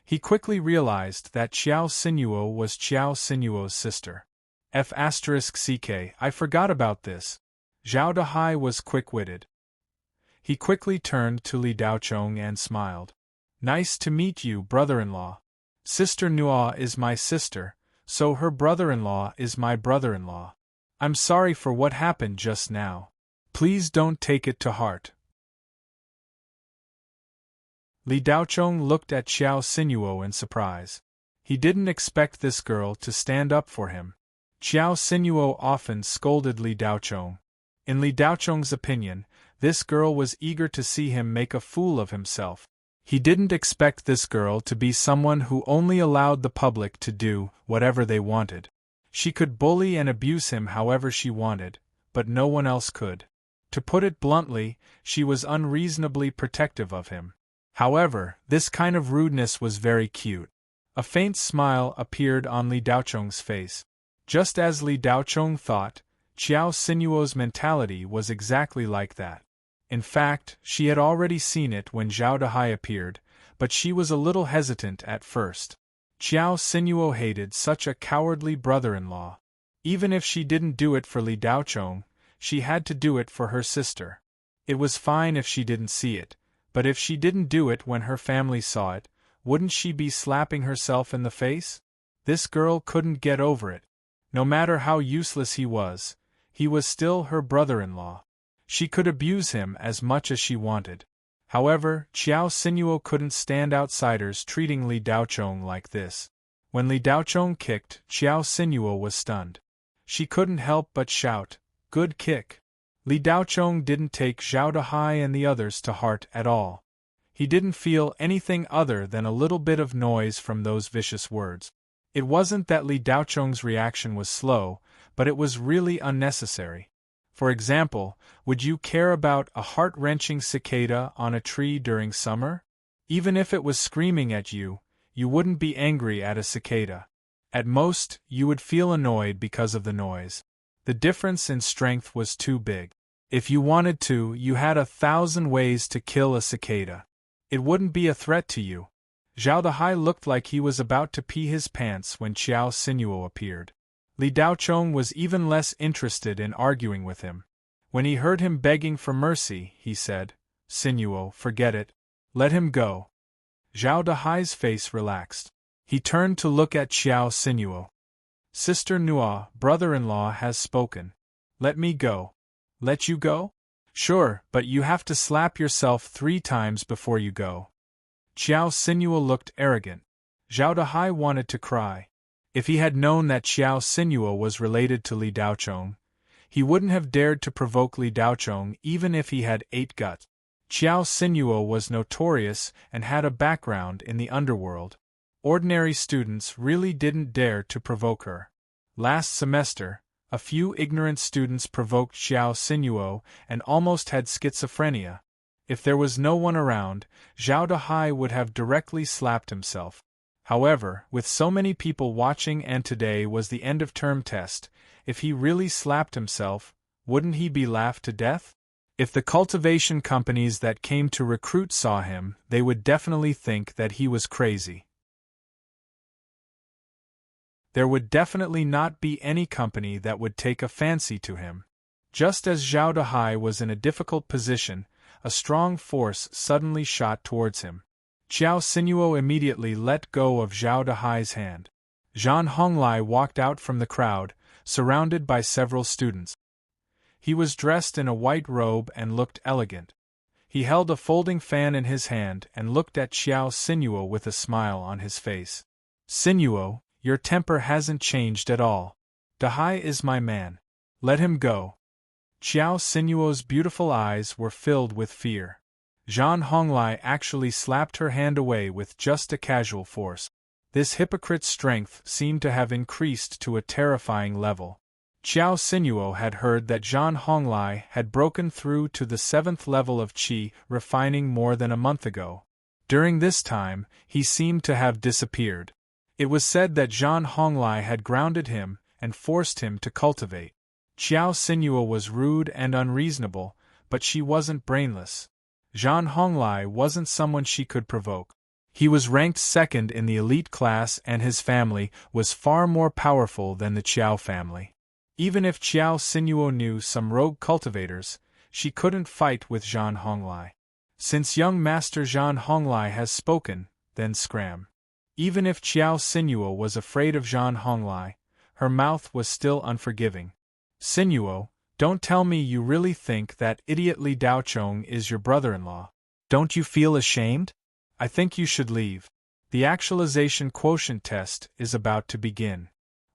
He quickly realized that Qiao Sinuo was Qiao Sinuo's sister. *CK, I forgot about this. Zhao Dahai was quick-witted. He quickly turned to Li Daochong and smiled. Nice to meet you, brother-in-law. Sister Nua is my sister, so her brother-in-law is my brother-in-law. I'm sorry for what happened just now. Please don't take it to heart. Li Daochong looked at Qiao Sinuo in surprise. He didn't expect this girl to stand up for him. Qiao Sinuo often scolded Li Daochong. In Li Daochong's opinion, this girl was eager to see him make a fool of himself. He didn't expect this girl to be someone who only allowed the public to do whatever they wanted. She could bully and abuse him however she wanted, but no one else could. To put it bluntly, she was unreasonably protective of him. However, this kind of rudeness was very cute. A faint smile appeared on Li Daochong's face. Just as Li Daochong thought, Qiao Sinuo's mentality was exactly like that. In fact, she had already seen it when Zhao Dahai appeared, but she was a little hesitant at first. Qiao Sinuo hated such a cowardly brother-in-law. Even if she didn't do it for Li Daochong, she had to do it for her sister. It was fine if she didn't see it, but if she didn't do it when her family saw it, wouldn't she be slapping herself in the face? This girl couldn't get over it. No matter how useless he was still her brother-in-law. She could abuse him as much as she wanted. However, Qiao Sinuo couldn't stand outsiders treating Li Daochong like this. When Li Daochong kicked, Qiao Sinuo was stunned. She couldn't help but shout, "Good kick!" Li Daochong didn't take Zhao Dahai and the others to heart at all. He didn't feel anything other than a little bit of noise from those vicious words. It wasn't that Li Daochong's reaction was slow, but it was really unnecessary. For example, would you care about a heart-wrenching cicada on a tree during summer? Even if it was screaming at you, you wouldn't be angry at a cicada. At most, you would feel annoyed because of the noise. The difference in strength was too big. If you wanted to, you had 1,000 ways to kill a cicada. It wouldn't be a threat to you. Zhao Dahai looked like he was about to pee his pants when Qiao Sinuo appeared. Li Daochong was even less interested in arguing with him. When he heard him begging for mercy, he said, "Sinuo, forget it. Let him go." Zhao Dahai's face relaxed. He turned to look at Qiao Sinuo. "Sister Nua, brother-in-law has spoken. Let me go." "Let you go?" "Sure, but you have to slap yourself 3 times before you go." Qiao Sinuo looked arrogant. Zhao Dahai wanted to cry. If he had known that Qiao Sinuo was related to Li Daochong, he wouldn't have dared to provoke Li Daochong even if he had 8 guts. Qiao Sinuo was notorious and had a background in the underworld. Ordinary students really didn't dare to provoke her. Last semester, a few ignorant students provoked Qiao Sinuo and almost had schizophrenia. If there was no one around, Zhao Dahai would have directly slapped himself. However, with so many people watching and today was the end-of-term test, if he really slapped himself, wouldn't he be laughed to death? If the cultivation companies that came to recruit saw him, they would definitely think that he was crazy. There would definitely not be any company that would take a fancy to him. Just as Zhao Dahai was in a difficult position, a strong force suddenly shot towards him. Qiao Sinuo immediately let go of Zhao Dahai's hand. Zhan Honglai walked out from the crowd, surrounded by several students. He was dressed in a white robe and looked elegant. He held a folding fan in his hand and looked at Qiao Sinuo with a smile on his face. Sinuo, your temper hasn't changed at all. Dahai is my man. Let him go. Qiao Sinuo's beautiful eyes were filled with fear. Zhan Honglai actually slapped her hand away with just a casual force. This hypocrite's strength seemed to have increased to a terrifying level. Qiao Sinuo had heard that Zhan Honglai had broken through to the 7th level of qi refining more than a month ago. During this time, he seemed to have disappeared. It was said that Zhan Honglai had grounded him and forced him to cultivate. Qiao Sinuo was rude and unreasonable, but she wasn't brainless. Zhan Honglai wasn't someone she could provoke. He was ranked 2nd in the elite class and his family was far more powerful than the Qiao family. Even if Qiao Sinuo knew some rogue cultivators, she couldn't fight with Zhan Honglai. Since young master Zhan Honglai has spoken, then scram. Even if Qiao Sinuo was afraid of Zhan Honglai, her mouth was still unforgiving. Sinuo, don't tell me you really think that idiot Li Daochong is your brother-in-law. Don't you feel ashamed? I think you should leave. The actualization quotient test is about to begin.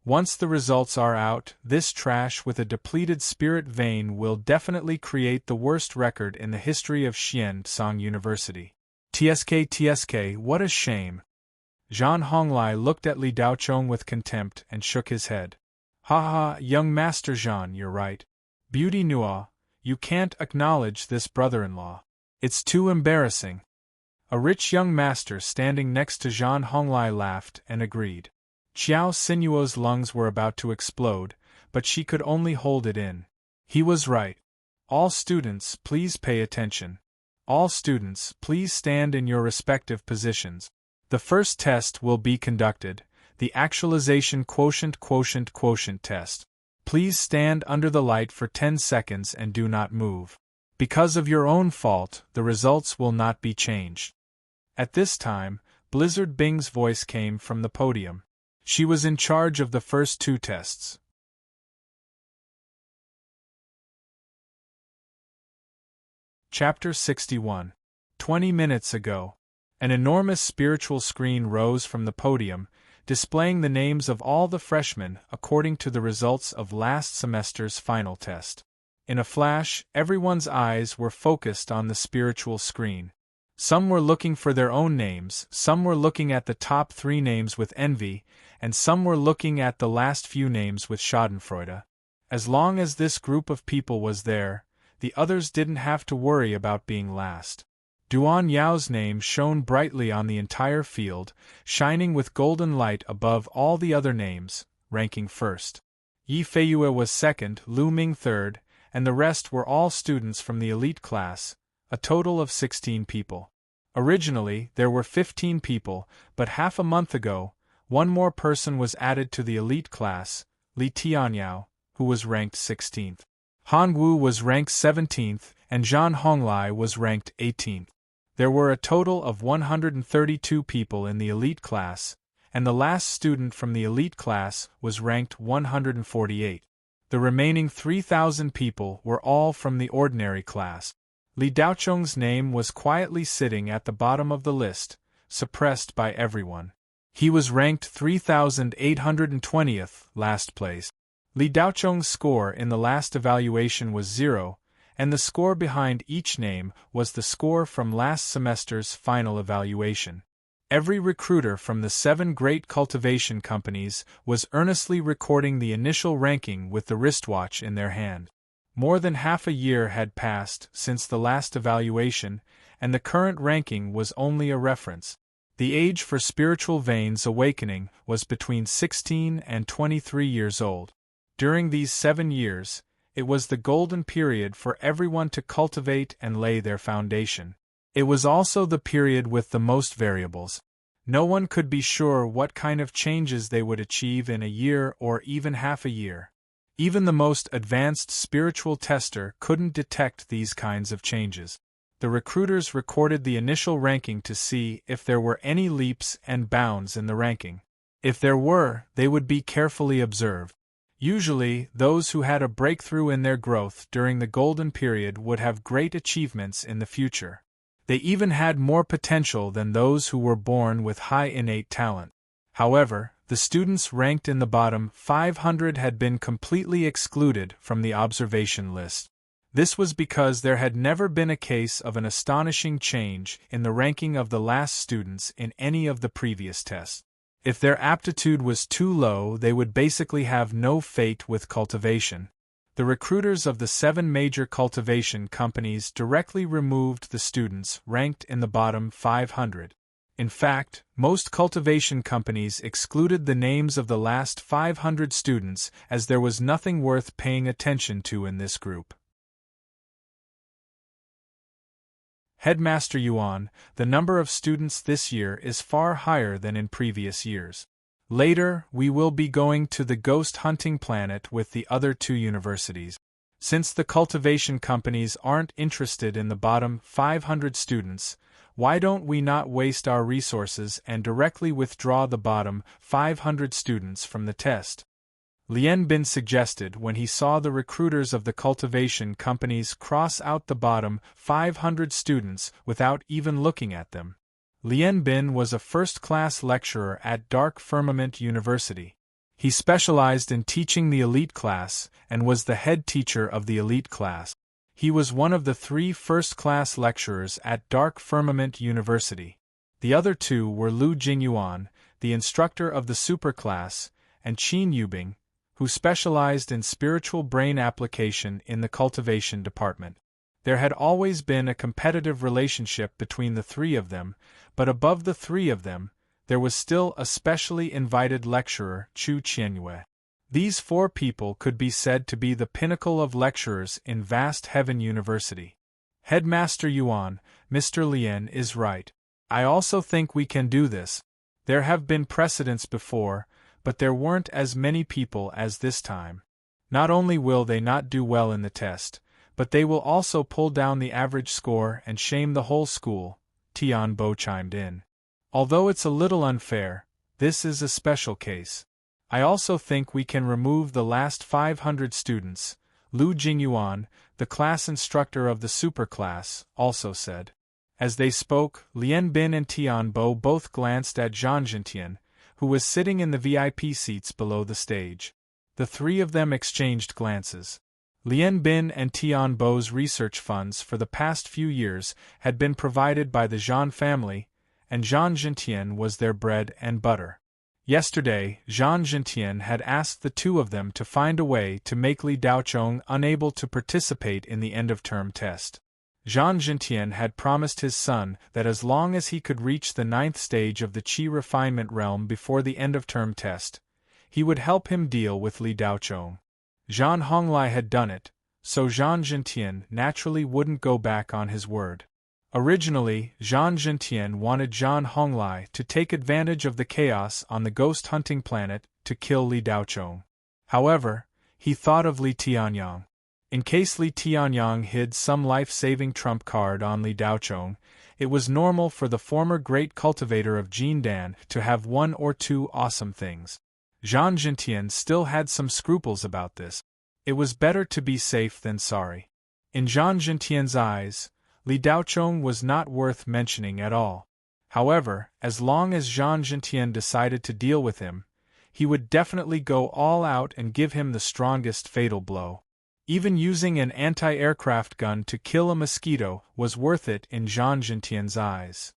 Once the results are out, this trash with a depleted spirit vein will definitely create the worst record in the history of Xian University. TSK, what a shame. Zhan Honglai looked at Li Daochong with contempt and shook his head. Ha ha, young Master Zhan, you're right. Beauty Nua, you can't acknowledge this brother-in-law. It's too embarrassing. A rich young master standing next to Zhan Honglai laughed and agreed. Qiao Sinuo's lungs were about to explode, but she could only hold it in. He was right. All students, please pay attention. All students, please stand in your respective positions. The first test will be conducted, the actualization quotient test. Please stand under the light for 10 seconds and do not move. Because of your own fault, the results will not be changed. At this time, Blizzard Bing's voice came from the podium. She was in charge of the first 2 tests. Chapter 61. 20 minutes ago. An enormous spiritual screen rose from the podium, displaying the names of all the freshmen according to the results of last semester's final test. In a flash, everyone's eyes were focused on the spiritual screen. Some were looking for their own names, some were looking at the top 3 names with envy, and some were looking at the last few names with schadenfreude. As long as this group of people was there, the others didn't have to worry about being last. Duan Yao's name shone brightly on the entire field, shining with golden light above all the other names, ranking first. Yi Feiyue was second, Lu Ming third, and the rest were all students from the elite class, a total of 16 people. Originally, there were 15 people, but half a month ago, one more person was added to the elite class, Li Tianyao, who was ranked 16th. Han Wu was ranked 17th, and Zhan Honglai was ranked 18th. There were a total of 132 people in the elite class, and the last student from the elite class was ranked 148. The remaining 3,000 people were all from the ordinary class. Li Daochong's name was quietly sitting at the bottom of the list, suppressed by everyone. He was ranked 3,820th, last place. Li Daochong's score in the last evaluation was 0, and the score behind each name was the score from last semester's final evaluation. Every recruiter from the 7 great cultivation companies was earnestly recording the initial ranking with the wristwatch in their hand. More than half a year had passed since the last evaluation, and the current ranking was only a reference. The age for spiritual veins awakening was between 16 and 23 years old. During these 7 years, it was the golden period for everyone to cultivate and lay their foundation. It was also the period with the most variables. No one could be sure what kind of changes they would achieve in a year or even half a year. Even the most advanced spiritual tester couldn't detect these kinds of changes. The recruiters recorded the initial ranking to see if there were any leaps and bounds in the ranking. If there were, they would be carefully observed. Usually, those who had a breakthrough in their growth during the golden period would have great achievements in the future. They even had more potential than those who were born with high innate talent. However, the students ranked in the bottom 500 had been completely excluded from the observation list. This was because there had never been a case of an astonishing change in the ranking of the last students in any of the previous tests. If their aptitude was too low, they would basically have no fate with cultivation. The recruiters of the 7 major cultivation companies directly removed the students ranked in the bottom 500. In fact, most cultivation companies excluded the names of the last 500 students as there was nothing worth paying attention to in this group. Headmaster Yuan, the number of students this year is far higher than in previous years. Later, we will be going to the ghost hunting planet with the other 2 universities. Since the cultivation companies aren't interested in the bottom 500 students, why don't we not waste our resources and directly withdraw the bottom 500 students from the test? Lien Bin suggested when he saw the recruiters of the cultivation companies cross out the bottom 500 students without even looking at them. Lien Bin was a first-class lecturer at Dark Firmament University. He specialized in teaching the elite class and was the head teacher of the elite class. He was one of the 3 first-class lecturers at Dark Firmament University. The other 2 were Lu Jingyuan, the instructor of the superclass, and Qin Yubing, who specialized in spiritual brain application in the cultivation department. There had always been a competitive relationship between the 3 of them, but above the 3 of them, there was still a specially invited lecturer, Chu Qianyue. These 4 people could be said to be the pinnacle of lecturers in Vast Heaven University. Headmaster Yuan, Mr. Lien is right. I also think we can do this. There have been precedents before, but there weren't as many people as this time. Not only will they not do well in the test, but they will also pull down the average score and shame the whole school, Tian Bo chimed in. Although it's a little unfair, this is a special case. I also think we can remove the last 500 students, Lu Jingyuan, the class instructor of the superclass, also said. As they spoke, Lien Bin and Tian Bo both glanced at Zhang Jintian, who was sitting in the VIP seats below the stage. The 3 of them exchanged glances. Lien Bin and Tian Bo's research funds for the past few years had been provided by the Zhang family, and Zhang Jintian was their bread and butter. Yesterday, Zhang Jintian had asked the 2 of them to find a way to make Li Daochong unable to participate in the end-of-term test. Zhang Jintian had promised his son that as long as he could reach the 9th stage of the Qi refinement realm before the end-of-term test, he would help him deal with Li Daochong. Zhang Honglai had done it, so Zhang Jintian naturally wouldn't go back on his word. Originally, Zhang Jintian wanted Zhang Honglai to take advantage of the chaos on the ghost hunting planet to kill Li Daochong. However, he thought of Li Tianyang. In case Li Tianyang hid some life-saving trump card on Li Daochong, it was normal for the former great cultivator of Jindan to have 1 or 2 awesome things. Zhang Jintian still had some scruples about this. It was better to be safe than sorry. In Zhang Jintian's eyes, Li Daochong was not worth mentioning at all. However, as long as Zhang Jintian decided to deal with him, he would definitely go all out and give him the strongest fatal blow. Even using an anti-aircraft gun to kill a mosquito was worth it in Zhang Jintian's eyes.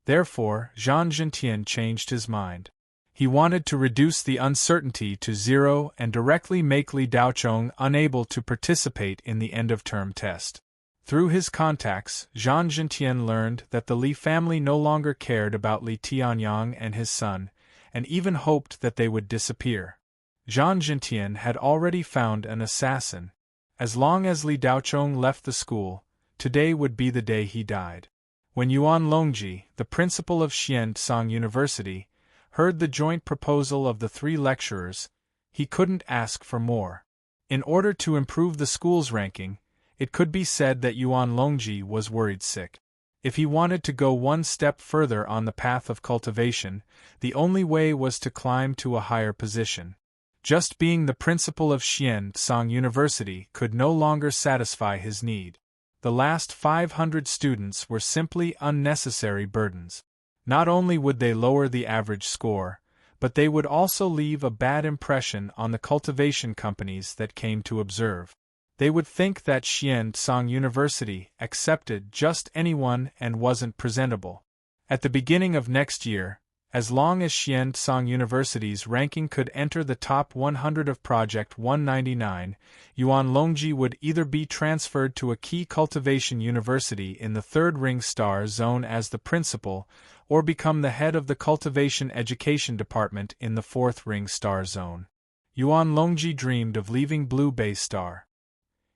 Therefore, Zhang Jintian changed his mind. He wanted to reduce the uncertainty to 0 and directly make Li Daochong unable to participate in the end-of-term test. Through his contacts, Zhang Jintian learned that the Li family no longer cared about Li Tianyang and his son, and even hoped that they would disappear. Zhang Jintian had already found an assassin. As long as Li Daochong left the school, today would be the day he died. When Yuan Longji, the principal of Xiantsang University, heard the joint proposal of the three lecturers, he couldn't ask for more. In order to improve the school's ranking, it could be said that Yuan Longji was worried sick. If he wanted to go one step further on the path of cultivation, the only way was to climb to a higher position. Just being the principal of Xiantsang University could no longer satisfy his need. The last 500 students were simply unnecessary burdens. Not only would they lower the average score, but they would also leave a bad impression on the cultivation companies that came to observe. They would think that Xiantsang University accepted just anyone and wasn't presentable. At the beginning of next year, as long as Xiantsang University's ranking could enter the top 100 of Project 199, Yuan Longji would either be transferred to a key cultivation university in the third ring star zone as the principal, or become the head of the cultivation education department in the fourth ring star zone. Yuan Longji dreamed of leaving Blue Bay Star.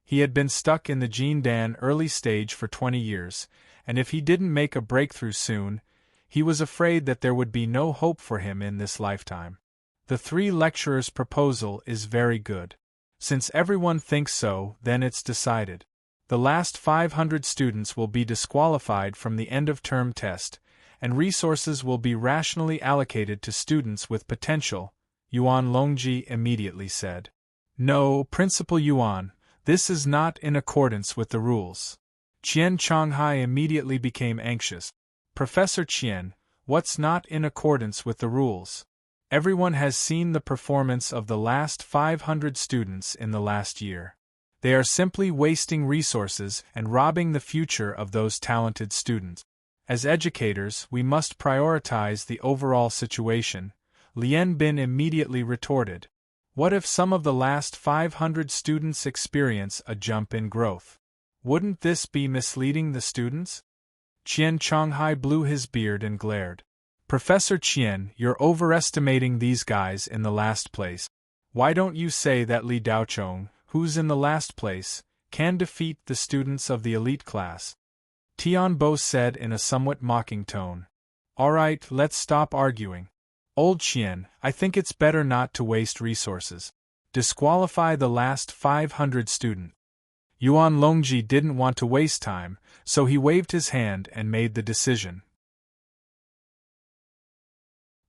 He had been stuck in the Jindan early stage for 20 years, and if he didn't make a breakthrough soon, he was afraid that there would be no hope for him in this lifetime. The three lecturers' proposal is very good. Since everyone thinks so, then it's decided. The last 500 students will be disqualified from the end-of-term test, and resources will be rationally allocated to students with potential, Yuan Longji immediately said. No, Principal Yuan, this is not in accordance with the rules. Qian Chonghai immediately became anxious. Professor Qian, what's not in accordance with the rules? Everyone has seen the performance of the last 500 students in the last year. They are simply wasting resources and robbing the future of those talented students. As educators, we must prioritize the overall situation, Lian Bin immediately retorted. What if some of the last 500 students experience a jump in growth? Wouldn't this be misleading the students? Qian Chonghai blew his beard and glared. Professor Qian, you're overestimating these guys in the last place. Why don't you say that Li Daochong, who's in the last place, can defeat the students of the elite class? Tian Bo said in a somewhat mocking tone. All right, let's stop arguing. Old Qian, I think it's better not to waste resources. Disqualify the last 500 students. Yuan Longji didn't want to waste time, so he waved his hand and made the decision.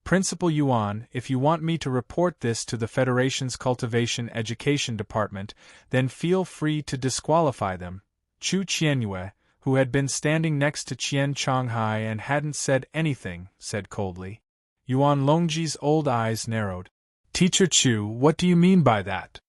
Principal Yuan, if you want me to report this to the Federation's Cultivation Education Department, then feel free to disqualify them. Chu Qianyue, who had been standing next to Qian Chonghai and hadn't said anything, said coldly. Yuan Longji's old eyes narrowed. Teacher Chu, what do you mean by that?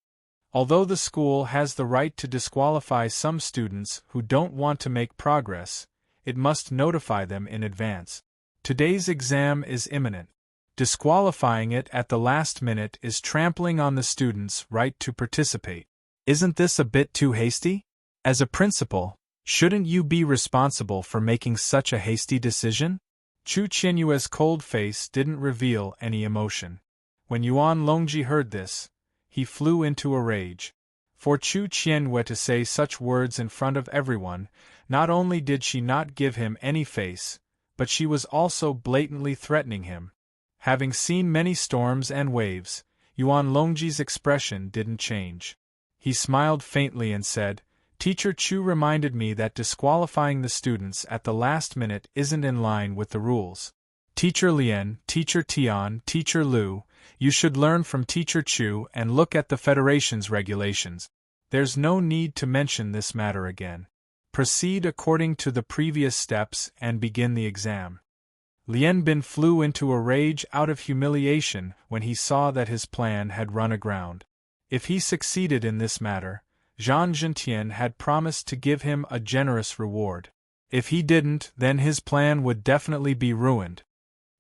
Although the school has the right to disqualify some students who don't want to make progress, it must notify them in advance. Today's exam is imminent. Disqualifying it at the last minute is trampling on the students' right to participate. Isn't this a bit too hasty? As a principal, shouldn't you be responsible for making such a hasty decision? Chu Qianyue's cold face didn't reveal any emotion. When Yuan Longji heard this, he flew into a rage. For Chu Qianyue to say such words in front of everyone, not only did she not give him any face, but she was also blatantly threatening him. Having seen many storms and waves, Yuan Longji's expression didn't change. He smiled faintly and said, Teacher Chu reminded me that disqualifying the students at the last minute isn't in line with the rules. Teacher Lian, Teacher Tian, Teacher Lu, you should learn from Teacher Chu and look at the Federation's regulations. There's no need to mention this matter again. Proceed according to the previous steps and begin the exam. Lian Bin flew into a rage out of humiliation when he saw that his plan had run aground. If he succeeded in this matter, Zhang Zhentian had promised to give him a generous reward. If he didn't, then his plan would definitely be ruined.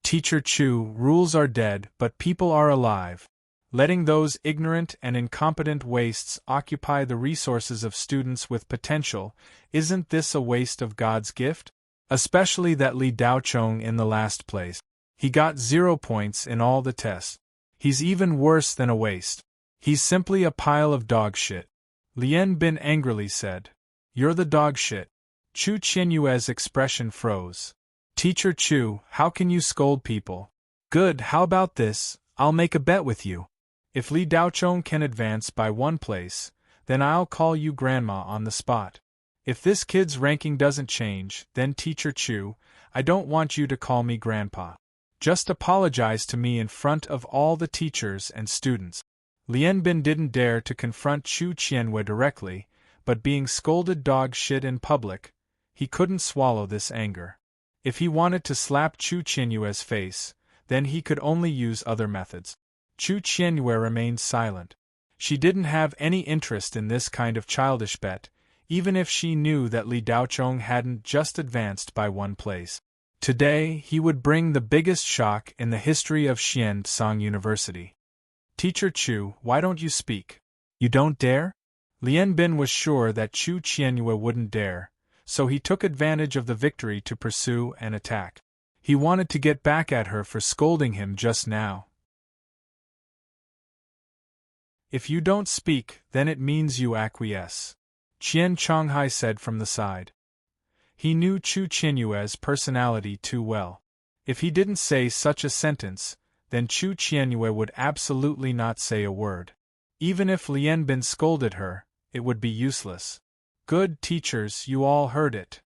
Teacher Chu, rules are dead, but people are alive. Letting those ignorant and incompetent wastes occupy the resources of students with potential, isn't this a waste of God's gift? Especially that Li Daochong in the last place. He got 0 points in all the tests. He's even worse than a waste. He's simply a pile of dog shit. Lian Bin angrily said. You're the dog shit. Chu Qianyue's expression froze. Teacher Chu, how can you scold people? Good, how about this? I'll make a bet with you. If Li Daochong can advance by 1 place, then I'll call you grandma on the spot. If this kid's ranking doesn't change, then Teacher Chu, I don't want you to call me grandpa. Just apologize to me in front of all the teachers and students. Lian Bin didn't dare to confront Chu Qianyue directly, but being scolded dog shit in public, he couldn't swallow this anger. If he wanted to slap Chu Qianyue's face, then he could only use other methods. Chu Qianyue remained silent. She didn't have any interest in this kind of childish bet, even if she knew that Li Daochong hadn't just advanced by 1 place. Today, he would bring the biggest shock in the history of Xiansong University. Teacher Chu, why don't you speak? You don't dare? Lian Bin was sure that Chu Qianyue wouldn't dare, so he took advantage of the victory to pursue and attack. He wanted to get back at her for scolding him just now. If you don't speak, then it means you acquiesce, Qian Chonghai said from the side. He knew Chu Qianyue's personality too well. If he didn't say such a sentence, then Chu Qianyue would absolutely not say a word. Even if Lian Bin scolded her, it would be useless. Good teachers, you all heard it.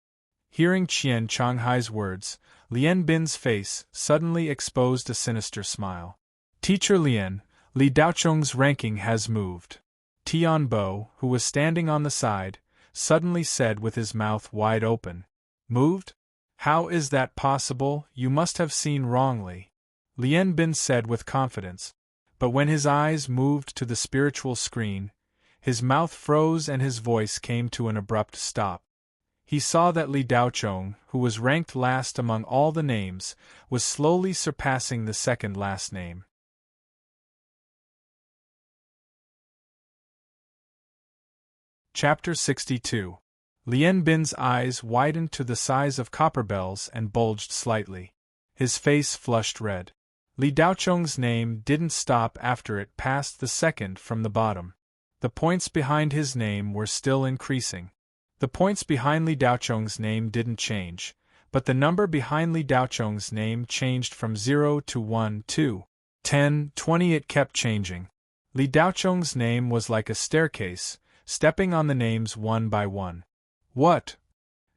Hearing Qian Chonghai's words, Lian Bin's face suddenly exposed a sinister smile. Teacher Lian, Li Daochong's ranking has moved. Tian Bo, who was standing on the side, suddenly said with his mouth wide open. Moved? How is that possible? You must have seen wrongly. Lian Bin said with confidence. But when his eyes moved to the spiritual screen, his mouth froze and his voice came to an abrupt stop. He saw that Li Daochong, who was ranked last among all the names, was slowly surpassing the second last name. Chapter 62. Lian Bin's eyes widened to the size of copper bells and bulged slightly. His face flushed red. Li Daochong's name didn't stop after it passed the second from the bottom. The points behind his name were still increasing. The points behind Li Daochong's name didn't change, but the number behind Li Daochong's name changed from 0 to 1, 2, 10, 20. It kept changing. Li Daochong's name was like a staircase, stepping on the names one by one. What?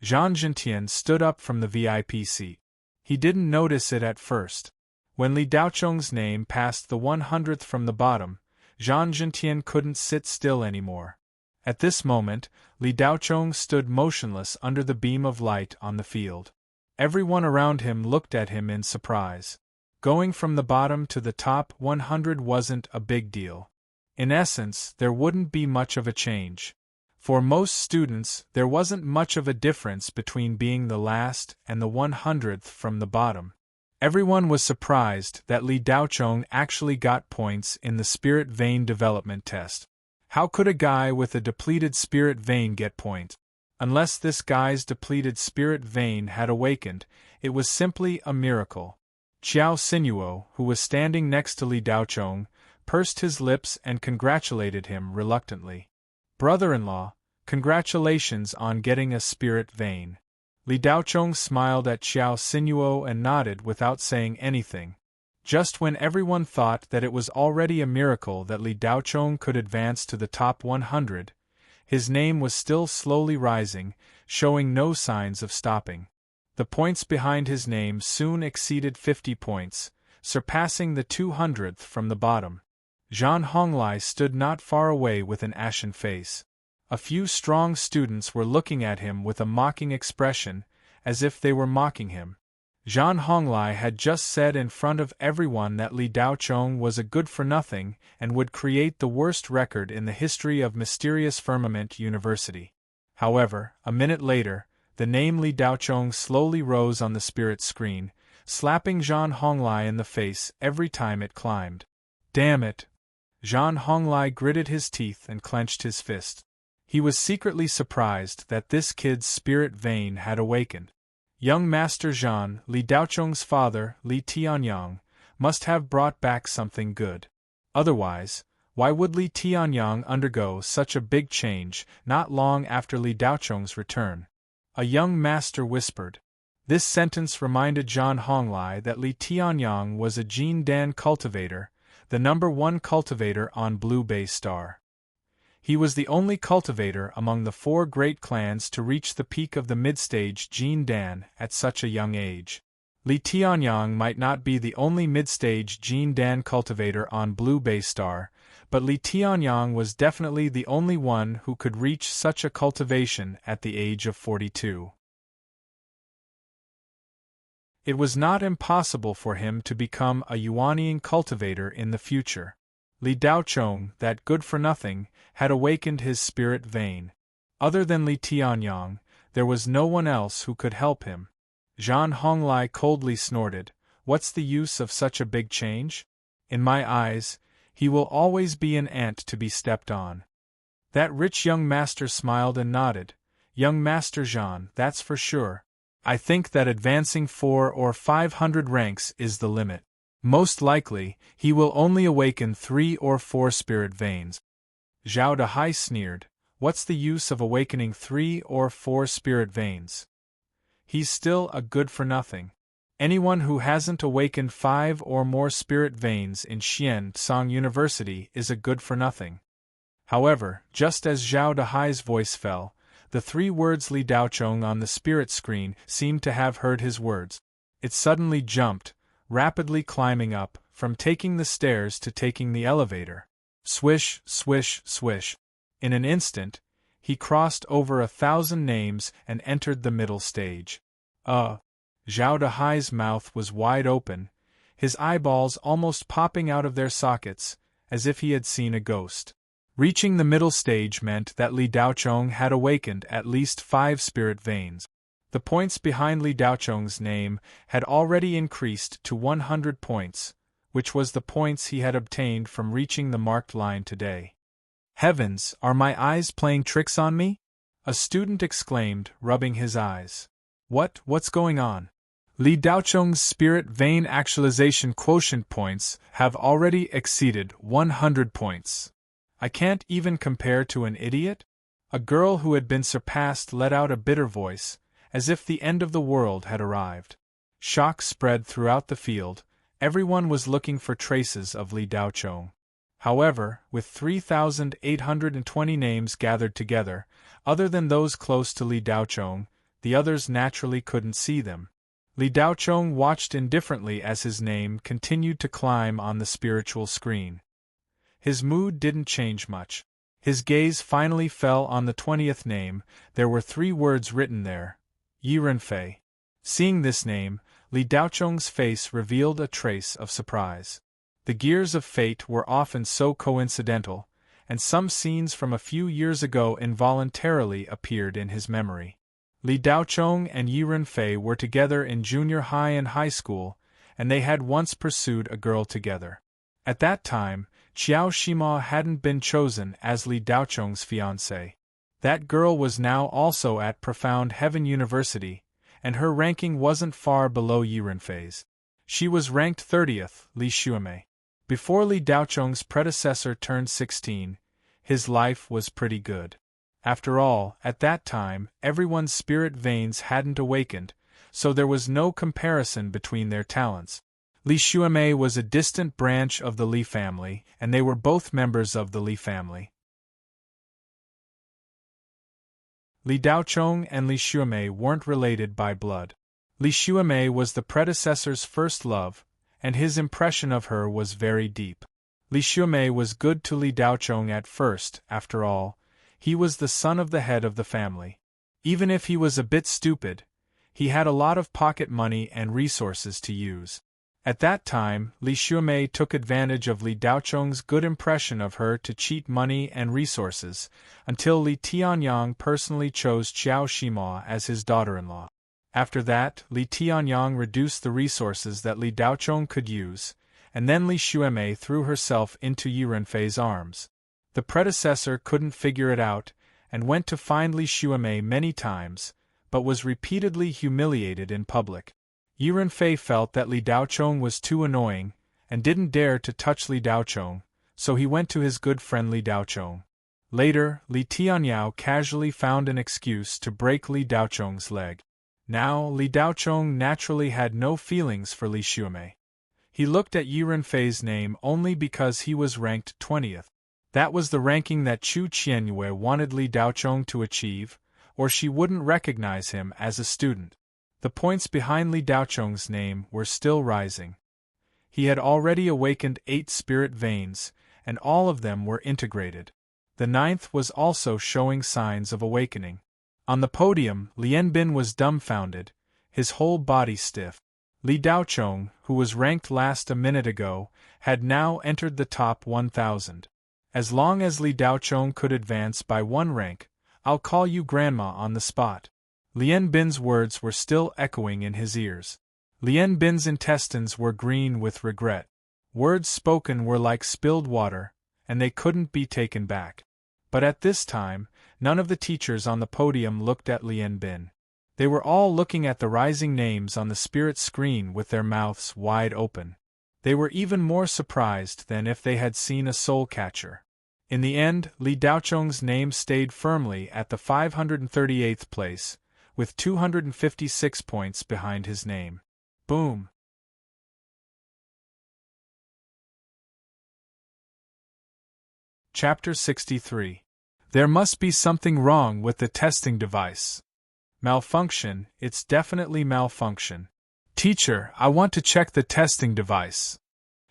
Zhang Zhentian stood up from the VIP seat. He didn't notice it at first. When Li Daochong's name passed the 100th from the bottom, Zhang Zhentian couldn't sit still anymore. At this moment, Li Daochong stood motionless under the beam of light on the field. Everyone around him looked at him in surprise. Going from the bottom to the top 100 wasn't a big deal. In essence, there wouldn't be much of a change. For most students, there wasn't much of a difference between being the last and the 100th from the bottom. Everyone was surprised that Li Daochong actually got points in the spirit vein development test. How could a guy with a depleted spirit vein get points? Unless this guy's depleted spirit vein had awakened, it was simply a miracle. Qiao Sinuo, who was standing next to Li Daochong, pursed his lips and congratulated him reluctantly. Brother-in-law, congratulations on getting a spirit vein. Li Daochong smiled at Qiao Sinuo and nodded without saying anything. Just when everyone thought that it was already a miracle that Li Daochong could advance to the top 100, his name was still slowly rising, showing no signs of stopping. The points behind his name soon exceeded 50 points, surpassing the 200th from the bottom. Zhang Honglai stood not far away with an ashen face. A few strong students were looking at him with a mocking expression, as if they were mocking him. Zhang Honglai had just said in front of everyone that Li Daochong was a good-for-nothing and would create the worst record in the history of Mysterious Firmament University. However, a minute later, the name Li Daochong slowly rose on the spirit screen, slapping Zhang Honglai in the face every time it climbed. Damn it! Zhang Honglai gritted his teeth and clenched his fist. He was secretly surprised that this kid's spirit vein had awakened. Young Master Zhang, Li Daochong's father, Li Tianyang, must have brought back something good. Otherwise, why would Li Tianyang undergo such a big change not long after Li Daochong's return? a young master whispered. This sentence reminded Zhan Honglai that Li Tianyang was a Jin Dan cultivator, the #1 cultivator on Blue Bay Star. He was the only cultivator among the 4 great clans to reach the peak of the mid-stage Jin Dan at such a young age. Li Tianyang might not be the only mid-stage Jin Dan cultivator on Blue Bay Star, but Li Tianyang was definitely the only one who could reach such a cultivation at the age of 42. It was not impossible for him to become a Yuanying cultivator in the future. Li Daochong, that good-for-nothing, had awakened his spirit vein. Other than Li Tianyang, there was no one else who could help him. Zhan Honglai coldly snorted, "What's the use of such a big change? In my eyes, he will always be an ant to be stepped on." That rich young master smiled and nodded. "Young Master Zhan, that's for sure. I think that advancing 400 or 500 ranks is the limit. Most likely, he will only awaken 3 or 4 spirit veins." Zhao Dehai sneered, "What's the use of awakening 3 or 4 spirit veins? He's still a good-for-nothing. Anyone who hasn't awakened 5 or more spirit veins in Xian Song University is a good-for-nothing." However, just as Zhao Dehai's voice fell, the 3 words Li Daochong on the spirit screen seemed to have heard his words. It suddenly jumped, rapidly climbing up, from taking the stairs to taking the elevator. Swish, swish, swish. In an instant, he crossed over 1,000 names and entered the middle stage. Zhao Dehai's mouth was wide open, his eyeballs almost popping out of their sockets, as if he had seen a ghost. Reaching the middle stage meant that Li Daochong had awakened at least 5 spirit veins. The points behind Li Daochong's name had already increased to 100 points, which was the points he had obtained from reaching the marked line today. "Heavens, are my eyes playing tricks on me?" a student exclaimed, rubbing his eyes. What's going on? Li Daochong's spirit vein actualization quotient points have already exceeded 100 points. I can't even compare to an idiot? A girl who had been surpassed let out a bitter voice, as if the end of the world had arrived. Shock spread throughout the field, everyone was looking for traces of Li Daochong. However, with 3,820 names gathered together, other than those close to Li Daochong, the others naturally couldn't see them. Li Daochong watched indifferently as his name continued to climb on the spiritual screen. His mood didn't change much. His gaze finally fell on the 20th name. There were 3 words written there: Yirenfei. Seeing this name, Li Daochong's face revealed a trace of surprise. The gears of fate were often so coincidental, and some scenes from a few years ago involuntarily appeared in his memory. Li Daochong and Yirenfei were together in junior high and high school, and they had once pursued a girl together. At that time, Qiao Shima hadn't been chosen as Li Daochong's fiancée. That girl was now also at Profound Heaven University, and her ranking wasn't far below Yirenfei's. She was ranked 30th, Li Xuemei. Before Li Daochong's predecessor turned 16, his life was pretty good. After all, at that time, everyone's spirit veins hadn't awakened, so there was no comparison between their talents. Li Xuemei was a distant branch of the Li family, and they were both members of the Li family. Li Daochong and Li Xuemei weren't related by blood. Li Xuemei was the predecessor's first love, and his impression of her was very deep. Li Xuemei was good to Li Daochong at first. After all, he was the son of the head of the family. Even if he was a bit stupid, he had a lot of pocket money and resources to use. At that time, Li Xuemei took advantage of Li Daochong's good impression of her to cheat money and resources, until Li Tianyang personally chose Qiao Shima as his daughter-in-law. After that, Li Tianyang reduced the resources that Li Daochong could use, and then Li Xuemei threw herself into Yirenfei's arms. The predecessor couldn't figure it out, and went to find Li Xuemei many times, but was repeatedly humiliated in public. Yirenfei felt that Li Daochong was too annoying, and didn't dare to touch Li Daochong, so he went to his good friend Li Daochong. Later, Li Tianyao casually found an excuse to break Li Daochong's leg. Now, Li Daochong naturally had no feelings for Li Xiumei. He looked at Yi Renfei's name only because he was ranked 20th. That was the ranking that Chu Qianyue wanted Li Daochong to achieve, or she wouldn't recognize him as a student. The points behind Li Daochong's name were still rising. He had already awakened 8 spirit veins, and all of them were integrated. The 9th was also showing signs of awakening. On the podium, Lian Bin was dumbfounded, his whole body stiff. Li Daochong, who was ranked last a minute ago, had now entered the top 1,000. As long as Li Daochong could advance by 1 rank, I'll call you grandma on the spot. Lian Bin's words were still echoing in his ears. Lian Bin's intestines were green with regret. Words spoken were like spilled water, and they couldn't be taken back. But at this time, none of the teachers on the podium looked at Lian Bin. They were all looking at the rising names on the spirit screen with their mouths wide open. They were even more surprised than if they had seen a soul catcher. In the end, Li Daochong's name stayed firmly at the 538th place, with 256 points behind his name. Boom! Chapter 63. There must be something wrong with the testing device. Malfunction, it's definitely malfunction. Teacher, I want to check the testing device.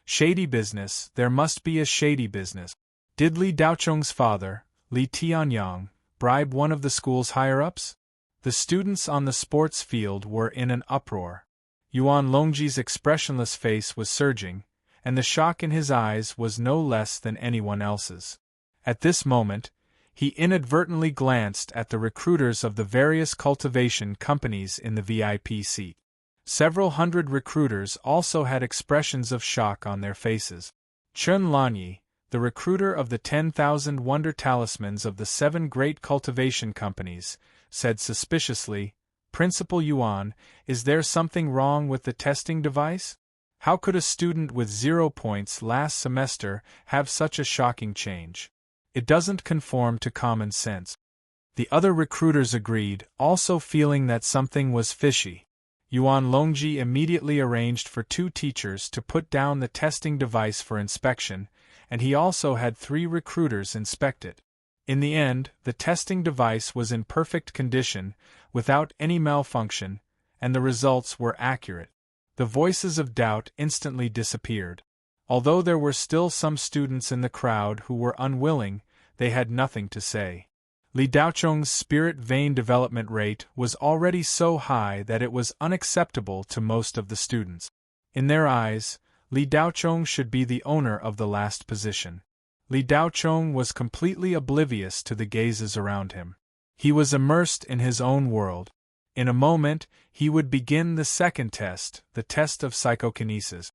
Shady business, there must be a shady business. Did Li Daochong's father, Li Tianyang, bribe one of the school's higher-ups? The students on the sports field were in an uproar. Yuan Longji's expressionless face was surging, and the shock in his eyes was no less than anyone else's. At this moment, he inadvertently glanced at the recruiters of the various cultivation companies in the VIP seat. Several hundred recruiters also had expressions of shock on their faces. Chun Lanyi, the recruiter of the 10,000 wonder talismans of the 7 great cultivation companies, said suspiciously, "Principal Yuan, is there something wrong with the testing device? How could a student with 0 points last semester have such a shocking change? It doesn't conform to common sense." The other recruiters agreed, also feeling that something was fishy. Yuan Longji immediately arranged for 2 teachers to put down the testing device for inspection, and he also had 3 recruiters inspect it. In the end, the testing device was in perfect condition, without any malfunction, and the results were accurate. The voices of doubt instantly disappeared. Although there were still some students in the crowd who were unwilling, they had nothing to say. Li Daochong's spirit vein development rate was already so high that it was unacceptable to most of the students. In their eyes, Li Daochong should be the owner of the last position. Li Daochong was completely oblivious to the gazes around him. He was immersed in his own world. In a moment, he would begin the second test, the test of psychokinesis.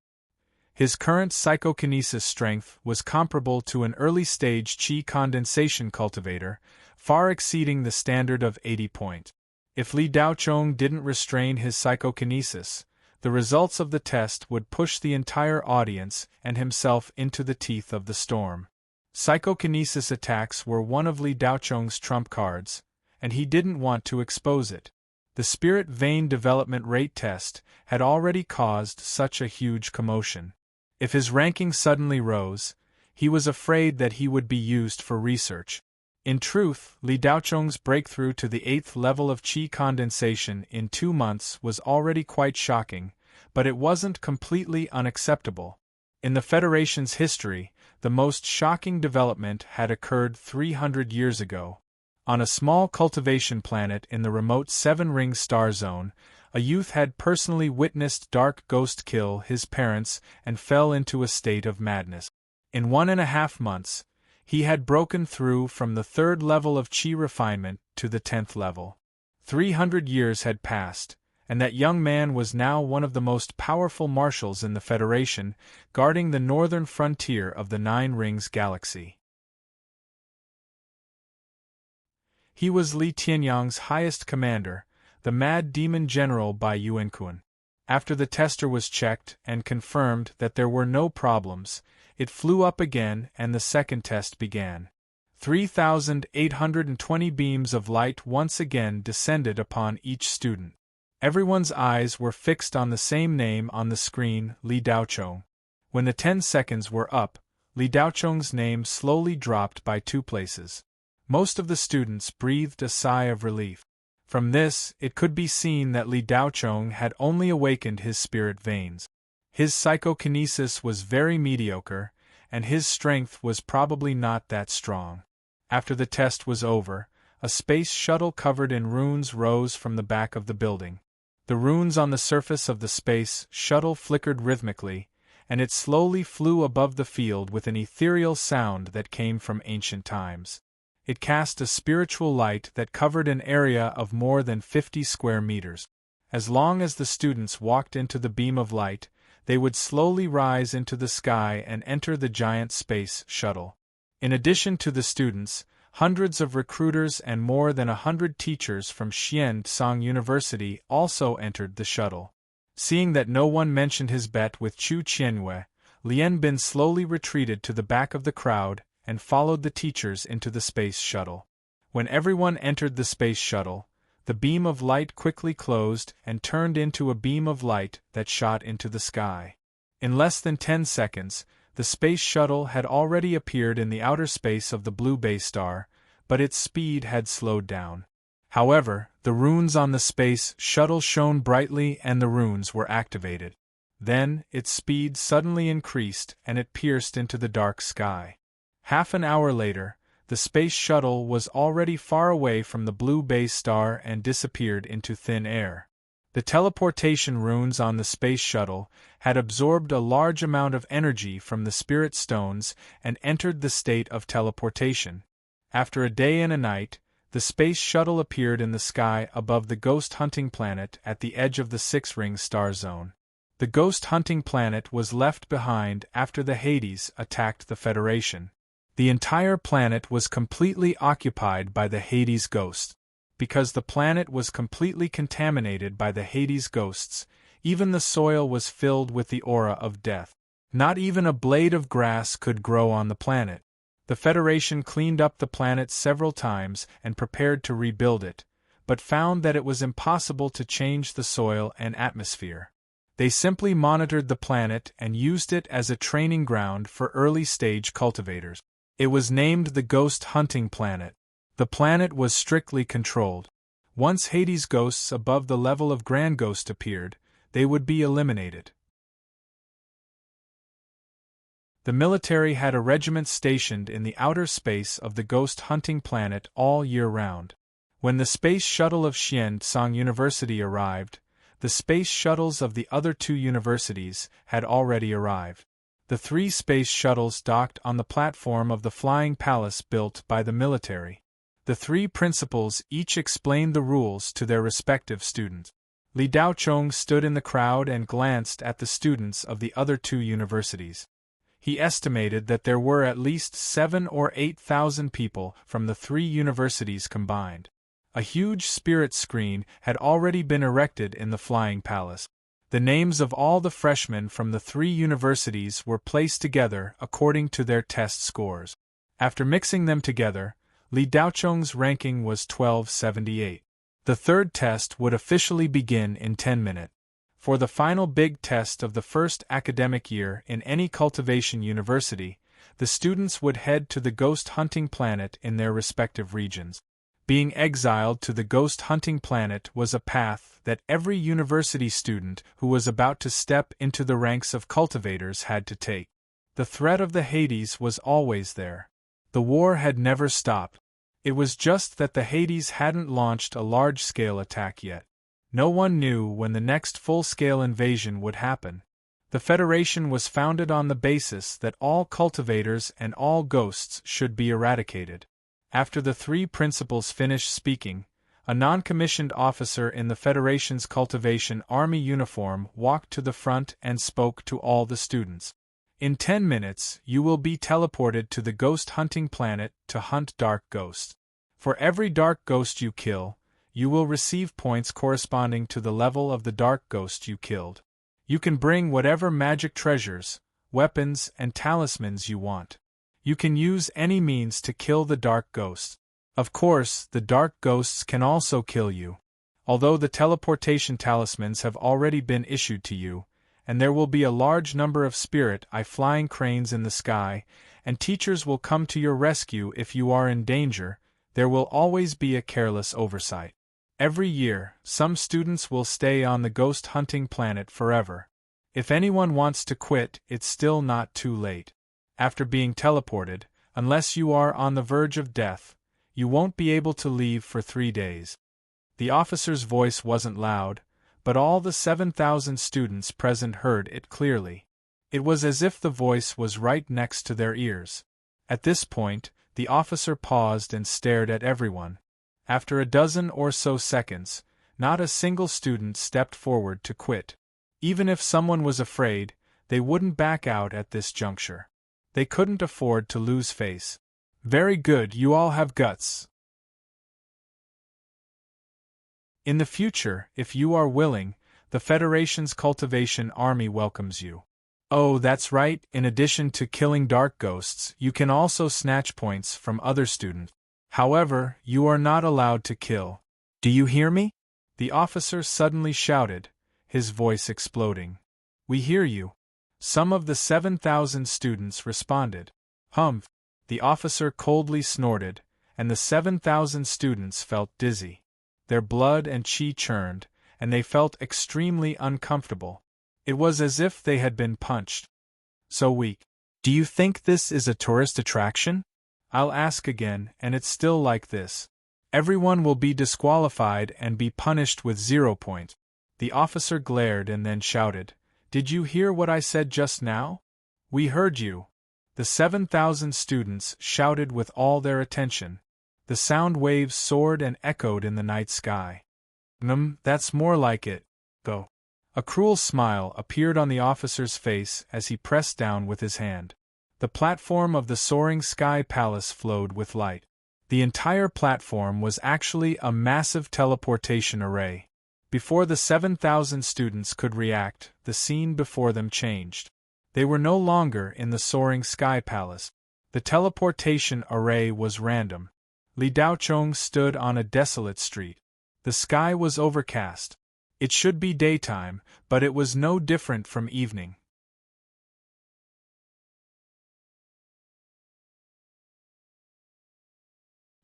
His current psychokinesis strength was comparable to an early-stage qi condensation cultivator, far exceeding the standard of 80 points. If Li Daochong didn't restrain his psychokinesis, the results of the test would push the entire audience and himself into the teeth of the storm. Psychokinesis attacks were one of Li Daochong's trump cards, and he didn't want to expose it. The spirit vein development rate test had already caused such a huge commotion. If his ranking suddenly rose, he was afraid that he would be used for research. In truth, Li Daochong's breakthrough to the 8th level of qi condensation in 2 months was already quite shocking, but it wasn't completely unacceptable. In the Federation's history, the most shocking development had occurred 300 years ago. On a small cultivation planet in the remote 7-ring star zone, a youth had personally witnessed Dark Ghost kill his parents and fell into a state of madness. In 1.5 months, he had broken through from the 3rd level of qi refinement to the 10th level. 300 years had passed, and that young man was now one of the most powerful marshals in the Federation, guarding the northern frontier of the 9 Rings galaxy. He was Li Tianyang's highest commander, the Mad Demon General by Yuankun. After the tester was checked and confirmed that there were no problems, it flew up again and the second test began. 3,820 beams of light once again descended upon each student. Everyone's eyes were fixed on the same name on the screen, Li Daochong. When the 10 seconds were up, Li Daochong's name slowly dropped by 2 places. Most of the students breathed a sigh of relief. From this, it could be seen that Li Daochong had only awakened his spirit veins. His psychokinesis was very mediocre, and his strength was probably not that strong. After the test was over, a space shuttle covered in runes rose from the back of the building. The runes on the surface of the space shuttle flickered rhythmically, and it slowly flew above the field with an ethereal sound that came from ancient times. It cast a spiritual light that covered an area of more than 50 square meters. As long as the students walked into the beam of light, they would slowly rise into the sky and enter the giant space shuttle. In addition to the students, hundreds of recruiters and more than 100 teachers from Xian-Tsang University also entered the shuttle. Seeing that no one mentioned his bet with Chu Qianyue, Lian Bin slowly retreated to the back of the crowd and followed the teachers into the space shuttle. When everyone entered the space shuttle, the beam of light quickly closed and turned into a beam of light that shot into the sky. In less than 10 seconds, the space shuttle had already appeared in the outer space of the blue base star, but its speed had slowed down. However, the runes on the space shuttle shone brightly and the runes were activated. Then, its speed suddenly increased and it pierced into the dark sky. Half an hour later, the space shuttle was already far away from the blue base star and disappeared into thin air. The teleportation runes on the space shuttle had absorbed a large amount of energy from the spirit stones and entered the state of teleportation. After a day and a night, the space shuttle appeared in the sky above the ghost hunting planet at the edge of the 6-ring star zone. The ghost hunting planet was left behind after the Hades attacked the Federation. The entire planet was completely occupied by the Hades ghosts. Because the planet was completely contaminated by the Hades ghosts, even the soil was filled with the aura of death. Not even a blade of grass could grow on the planet. The Federation cleaned up the planet several times and prepared to rebuild it, but found that it was impossible to change the soil and atmosphere. They simply monitored the planet and used it as a training ground for early-stage cultivators. It was named the Ghost Hunting Planet. The planet was strictly controlled. Once Hades ghosts above the level of Grand Ghost appeared, they would be eliminated. The military had a regiment stationed in the outer space of the Ghost Hunting Planet all year round. When the space shuttle of Xian-Tsang University arrived, the space shuttles of the other 2 universities had already arrived. The 3 space shuttles docked on the platform of the flying palace built by the military. The 3 principals each explained the rules to their respective students. Li Daochong stood in the crowd and glanced at the students of the other 2 universities. He estimated that there were at least 7,000 or 8,000 people from the 3 universities combined. A huge spirit screen had already been erected in the flying palace. The names of all the freshmen from the 3 universities were placed together according to their test scores. After mixing them together, Li Daochong's ranking was 1278. The 3rd test would officially begin in 10 minutes. For the final big test of the first academic year in any cultivation university, the students would head to the ghost hunting planet in their respective regions. Being exiled to the ghost hunting planet was a path that every university student who was about to step into the ranks of cultivators had to take. The threat of the Hades was always there. The war had never stopped. It was just that the Hades hadn't launched a large-scale attack yet. No one knew when the next full-scale invasion would happen. The Federation was founded on the basis that all cultivators and all ghosts should be eradicated. After the 3 principals finished speaking, a non-commissioned officer in the Federation's cultivation army uniform walked to the front and spoke to all the students. In 10 minutes, you will be teleported to the ghost hunting planet to hunt dark ghosts. For every dark ghost you kill, you will receive points corresponding to the level of the dark ghost you killed. You can bring whatever magic treasures, weapons, and talismans you want. You can use any means to kill the dark ghosts. Of course, the dark ghosts can also kill you. Although the teleportation talismans have already been issued to you, and there will be a large number of spirit eye flying cranes in the sky, and teachers will come to your rescue if you are in danger, there will always be a careless oversight. Every year, some students will stay on the ghost hunting planet forever. If anyone wants to quit, it's still not too late. After being teleported, unless you are on the verge of death, you won't be able to leave for 3 days. The officer's voice wasn't loud, but all the 7,000 students present heard it clearly. It was as if the voice was right next to their ears. At this point, the officer paused and stared at everyone. After a dozen or so seconds, not a single student stepped forward to quit. Even if someone was afraid, they wouldn't back out at this juncture. They couldn't afford to lose face. Very good, you all have guts. In the future, if you are willing, the Federation's cultivation army welcomes you. Oh, that's right, in addition to killing dark ghosts, you can also snatch points from other students. However, you are not allowed to kill. Do you hear me? The officer suddenly shouted, his voice exploding. We hear you. Some of the 7,000 students responded. Humph! The officer coldly snorted, and the 7,000 students felt dizzy. Their blood and chi churned, and they felt extremely uncomfortable. It was as if they had been punched. So weak. Do you think this is a tourist attraction? I'll ask again, and it's still like this. Everyone will be disqualified and be punished with 0 points. The officer glared and then shouted, Did you hear what I said just now? We heard you. The 7,000 students shouted with all their attention. The sound waves soared and echoed in the night sky. That's more like it. Go. A cruel smile appeared on the officer's face as he pressed down with his hand. The platform of the soaring sky palace flowed with light. The entire platform was actually a massive teleportation array. Before the 7,000 students could react, the scene before them changed. They were no longer in the soaring sky palace. The teleportation array was random. Li Daochong stood on a desolate street. The sky was overcast. It should be daytime, but it was no different from evening.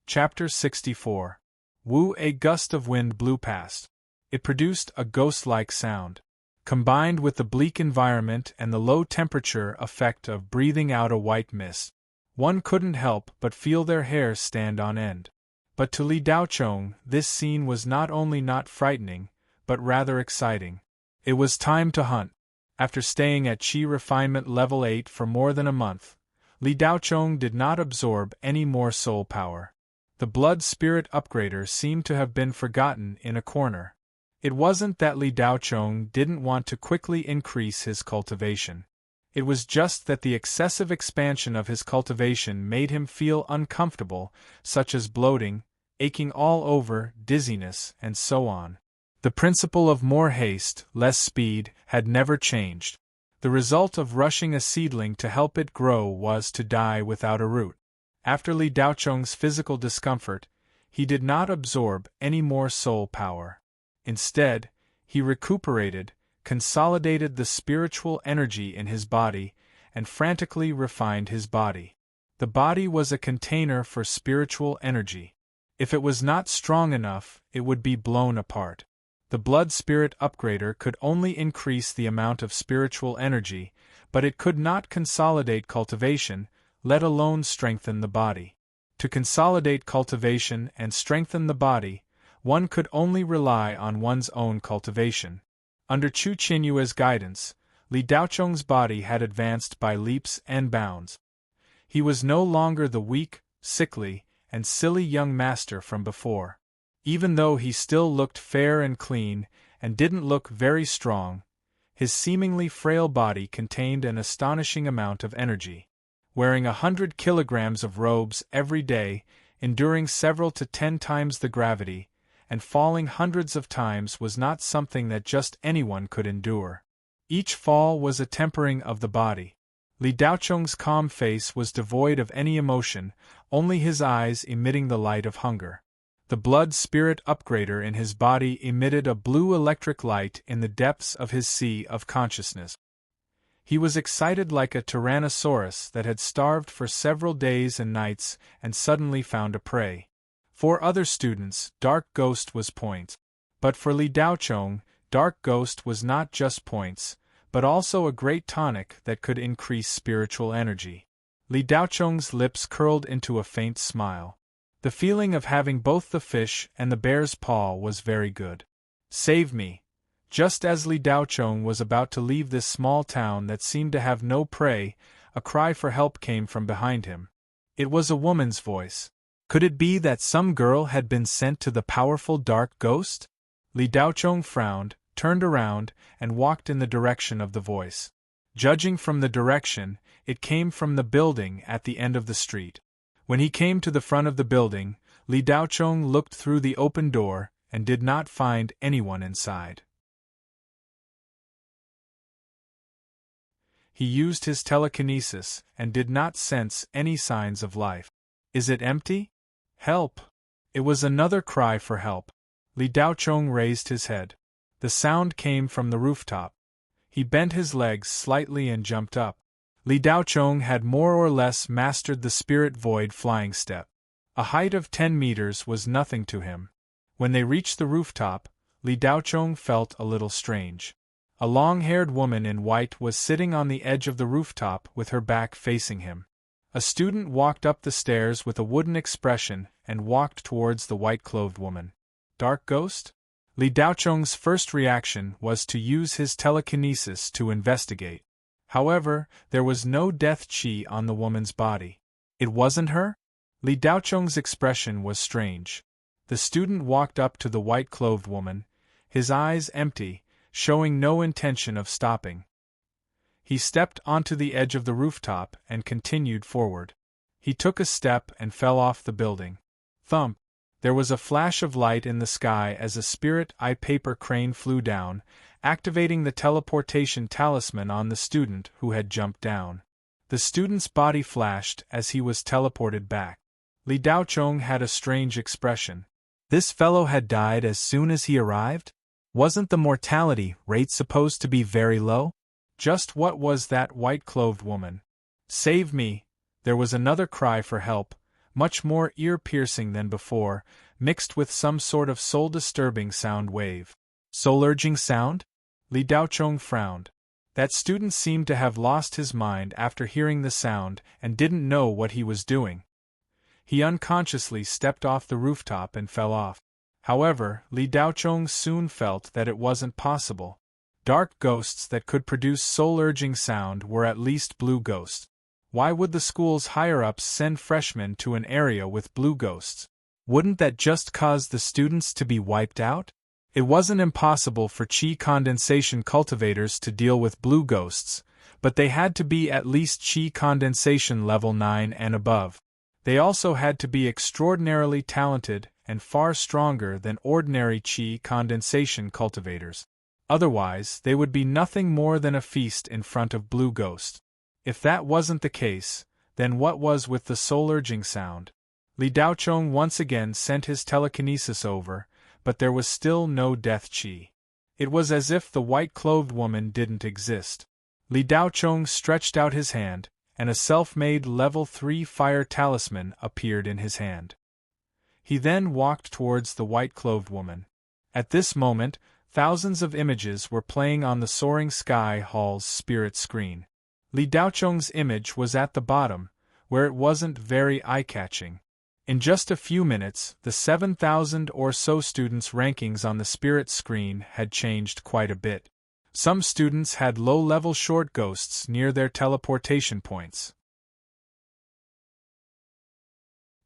Chapter 64. Wu. A gust of wind blew past. It produced a ghost-like sound. Combined with the bleak environment and the low temperature effect of breathing out a white mist, one couldn't help but feel their hair stand on end. But to Li Daochong, this scene was not only not frightening, but rather exciting. It was time to hunt. After staying at Qi Refinement Level 8 for more than a month, Li Daochong did not absorb any more soul power. The Blood Spirit Upgrader seemed to have been forgotten in a corner. It wasn't that Li Daochong didn't want to quickly increase his cultivation. It was just that the excessive expansion of his cultivation made him feel uncomfortable, such as bloating, aching all over, dizziness, and so on. The principle of more haste, less speed, had never changed. The result of rushing a seedling to help it grow was to die without a root. After Li Daochong's physical discomfort, he did not absorb any more soul power. Instead, he recuperated, consolidated the spiritual energy in his body, and frantically refined his body. The body was a container for spiritual energy. If it was not strong enough, it would be blown apart. The Blood Spirit Upgrader could only increase the amount of spiritual energy, but it could not consolidate cultivation, let alone strengthen the body. To consolidate cultivation and strengthen the body, one could only rely on one's own cultivation. Under Chu Qinyue's guidance, Li Daochong's body had advanced by leaps and bounds. He was no longer the weak, sickly, and silly young master from before. Even though he still looked fair and clean, and didn't look very strong, his seemingly frail body contained an astonishing amount of energy. Wearing 100 kilograms of robes every day, enduring several to 10 times the gravity, and falling hundreds of times was not something that just anyone could endure. Each fall was a tempering of the body. Li Daocheng's calm face was devoid of any emotion, only his eyes emitting the light of hunger. The blood-spirit upgrader in his body emitted a blue electric light in the depths of his sea of consciousness. He was excited like a tyrannosaurus that had starved for several days and nights and suddenly found a prey. For other students, Dark Ghost was points. But for Li Daocheng, Dark Ghost was not just points, but also a great tonic that could increase spiritual energy. Li Daocheng's lips curled into a faint smile. The feeling of having both the fish and the bear's paw was very good. Save me! Just as Li Daocheng was about to leave this small town that seemed to have no prey, a cry for help came from behind him. It was a woman's voice. Could it be that some girl had been sent to the powerful Dark Ghost? Li Daocheng frowned, turned around, and walked in the direction of the voice. Judging from the direction, it came from the building at the end of the street. When he came to the front of the building, Li Daocheng looked through the open door and did not find anyone inside. He used his telekinesis and did not sense any signs of life. Is it empty? Help! It was another cry for help. Li Daocheng raised his head. The sound came from the rooftop. He bent his legs slightly and jumped up. Li Daocheng had more or less mastered the spirit void flying step. A height of 10 meters was nothing to him. When they reached the rooftop, Li Daocheng felt a little strange. A long-haired woman in white was sitting on the edge of the rooftop with her back facing him. A student walked up the stairs with a wooden expression and walked towards the white-clothed woman. Dark Ghost? Li Daocheng's first reaction was to use his telekinesis to investigate. However, there was no death chi on the woman's body. It wasn't her? Li Daocheng's expression was strange. The student walked up to the white-clothed woman, his eyes empty, showing no intention of stopping. He stepped onto the edge of the rooftop and continued forward. He took a step and fell off the building. Thump! There was a flash of light in the sky as a spirit eye paper crane flew down, activating the teleportation talisman on the student who had jumped down. The student's body flashed as he was teleported back. Li Daocheng had a strange expression. This fellow had died as soon as he arrived? Wasn't the mortality rate supposed to be very low? Just what was that white-clothed woman? Save me! There was another cry for help, much more ear-piercing than before, mixed with some sort of soul-disturbing sound wave. Soul-urging sound? Li Daocheng frowned. That student seemed to have lost his mind after hearing the sound and didn't know what he was doing. He unconsciously stepped off the rooftop and fell off. However, Li Daocheng soon felt that it wasn't possible. Dark ghosts that could produce soul-urging sound were at least blue ghosts. Why would the school's higher-ups send freshmen to an area with blue ghosts? Wouldn't that just cause the students to be wiped out? It wasn't impossible for chi condensation cultivators to deal with blue ghosts, but they had to be at least chi condensation level 9 and above. They also had to be extraordinarily talented and far stronger than ordinary chi condensation cultivators. Otherwise, they would be nothing more than a feast in front of blue ghosts. If that wasn't the case, then what was with the soul-urging sound? Li Daocheng once again sent his telekinesis over, but there was still no death chi. It was as if the white-clothed woman didn't exist. Li Daocheng stretched out his hand, and a self-made level 3 fire talisman appeared in his hand. He then walked towards the white-clothed woman. At this moment, thousands of images were playing on the soaring sky hall's spirit screen. Li Daocheng's image was at the bottom, where it wasn't very eye-catching. In just a few minutes, the 7,000 or so students' rankings on the spirit screen had changed quite a bit. Some students had low-level short ghosts near their teleportation points.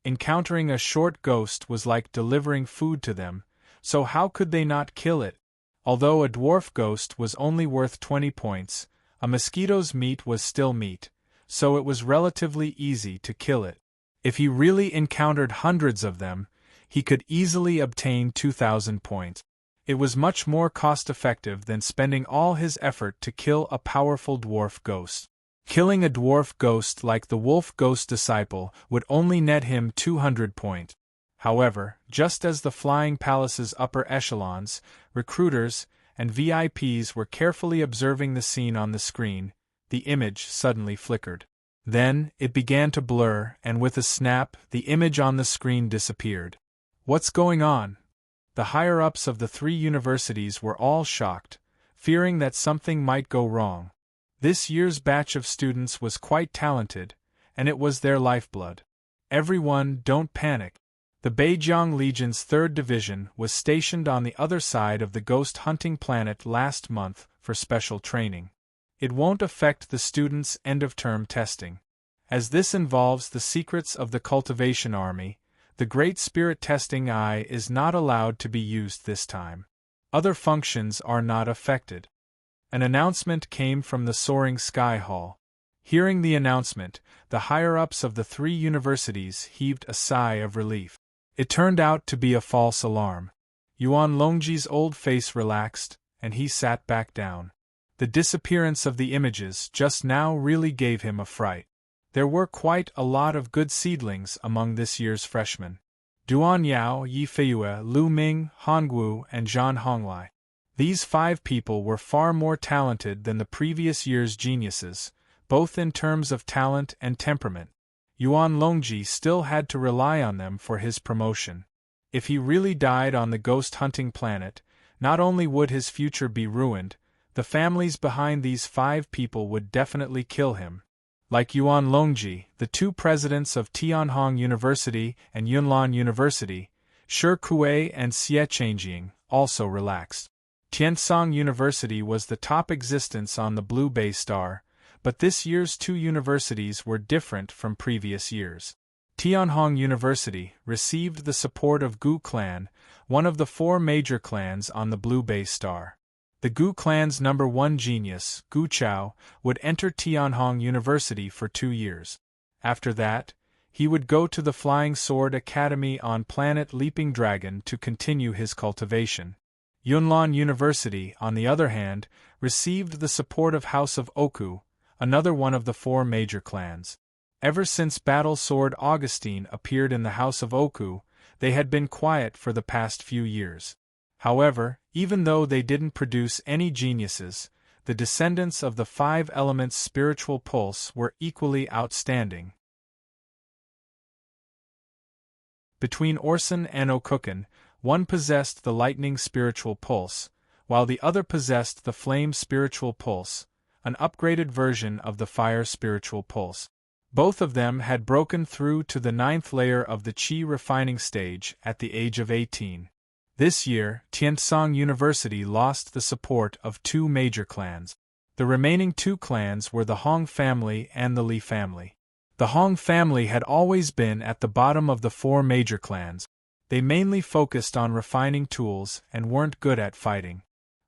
Encountering a short ghost was like delivering food to them, so how could they not kill it? Although a dwarf ghost was only worth 20 points, a mosquito's meat was still meat, so it was relatively easy to kill it. If he really encountered hundreds of them, he could easily obtain 2,000 points. It was much more cost-effective than spending all his effort to kill a powerful dwarf ghost. Killing a dwarf ghost like the wolf ghost disciple would only net him 200 points. However, just as the Flying Palace's upper echelons, recruiters, and VIPs were carefully observing the scene on the screen, the image suddenly flickered. Then, it began to blur, and with a snap, the image on the screen disappeared. What's going on? The higher-ups of the 3 universities were all shocked, fearing that something might go wrong. This year's batch of students was quite talented, and it was their lifeblood. Everyone, don't panic. The Beijiang Legion's 3rd Division was stationed on the other side of the ghost hunting planet last month for special training. It won't affect the students' end-of-term testing. As this involves the secrets of the cultivation army, the Great Spirit Testing Eye is not allowed to be used this time. Other functions are not affected. An announcement came from the Soaring Sky Hall. Hearing the announcement, the higher-ups of the 3 universities heaved a sigh of relief. It turned out to be a false alarm. Yuan Longji's old face relaxed, and he sat back down. The disappearance of the images just now really gave him a fright. There were quite a lot of good seedlings among this year's freshmen. Duan Yao, Yi Feiyue, Lu Ming, Hongwu, and Zhan Honglai. These 5 people were far more talented than the previous year's geniuses, both in terms of talent and temperament. Yuan Longji still had to rely on them for his promotion. If he really died on the ghost hunting planet, not only would his future be ruined, the families behind these 5 people would definitely kill him. Like Yuan Longji, the 2 presidents of Tianhong University and Yunnan University, Shi Kuei and Xie Changjing, also relaxed. Tiansong University was the top existence on the Blue Bay Star, but this year's 2 universities were different from previous years. Tianhong University received the support of Gu Clan, one of the 4 major clans on the Blue Bay Star. The Gu Clan's number 1 genius, Gu Chao, would enter Tianhong University for 2 years. After that, he would go to the Flying Sword Academy on planet Leaping Dragon to continue his cultivation. Yunnan University, on the other hand, received the support of House of Oku, another one of the 4 major clans. Ever since Battle Sword Augustine appeared in the House of Oku, they had been quiet for the past few years. However, even though they didn't produce any geniuses, the descendants of the 5 elements spiritual pulse were equally outstanding. Between Orson and Okuken, one possessed the lightning spiritual pulse, while the other possessed the flame spiritual pulse, an upgraded version of the fire spiritual pulse. Both of them had broken through to the 9th layer of the Qi refining stage at the age of 18. This year, Tiansong University lost the support of 2 major clans. The remaining 2 clans were the Hong family and the Li family. The Hong family had always been at the bottom of the 4 major clans. They mainly focused on refining tools and weren't good at fighting.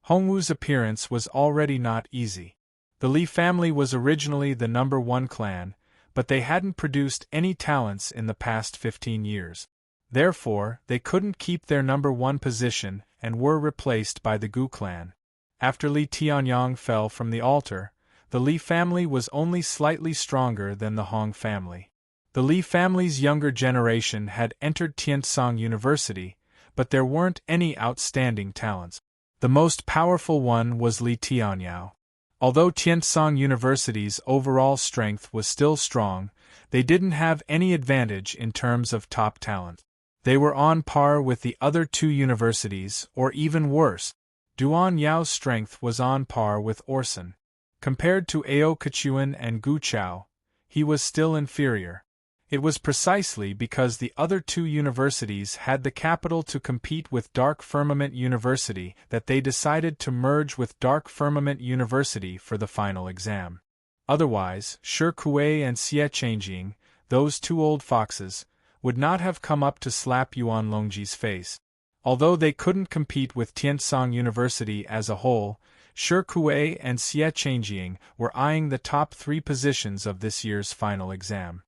Hongwu's appearance was already not easy. The Li family was originally the number 1 clan, but they hadn't produced any talents in the past 15 years. Therefore, they couldn't keep their number 1 position and were replaced by the Gu clan. After Li Tianyang fell from the altar, the Li family was only slightly stronger than the Hong family. The Li family's younger generation had entered Tiansong University, but there weren't any outstanding talents. The most powerful one was Li Tianyao. Although Tiansong University's overall strength was still strong, they didn't have any advantage in terms of top talent. They were on par with the other 2 universities, or even worse. Duan Yao's strength was on par with Orson. Compared to Ao Kechuan and Gu Chao, he was still inferior. It was precisely because the other 2 universities had the capital to compete with Dark Firmament University that they decided to merge with Dark Firmament University for the final exam. Otherwise, Shi Kuei and Xie Changjing, those 2 old foxes, would not have come up to slap Yuan Longji's face. Although they couldn't compete with Tiansong University as a whole, Shi Kuei and Xie Changjing were eyeing the top 3 positions of this year's final exam.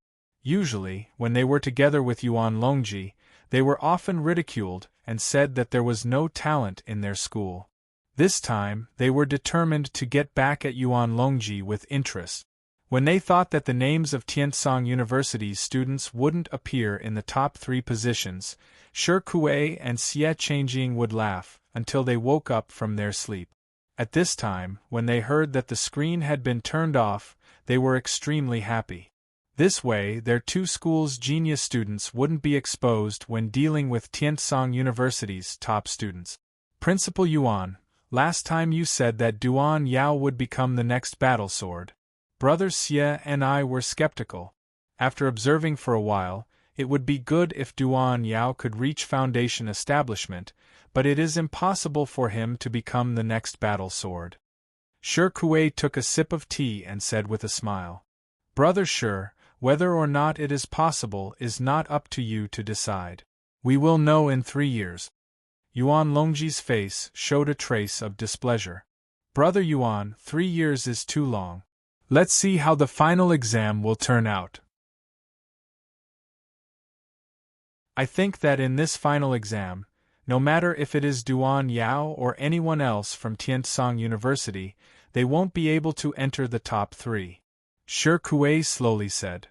Usually, when they were together with Yuan Longji, they were often ridiculed and said that there was no talent in their school. This time, they were determined to get back at Yuan Longji with interest. When they thought that the names of Tientong University's students wouldn't appear in the top 3 positions, Shi Kuei and Xie Changjing would laugh until they woke up from their sleep. At this time, when they heard that the screen had been turned off, they were extremely happy. This way, their 2 schools' genius students wouldn't be exposed when dealing with Tientong University's top students. Principal Yuan, last time you said that Duan Yao would become the next battle sword. Brother Xie and I were skeptical. After observing for a while, it would be good if Duan Yao could reach foundation establishment, but it is impossible for him to become the next battle sword. Shi Kuei took a sip of tea and said with a smile, Brother Shi, whether or not it is possible is not up to you to decide. We will know in 3 years. Yuan Longji's face showed a trace of displeasure. Brother Yuan, 3 years is too long. Let's see how the final exam will turn out. I think that in this final exam, no matter if it is Duan Yao or anyone else from Tientong University, they won't be able to enter the top 3. Shi Kuei slowly said.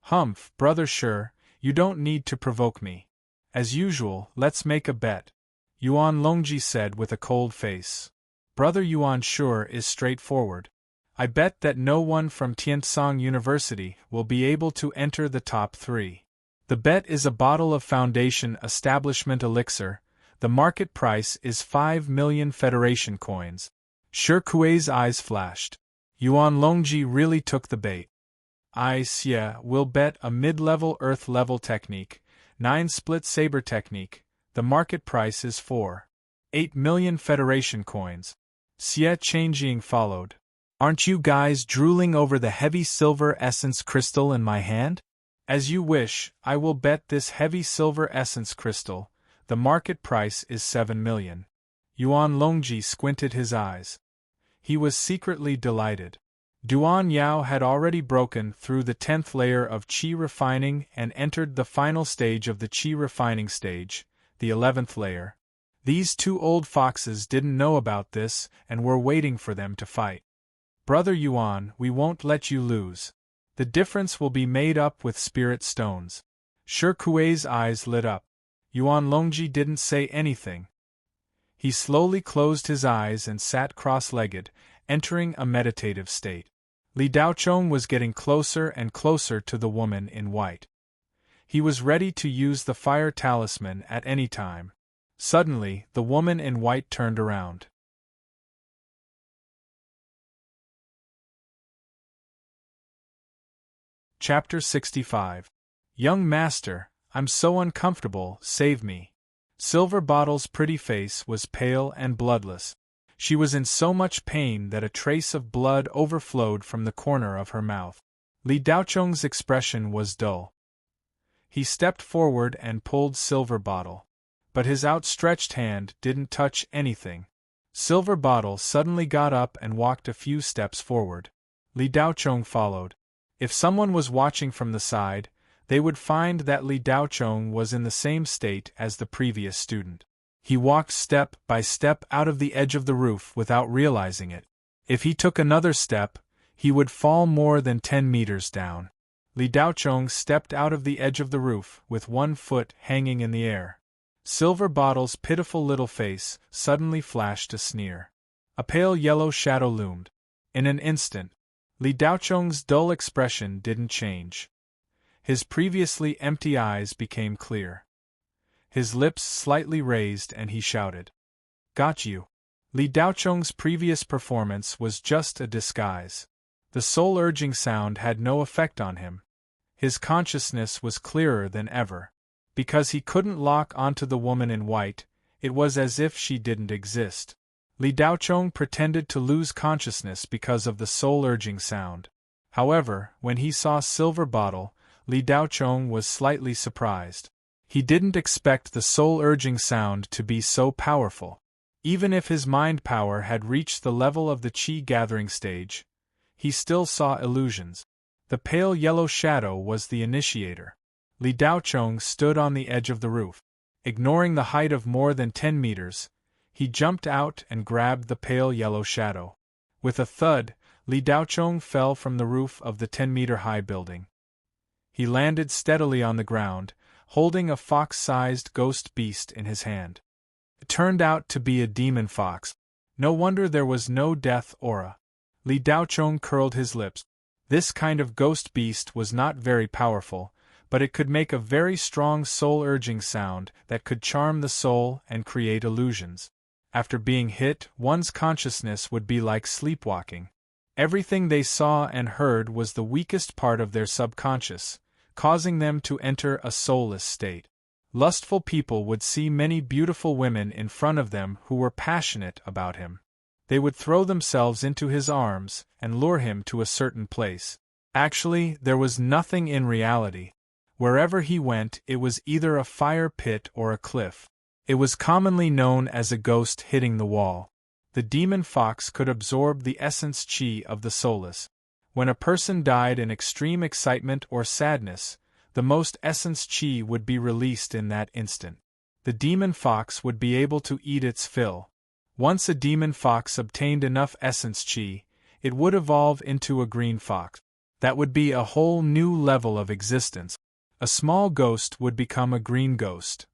Humph, Brother Shi, you don't need to provoke me. As usual, let's make a bet. Yuan Longji said with a cold face. Brother Yuan Shi is straightforward. I bet that no one from Tientong University will be able to enter the top 3. The bet is a bottle of Foundation Establishment elixir. The market price is 5 million Federation coins. Shi Kuei's eyes flashed. Yuan Longji really took the bait. I, Xie, will bet a mid-level earth-level technique, 9 split saber technique. The market price is 8 million Federation coins. Xie Changjing followed. Aren't you guys drooling over the heavy silver essence crystal in my hand? As you wish, I will bet this heavy silver essence crystal. The market price is 7 million. Yuan Longji squinted his eyes. He was secretly delighted. Duan Yao had already broken through the 10th layer of qi refining and entered the final stage of the qi refining stage, the 11th layer. These 2 old foxes didn't know about this and were waiting for them to fight. Brother Yuan, we won't let you lose. The difference will be made up with spirit stones. Shi Kuei's eyes lit up. Yuan Longji didn't say anything. He slowly closed his eyes and sat cross-legged, entering a meditative state. Li Daochong was getting closer and closer to the woman in white. He was ready to use the fire talisman at any time. Suddenly, the woman in white turned around. Chapter 65. Young Master, I'm so uncomfortable, save me. Silver Bottle's pretty face was pale and bloodless. She was in so much pain that a trace of blood overflowed from the corner of her mouth. Li Daochong's expression was dull. He stepped forward and pulled Silver Bottle. But his outstretched hand didn't touch anything. Silver Bottle suddenly got up and walked a few steps forward. Li Daochong followed. If someone was watching from the side, they would find that Li Daochong was in the same state as the previous student. He walked step by step out of the edge of the roof without realizing it. If he took another step, he would fall more than 10 meters down. Li Daochong stepped out of the edge of the roof with 1 foot hanging in the air. Silver Bottle's pitiful little face suddenly flashed a sneer. A pale yellow shadow loomed. In an instant, Li Daochong's dull expression didn't change. His previously empty eyes became clear. His lips slightly raised and he shouted. Got you. Li Daochong's previous performance was just a disguise. The soul-urging sound had no effect on him. His consciousness was clearer than ever. Because he couldn't lock onto the woman in white, it was as if she didn't exist. Li Daochong pretended to lose consciousness because of the soul-urging sound. However, when he saw Silver Bottle, Li Daochong was slightly surprised. He didn't expect the soul-urging sound to be so powerful. Even if his mind power had reached the level of the qi gathering stage, he still saw illusions. The pale yellow shadow was the initiator. Li Daochong stood on the edge of the roof. Ignoring the height of more than 10 meters, he jumped out and grabbed the pale yellow shadow. With a thud, Li Daochong fell from the roof of the 10-meter-high building. He landed steadily on the ground, holding a fox-sized ghost beast in his hand. It turned out to be a demon fox. No wonder there was no death aura. Li Daochong curled his lips. This kind of ghost beast was not very powerful, but it could make a very strong soul-urging sound that could charm the soul and create illusions. After being hit, one's consciousness would be like sleepwalking. Everything they saw and heard was the weakest part of their subconscious, causing them to enter a soulless state. Lustful people would see many beautiful women in front of them who were passionate about him. They would throw themselves into his arms and lure him to a certain place. Actually, there was nothing in reality. Wherever he went, it was either a fire pit or a cliff. It was commonly known as a ghost hitting the wall. The demon fox could absorb the essence chi of the soulless. When a person died in extreme excitement or sadness, the most essence chi would be released in that instant. The demon fox would be able to eat its fill. Once a demon fox obtained enough essence chi, it would evolve into a green fox. That would be a whole new level of existence. A small ghost would become a green ghost.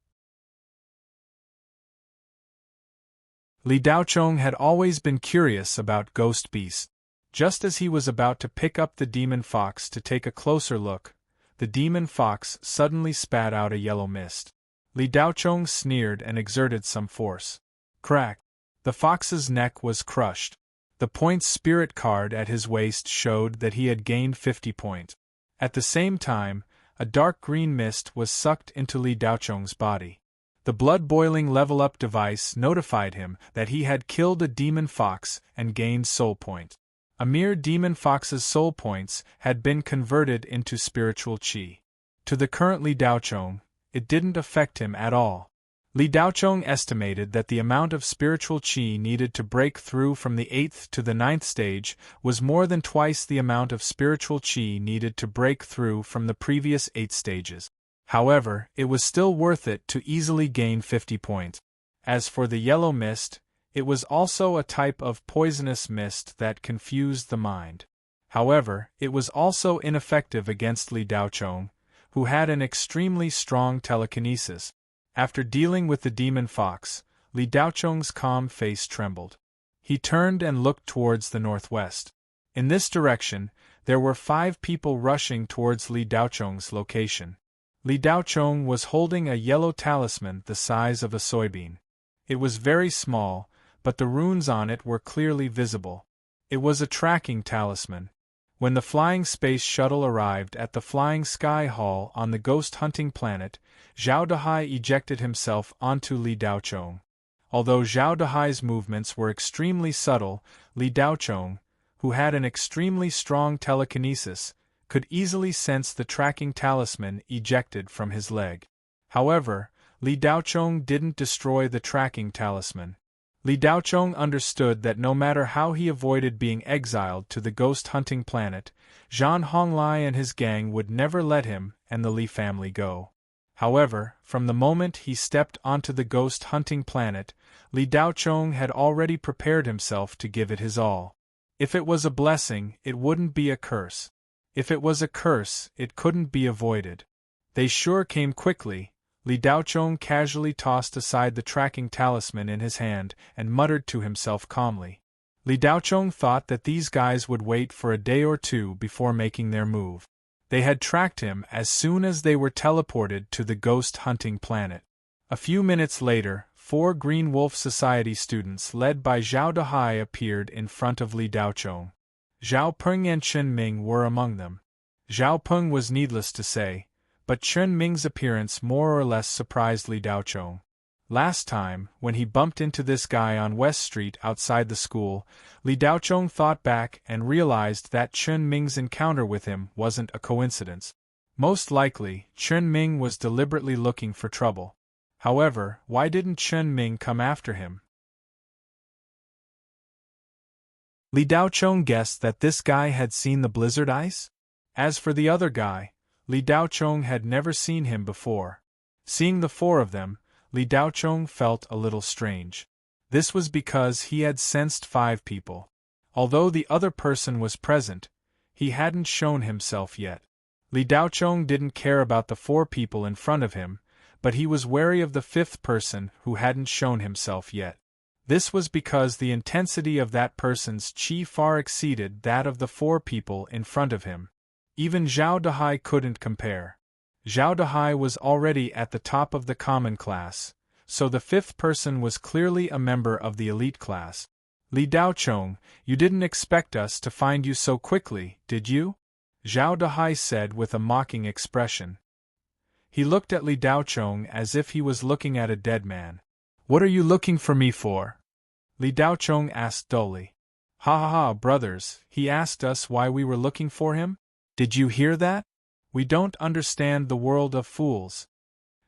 Li Daochong had always been curious about ghost beasts. Just as he was about to pick up the demon fox to take a closer look, the demon fox suddenly spat out a yellow mist. Li Daochong sneered and exerted some force. Crack! The fox's neck was crushed. The points spirit card at his waist showed that he had gained 50 points. At the same time, a dark green mist was sucked into Li Daochong's body. The blood-boiling level-up device notified him that he had killed a demon fox and gained soul points. A mere demon fox's soul points had been converted into spiritual chi. To the current Li Daochong, it didn't affect him at all. Li Daochong estimated that the amount of spiritual chi needed to break through from the 8th to the 9th stage was more than twice the amount of spiritual chi needed to break through from the previous 8 stages. However, it was still worth it to easily gain 50 points. As for the yellow mist, it was also a type of poisonous mist that confused the mind. However, it was also ineffective against Li Daochong, who had an extremely strong telekinesis. After dealing with the demon fox, Li Daochong's calm face trembled. He turned and looked towards the northwest. In this direction, there were 5 people rushing towards Li Daochong's location. Li Daochong was holding a yellow talisman the size of a soybean. It was very small, but the runes on it were clearly visible. It was a tracking talisman. When the flying space shuttle arrived at the Flying Sky Hall on the ghost hunting planet, Zhao Dehai ejected himself onto Li Daochong. Although Zhao Dehai's movements were extremely subtle, Li Daochong, who had an extremely strong telekinesis, could easily sense the tracking talisman ejected from his leg. However, Li Daochong didn't destroy the tracking talisman. Li Daochong understood that no matter how he avoided being exiled to the ghost hunting planet, Zhan Honglai and his gang would never let him and the Li family go. However, from the moment he stepped onto the ghost hunting planet, Li Daochong had already prepared himself to give it his all. If it was a blessing, it wouldn't be a curse. If it was a curse, it couldn't be avoided. They sure came quickly. Li Daochong casually tossed aside the tracking talisman in his hand and muttered to himself calmly. Li Daochong thought that these guys would wait for a day or two before making their move. They had tracked him as soon as they were teleported to the ghost hunting planet. A few minutes later, 4 Green Wolf Society students led by Zhao Dehai appeared in front of Li Daochong. Zhao Peng and Chen Ming were among them. Zhao Peng was needless to say, but Chen Ming's appearance more or less surprised Li Daochong. Last time, when he bumped into this guy on West Street outside the school, Li Daochong thought back and realized that Chen Ming's encounter with him wasn't a coincidence. Most likely, Chen Ming was deliberately looking for trouble. However, why didn't Chen Ming come after him? Li Daochong guessed that this guy had seen the blizzard ice. As for the other guy, Li Daochong had never seen him before. Seeing the 4 of them, Li Daochong felt a little strange. This was because he had sensed 5 people. Although the other person was present, he hadn't shown himself yet. Li Daochong didn't care about the 4 people in front of him, but he was wary of the 5th person who hadn't shown himself yet. This was because the intensity of that person's qi far exceeded that of the 4 people in front of him. Even Zhao Dahai couldn't compare. Zhao Dahai was already at the top of the common class, so the 5th person was clearly a member of the elite class. Li Daochong, you didn't expect us to find you so quickly, did you? Zhao Dahai said with a mocking expression. He looked at Li Daochong as if he was looking at a dead man. What are you looking for me for? Li Daochong asked dully. Ha ha ha, brothers, he asked us why we were looking for him? Did you hear that? We don't understand the world of fools.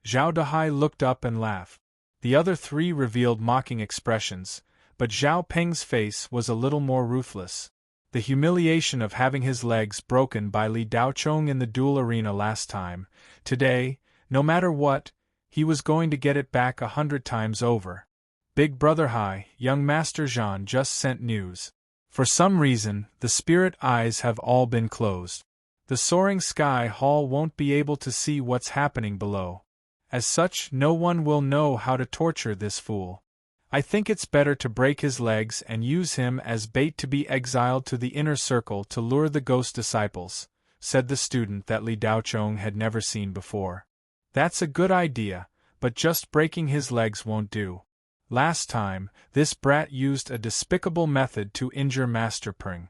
Zhao Dahai looked up and laughed. The other 3 revealed mocking expressions, but Zhao Peng's face was a little more ruthless. The humiliation of having his legs broken by Li Daochong in the duel arena last time, today, no matter what, he was going to get it back 100 times over. Big Brother Hai, young Master Zhan just sent news. For some reason, the spirit eyes have all been closed. The soaring sky hall won't be able to see what's happening below. As such, no one will know how to torture this fool. I think it's better to break his legs and use him as bait to be exiled to the inner circle to lure the ghost disciples, said the student that Li Daochong had never seen before. That's a good idea, but just breaking his legs won't do. Last time, this brat used a despicable method to injure Master Peng.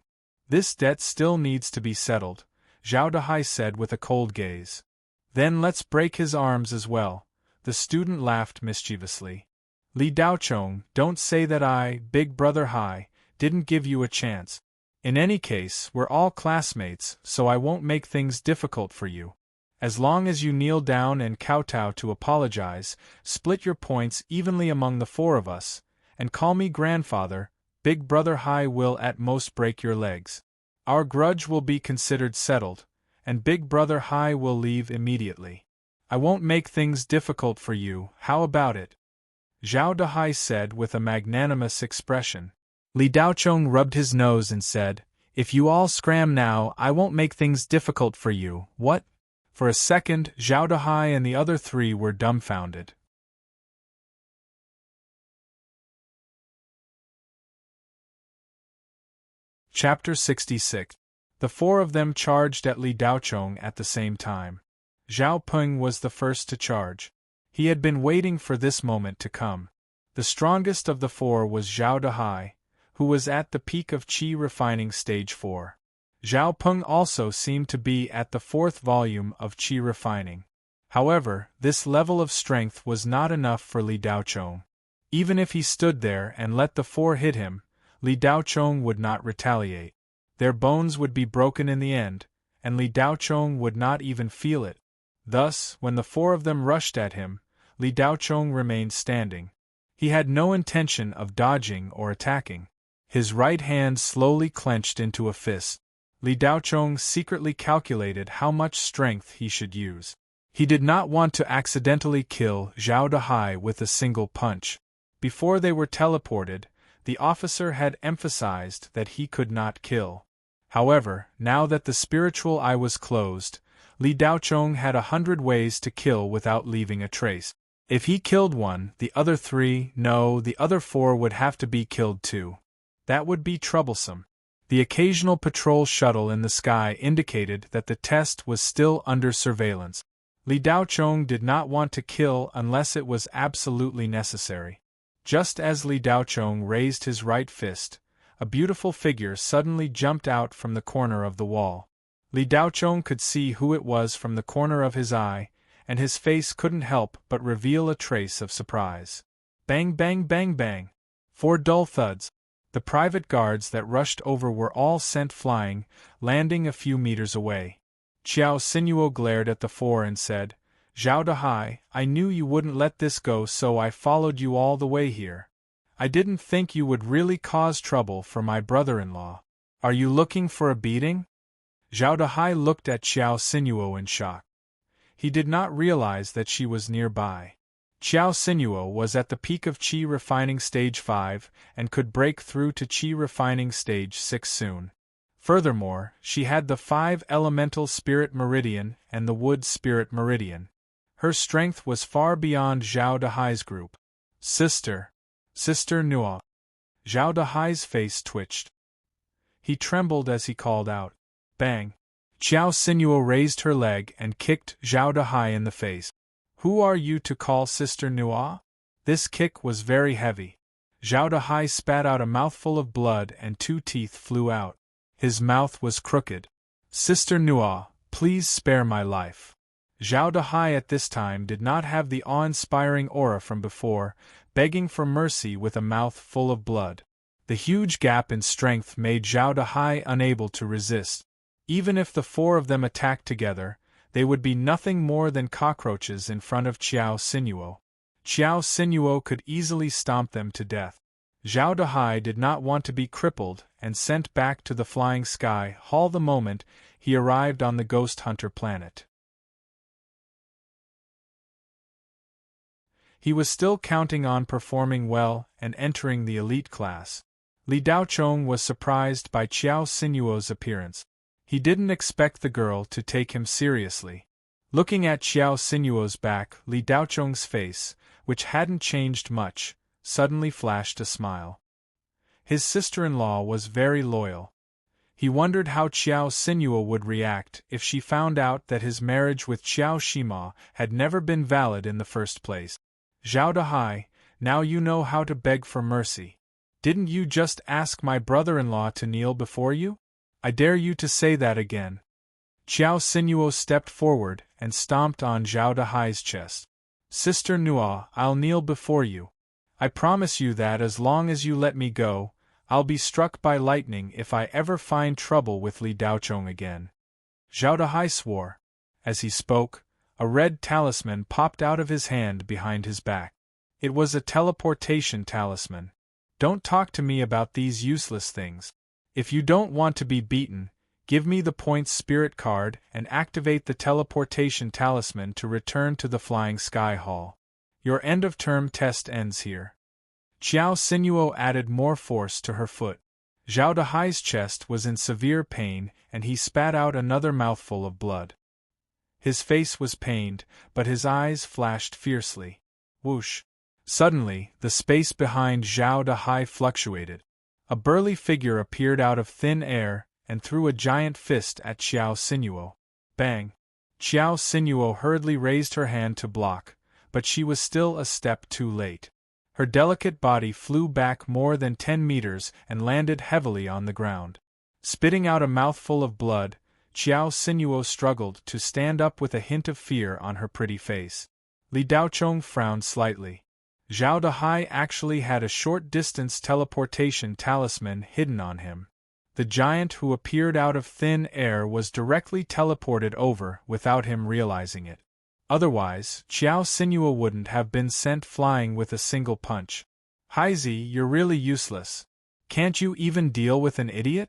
This debt still needs to be settled, Zhao Dahai said with a cold gaze. Then let's break his arms as well, the student laughed mischievously. Li Daochong, don't say that I, Big Brother Hai, didn't give you a chance. In any case, we're all classmates, so I won't make things difficult for you. As long as you kneel down and kowtow to apologize, split your points evenly among the 4 of us, and call me grandfather, Big Brother Hai will at most break your legs. Our grudge will be considered settled, and Big Brother Hai will leave immediately. I won't make things difficult for you, how about it? Zhao Dahai said with a magnanimous expression. Li Daochong rubbed his nose and said, If you all scram now, I won't make things difficult for you, what? For a second, Zhao Dahai and the other 3 were dumbfounded. Chapter 66. The 4 of them charged at Li Daochong at the same time. Zhao Peng was the first to charge. He had been waiting for this moment to come. The strongest of the 4 was Zhao Dahai, who was at the peak of Qi refining stage 4. Zhao Peng also seemed to be at the 4th volume of Qi refining. However, this level of strength was not enough for Li Daochong. Even if he stood there and let the 4 hit him, Li Daochong would not retaliate. Their bones would be broken in the end, and Li Daochong would not even feel it. Thus, when the 4 of them rushed at him, Li Daochong remained standing. He had no intention of dodging or attacking. His right hand slowly clenched into a fist. Li Daochong secretly calculated how much strength he should use. He did not want to accidentally kill Zhao Dahai with a single punch. Before they were teleported, the officer had emphasized that he could not kill. However, now that the spiritual eye was closed, Li Daochong had 100 ways to kill without leaving a trace. If he killed one, the other 3, no, the other 4 would have to be killed too. That would be troublesome. The occasional patrol shuttle in the sky indicated that the test was still under surveillance. Li Daochong did not want to kill unless it was absolutely necessary. Just as Li Daochong raised his right fist, a beautiful figure suddenly jumped out from the corner of the wall. Li Daochong could see who it was from the corner of his eye, and his face couldn't help but reveal a trace of surprise. Bang bang bang bang. 4 dull thuds. The private guards that rushed over were all sent flying, landing a few meters away. Qiao Sinuo glared at the 4 and said, Zhao Dahai, I knew you wouldn't let this go, so I followed you all the way here. I didn't think you would really cause trouble for my brother-in-law. Are you looking for a beating? Zhao Dahai looked at Qiao Sinuo in shock. He did not realize that she was nearby. Qiao Sinuo was at the peak of Qi Refining Stage 5 and could break through to Qi Refining Stage 6 soon. Furthermore, she had the 5 Elemental Spirit Meridian and the Wood Spirit Meridian. Her strength was far beyond Zhao Dahai's group. Sister Nuo. Zhao Dahai's face twitched. He trembled as he called out. Bang! Qiao Sinuo raised her leg and kicked Zhao Dahai in the face. Who are you to call Sister Nuo? This kick was very heavy. Zhao Dahai spat out a mouthful of blood and 2 teeth flew out. His mouth was crooked. Sister Nuo, please spare my life. Zhao Dahai at this time did not have the awe-inspiring aura from before, begging for mercy with a mouth full of blood. The huge gap in strength made Zhao Dahai unable to resist. Even if the 4 of them attacked together, they would be nothing more than cockroaches in front of Qiao Sinuo. Qiao Sinuo could easily stomp them to death. Zhao Dahai did not want to be crippled and sent back to the Flying Sky Hall the moment he arrived on the Ghost Hunter planet. He was still counting on performing well and entering the elite class. Li Daochong was surprised by Qiao Sinuo's appearance. He didn't expect the girl to take him seriously. Looking at Qiao Sinuo's back, Li Daochong's face, which hadn't changed much, suddenly flashed a smile. His sister-in-law was very loyal. He wondered how Qiao Sinuo would react if she found out that his marriage with Qiao Shima had never been valid in the first place. Zhao Dahai, now you know how to beg for mercy. Didn't you just ask my brother-in-law to kneel before you? I dare you to say that again. Qiao Sinuo stepped forward and stomped on Zhao Dahai's chest. Sister Nuo, I'll kneel before you. I promise you that as long as you let me go, I'll be struck by lightning if I ever find trouble with Li Daochong again. Zhao Dahai swore. As he spoke, a red talisman popped out of his hand behind his back. It was a teleportation talisman. Don't talk to me about these useless things. If you don't want to be beaten, give me the Points Spirit card and activate the teleportation talisman to return to the Flying Sky Hall. Your end-of-term test ends here. Qiao Sinuo added more force to her foot. Zhao Dahai's chest was in severe pain and he spat out another mouthful of blood. His face was pained, but his eyes flashed fiercely. Whoosh! Suddenly, the space behind Zhao Dahai fluctuated. A burly figure appeared out of thin air and threw a giant fist at Qiao Sinuo. Bang! Qiao Sinuo hurriedly raised her hand to block, but she was still a step too late. Her delicate body flew back more than 10 meters and landed heavily on the ground. Spitting out a mouthful of blood, Qiao Sinuo struggled to stand up with a hint of fear on her pretty face. Li Daochong frowned slightly. Zhao Dahai actually had a short-distance teleportation talisman hidden on him. The giant who appeared out of thin air was directly teleported over without him realizing it. Otherwise, Qiao Sinuo wouldn't have been sent flying with a single punch. Haizi, you're really useless. Can't you even deal with an idiot?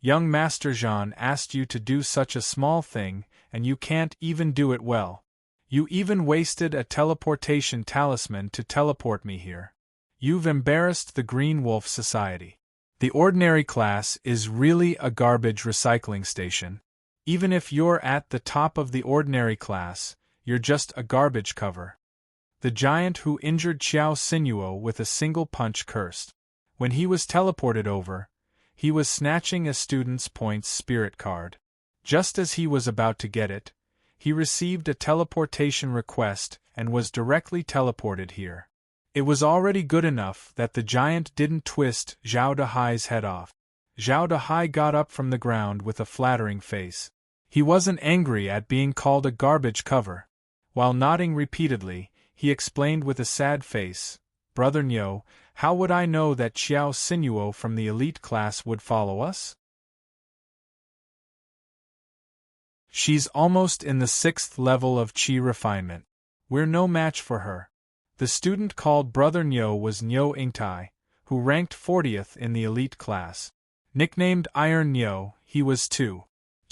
Young Master Zhan asked you to do such a small thing, and you can't even do it well. You even wasted a teleportation talisman to teleport me here. You've embarrassed the Green Wolf Society. The ordinary class is really a garbage recycling station. Even if you're at the top of the ordinary class, you're just a garbage cover. The giant who injured Qiao Sinuo with a single punch cursed. When he was teleported over, he was snatching a student's Points Spirit card. Just as he was about to get it, he received a teleportation request and was directly teleported here. It was already good enough that the giant didn't twist Zhao Dahai's head off. Zhao Dahai got up from the ground with a flattering face. He wasn't angry at being called a garbage cover. While nodding repeatedly, he explained with a sad face, Brother Nyo, how would I know that Qiao Sinuo from the elite class would follow us? She's almost in the 6th level of Qi refinement. We're no match for her. The student called Brother Nyo was Nyo Ingtai, who ranked 40th in the elite class. Nicknamed Iron Nyo, he was 2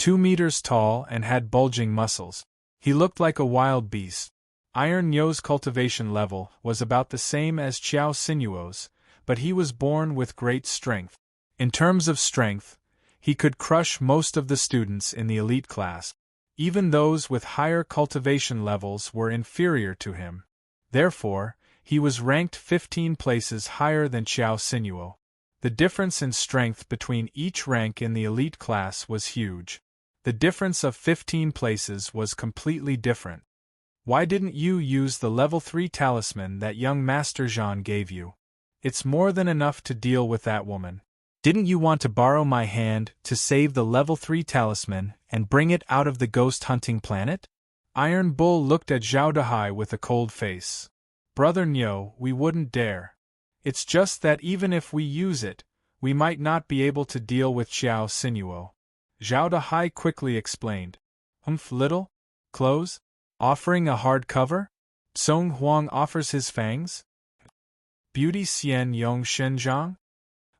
meters tall and had bulging muscles. He looked like a wild beast. Iron Yo's cultivation level was about the same as Qiao Sinuo's, but he was born with great strength. In terms of strength, he could crush most of the students in the elite class. Even those with higher cultivation levels were inferior to him. Therefore, he was ranked 15 places higher than Qiao Sinuo. The difference in strength between each rank in the elite class was huge. The difference of 15 places was completely different. Why didn't you use the level 3 talisman that young Master Jean gave you? It's more than enough to deal with that woman. Didn't you want to borrow my hand to save the level 3 talisman and bring it out of the ghost hunting planet? Iron Bull looked at Zhao Dahai with a cold face. Brother Nyo, we wouldn't dare. It's just that even if we use it, we might not be able to deal with Qiao Sinuo. Zhao Dahai quickly explained. Little? Clothes? Offering a hard cover? Song Huang offers his fangs? Beauty Xian Yong Shenjiang?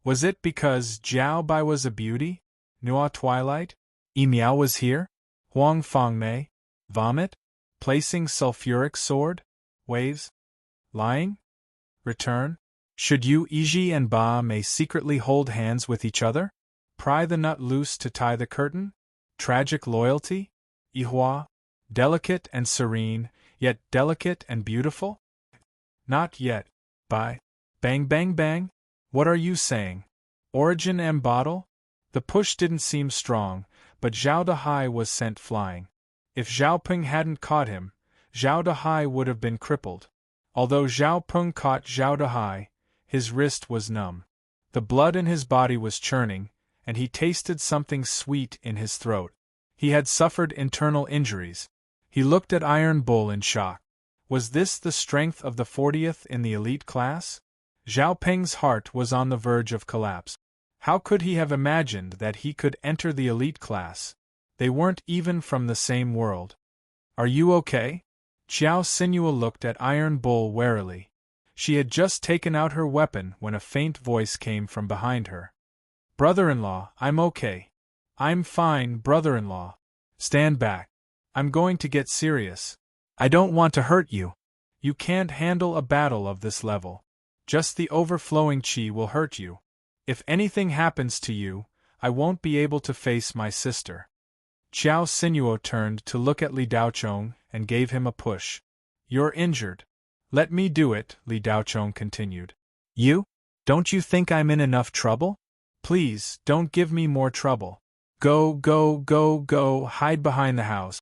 Was it because Jiao Bai was a beauty? Nua Twilight? Miao was here? Huang Fangmei? Vomit? Placing sulfuric sword? Waves? Lying? Return? Should you Iji and Ba Mei secretly hold hands with each other? Pry the nut loose to tie the curtain? Tragic loyalty? Ihua? Delicate and serene, yet delicate and beautiful? Not yet. Bai. Bang bang bang? What are you saying? Origin and bottle? The push didn't seem strong, but Zhao Dahai was sent flying. If Zhao Peng hadn't caught him, Zhao Dahai would have been crippled. Although Zhao Peng caught Zhao Dahai, his wrist was numb. The blood in his body was churning, and he tasted something sweet in his throat. He had suffered internal injuries. He looked at Iron Bull in shock. Was this the strength of the 40th in the elite class? Zhao Peng's heart was on the verge of collapse. How could he have imagined that he could enter the elite class? They weren't even from the same world. Are you okay? Qiao Sinuo looked at Iron Bull warily. She had just taken out her weapon when a faint voice came from behind her. Brother-in-law, I'm okay. I'm fine, brother-in-law. Stand back. I'm going to get serious. I don't want to hurt you. You can't handle a battle of this level. Just the overflowing qi will hurt you. If anything happens to you, I won't be able to face my sister. Qiao Sinuo turned to look at Li Daochong and gave him a push. You're injured. Let me do it, Li Daochong continued. You? Don't you think I'm in enough trouble? Please, don't give me more trouble. Go, go, go, go, hide behind the house.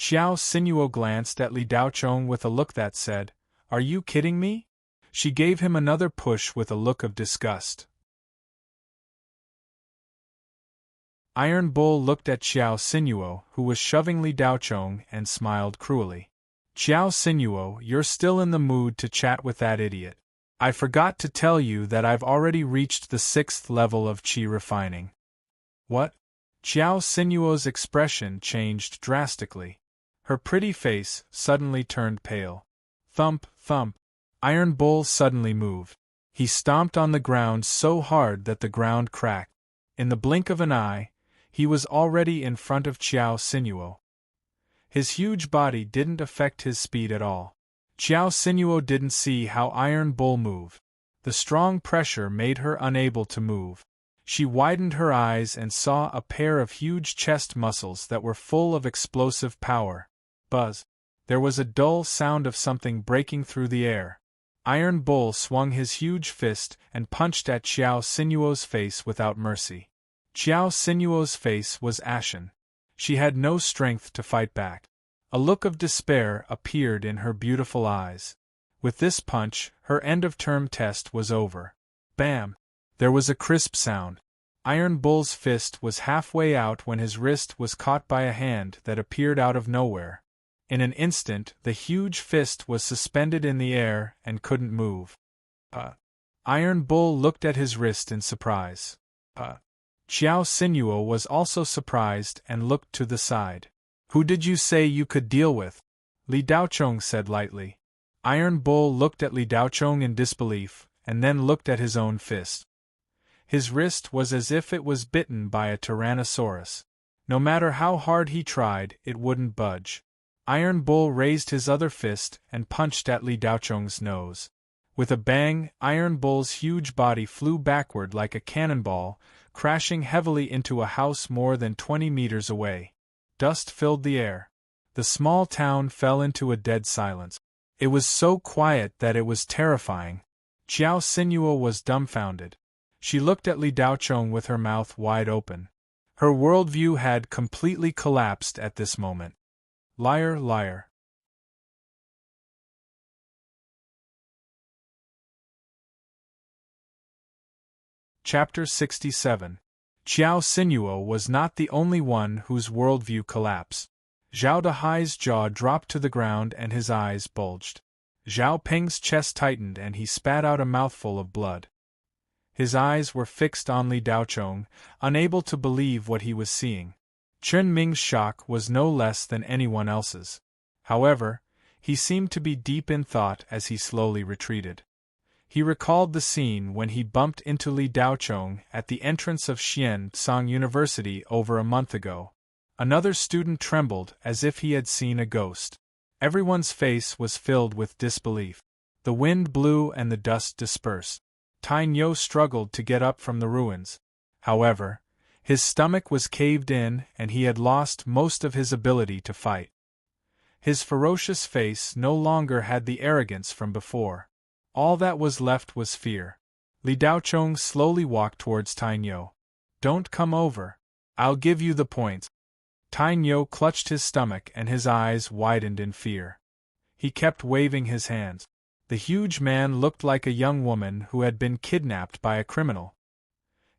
Qiao Sinuo glanced at Li Daochong with a look that said, Are you kidding me? She gave him another push with a look of disgust. Iron Bull looked at Qiao Sinuo, who was shoving Li Daochong, and smiled cruelly. Qiao Sinuo, you're still in the mood to chat with that idiot. I forgot to tell you that I've already reached the 6th level of qi refining. What? Qiao Sinuo's expression changed drastically. Her pretty face suddenly turned pale. Thump, thump. Iron Bull suddenly moved. He stomped on the ground so hard that the ground cracked. In the blink of an eye, he was already in front of Qiao Sinuo. His huge body didn't affect his speed at all. Qiao Sinuo didn't see how Iron Bull moved. The strong pressure made her unable to move. She widened her eyes and saw a pair of huge chest muscles that were full of explosive power. Buzz. There was a dull sound of something breaking through the air. Iron Bull swung his huge fist and punched at Qiao Sinuo's face without mercy. Qiao Sinuo's face was ashen. She had no strength to fight back. A look of despair appeared in her beautiful eyes. With this punch, her end-of-term test was over. Bam! There was a crisp sound. Iron Bull's fist was halfway out when his wrist was caught by a hand that appeared out of nowhere. In an instant, the huge fist was suspended in the air and couldn't move. Iron Bull looked at his wrist in surprise. Qiao Sinuo was also surprised and looked to the side. Who did you say you could deal with? Li Daochong said lightly. Iron Bull looked at Li Daochong in disbelief, and then looked at his own fist. His wrist was as if it was bitten by a tyrannosaurus. No matter how hard he tried, it wouldn't budge. Iron Bull raised his other fist and punched at Li Daocheng's nose. With a bang, Iron Bull's huge body flew backward like a cannonball, crashing heavily into a house more than 20 meters away. Dust filled the air. The small town fell into a dead silence. It was so quiet that it was terrifying. Qiao Sinuo was dumbfounded. She looked at Li Daocheng with her mouth wide open. Her worldview had completely collapsed at this moment. Liar, liar. Chapter 67. Qiao Sinuo was not the only one whose worldview collapsed. Zhao Dahai's jaw dropped to the ground and his eyes bulged. Zhao Peng's chest tightened and he spat out a mouthful of blood. His eyes were fixed on Li Daocheng, unable to believe what he was seeing. Chen Ming's shock was no less than anyone else's. However, he seemed to be deep in thought as he slowly retreated. He recalled the scene when he bumped into Li Daocheng at the entrance of Xian Tsang University over a month ago. Another student trembled as if he had seen a ghost. Everyone's face was filled with disbelief. The wind blew and the dust dispersed. Tang Yo struggled to get up from the ruins. However, his stomach was caved in and he had lost most of his ability to fight. His ferocious face no longer had the arrogance from before. All that was left was fear. Li Daocheng slowly walked towards Tang Yo. Don't come over. I'll give you the points. Tang Yo clutched his stomach and his eyes widened in fear. He kept waving his hands. The huge man looked like a young woman who had been kidnapped by a criminal.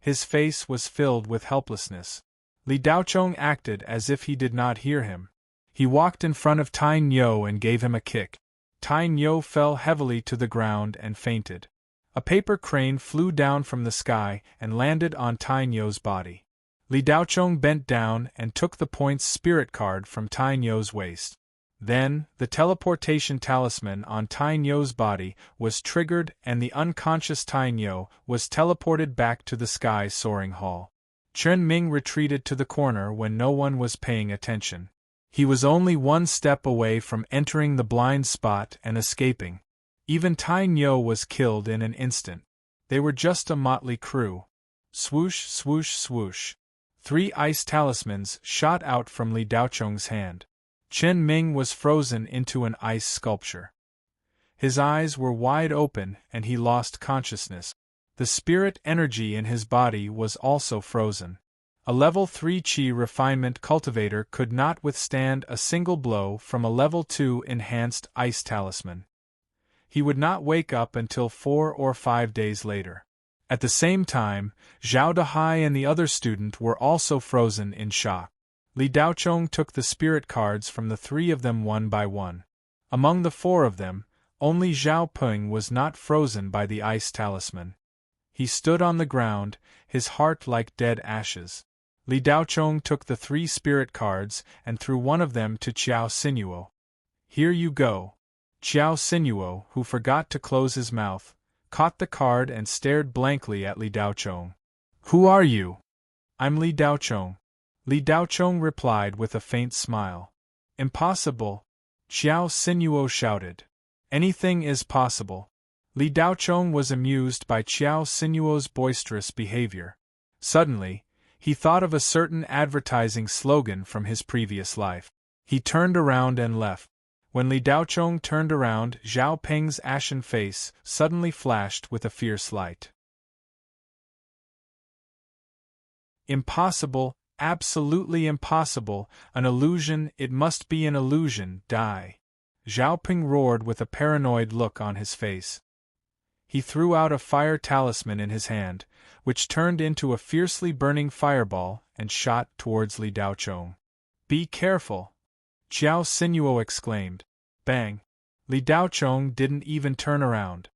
His face was filled with helplessness. Li Daocheng acted as if he did not hear him. He walked in front of Tang Yo and gave him a kick. Tang Yo fell heavily to the ground and fainted. A paper crane flew down from the sky and landed on Tang Yo's body. Li Daocheng bent down and took the point's spirit card from Tang Yo's waist. Then, the teleportation talisman on Tang Yo's body was triggered and the unconscious Tang Yo was teleported back to the sky soaring hall. Chen Ming retreated to the corner when no one was paying attention. He was only one step away from entering the blind spot and escaping. Even Tang Yo was killed in an instant. They were just a motley crew. Swoosh, swoosh, swoosh. 3 ice talismans shot out from Li Daocheng's hand. Chen Ming was frozen into an ice sculpture. His eyes were wide open and he lost consciousness. The spirit energy in his body was also frozen. A level 3 Qi refinement cultivator could not withstand a single blow from a level 2 enhanced ice talisman. He would not wake up until 4 or 5 days later. At the same time, Zhao Dahai and the other student were also frozen in shock. Li Daocheng took the spirit cards from the 3 of them one by one. Among the 4 of them, only Zhao Peng was not frozen by the ice talisman. He stood on the ground, his heart like dead ashes. Li Daocheng took the 3 spirit cards and threw one of them to Qiao Sinuo. Here you go. Qiao Sinuo, who forgot to close his mouth, caught the card and stared blankly at Li Daocheng. Who are you? I'm Li Daocheng. Li Daocheng replied with a faint smile. Impossible! Qiao Sinuo shouted. Anything is possible. Li Daocheng was amused by Qiao Sinuo's boisterous behavior. Suddenly, he thought of a certain advertising slogan from his previous life. He turned around and left. When Li Daocheng turned around, Zhao Peng's ashen face suddenly flashed with a fierce light. Impossible, absolutely impossible, an illusion, it must be an illusion, die. Zhao Peng roared with a paranoid look on his face. He threw out a fire talisman in his hand, which turned into a fiercely burning fireball and shot towards Li Daocheng. Be careful! Qiao Sinuo exclaimed. Bang! Li Daocheng didn't even turn around.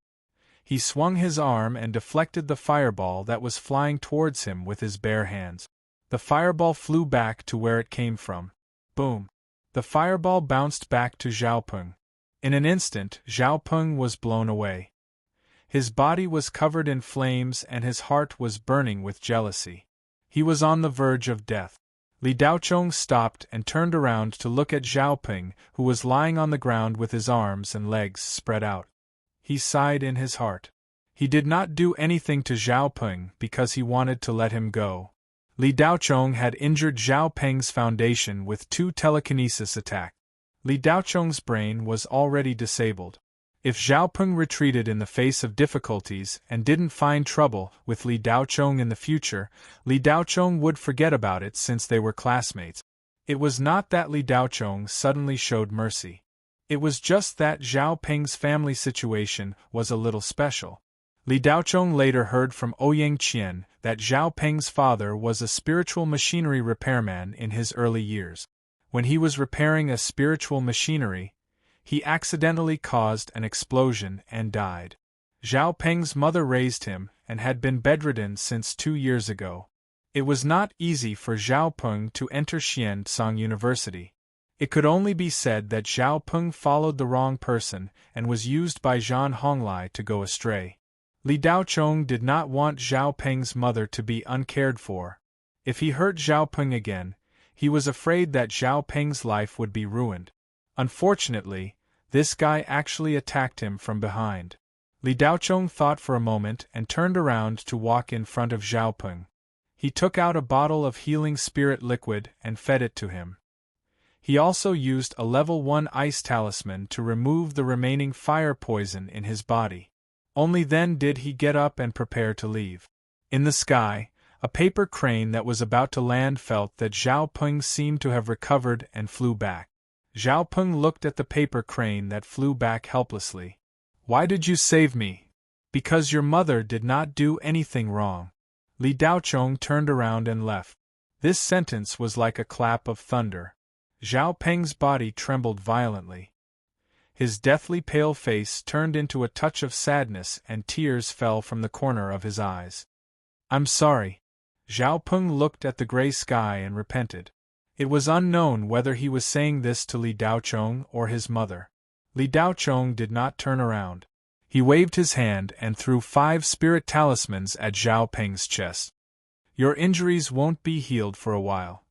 He swung his arm and deflected the fireball that was flying towards him with his bare hands. The fireball flew back to where it came from. Boom! The fireball bounced back to Zhao Peng. In an instant, Zhao Peng was blown away. His body was covered in flames and his heart was burning with jealousy. He was on the verge of death. Li Daochong stopped and turned around to look at Zhao Peng, who was lying on the ground with his arms and legs spread out. He sighed in his heart. He did not do anything to Zhao Peng because he wanted to let him go. Li Daochong had injured Zhao Peng's foundation with 2 telekinesis attacks. Li Daochong's brain was already disabled. If Zhao Peng retreated in the face of difficulties and didn't find trouble with Li Daochong in the future, Li Daochong would forget about it since they were classmates. It was not that Li Daochong suddenly showed mercy. It was just that Zhao Peng's family situation was a little special. Li Daochong later heard from Ouyang Qian that Zhao Peng's father was a spiritual machinery repairman in his early years. When he was repairing a spiritual machinery, he accidentally caused an explosion and died. Zhao Peng's mother raised him and had been bedridden since 2 years ago. It was not easy for Zhao Peng to enter Xiansong University. It could only be said that Zhao Peng followed the wrong person and was used by Zhan Honglai to go astray. Li Daochong did not want Zhao Peng's mother to be uncared for. If he hurt Zhao Peng again, he was afraid that Zhao Peng's life would be ruined. Unfortunately, this guy actually attacked him from behind. Li Daochong thought for a moment and turned around to walk in front of Zhao Peng. He took out a bottle of healing spirit liquid and fed it to him. He also used a level 1 ice talisman to remove the remaining fire poison in his body. Only then did he get up and prepare to leave. In the sky, a paper crane that was about to land felt that Zhao Peng seemed to have recovered and flew back. Zhao Peng looked at the paper crane that flew back helplessly. "Why did you save me?" "Because your mother did not do anything wrong." Li Daochong turned around and left. This sentence was like a clap of thunder. Zhao Peng's body trembled violently. His deathly pale face turned into a touch of sadness and tears fell from the corner of his eyes. "I'm sorry." Zhao Peng looked at the gray sky and repented. It was unknown whether he was saying this to Li Daochong or his mother. Li Daochong did not turn around. He waved his hand and threw 5 spirit talismans at Zhao Peng's chest. "Your injuries won't be healed for a while.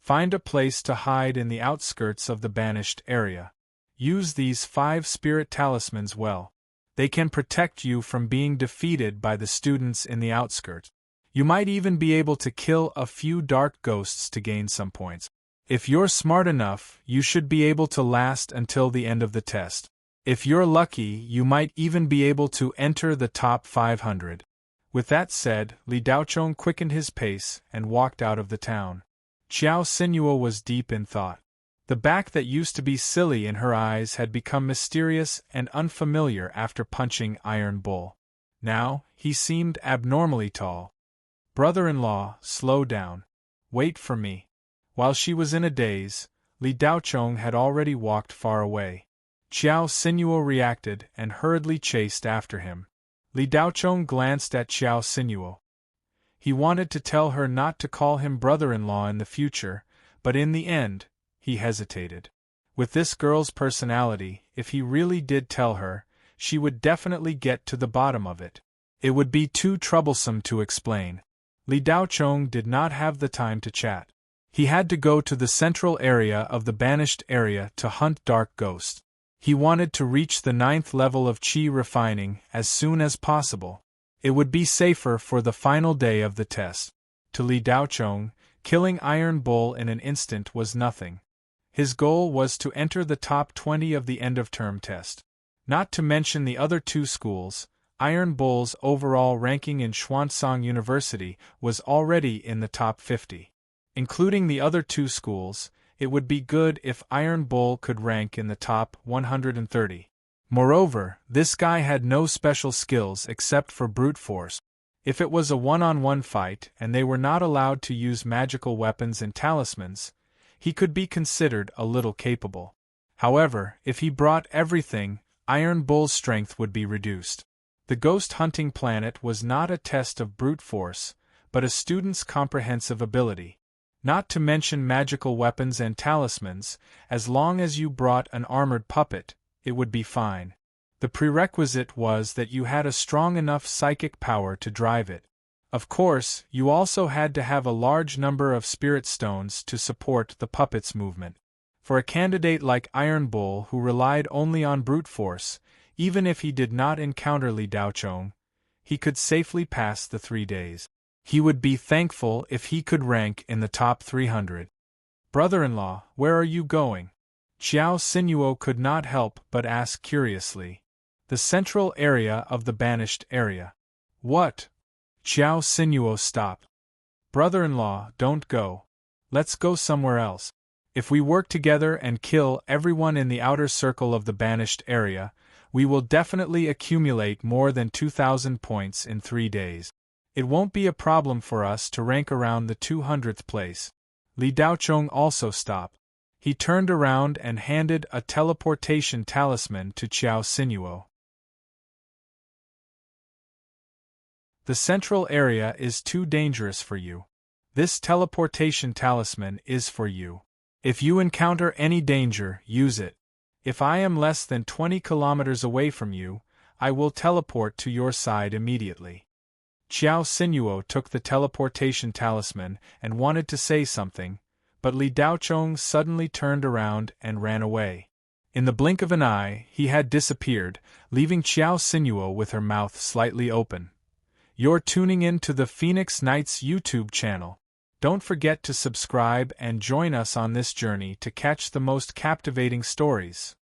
Find a place to hide in the outskirts of the banished area. Use these 5 spirit talismans well. They can protect you from being defeated by the students in the outskirts. You might even be able to kill a few dark ghosts to gain some points. If you're smart enough, you should be able to last until the end of the test. If you're lucky, you might even be able to enter the top 500. With that said, Li Daochong quickened his pace and walked out of the town. Qiao Sinuo was deep in thought. The back that used to be silly in her eyes had become mysterious and unfamiliar after punching Iron Bull. Now, he seemed abnormally tall. "Brother-in-law, slow down. Wait for me." While she was in a daze, Li Daochong had already walked far away. Qiao Sinuo reacted and hurriedly chased after him. Li Daochong glanced at Qiao Sinuo. He wanted to tell her not to call him brother-in-law in the future, but in the end, he hesitated. With this girl's personality, if he really did tell her, she would definitely get to the bottom of it. It would be too troublesome to explain. Li Daochong did not have the time to chat. He had to go to the central area of the banished area to hunt dark ghosts. He wanted to reach the 9th level of qi refining as soon as possible. It would be safer for the final day of the test. To Li Daochong, killing Iron Bull in an instant was nothing. His goal was to enter the top 20 of the end-of-term test. Not to mention the other 2 schools, Iron Bull's overall ranking in Xuansong University was already in the top 50. Including the other 2 schools, it would be good if Iron Bull could rank in the top 130. Moreover, this guy had no special skills except for brute force. If it was a one-on-one fight and they were not allowed to use magical weapons and talismans, he could be considered a little capable. However, if he brought everything, Iron Bull's strength would be reduced. The ghost hunting planet was not a test of brute force, but a student's comprehensive ability. Not to mention magical weapons and talismans, as long as you brought an armored puppet, it would be fine. The prerequisite was that you had a strong enough psychic power to drive it. Of course, you also had to have a large number of spirit stones to support the puppet's movement. For a candidate like Iron Bull who relied only on brute force, even if he did not encounter Li Daochong, he could safely pass the 3 days. He would be thankful if he could rank in the top 300. Brother-in-law, where are you going? Xiao Sinuo could not help but ask curiously. The central area of the banished area. What? Xiao Sinuo stopped. Brother-in-law, don't go. Let's go somewhere else. If we work together and kill everyone in the outer circle of the banished area, we will definitely accumulate more than 2,000 points in 3 days. It won't be a problem for us to rank around the 200th place. Li Daochong also stopped. He turned around and handed a teleportation talisman to Xiao Sinuo. The central area is too dangerous for you. This teleportation talisman is for you. If you encounter any danger, use it. If I am less than 20 kilometers away from you, I will teleport to your side immediately. Xiao Sinuo took the teleportation talisman and wanted to say something, but Li Daochong suddenly turned around and ran away. In the blink of an eye, he had disappeared, leaving Xiao Sinuo with her mouth slightly open. You're tuning in to the Phoenix Knights YouTube channel. Don't forget to subscribe and join us on this journey to catch the most captivating stories.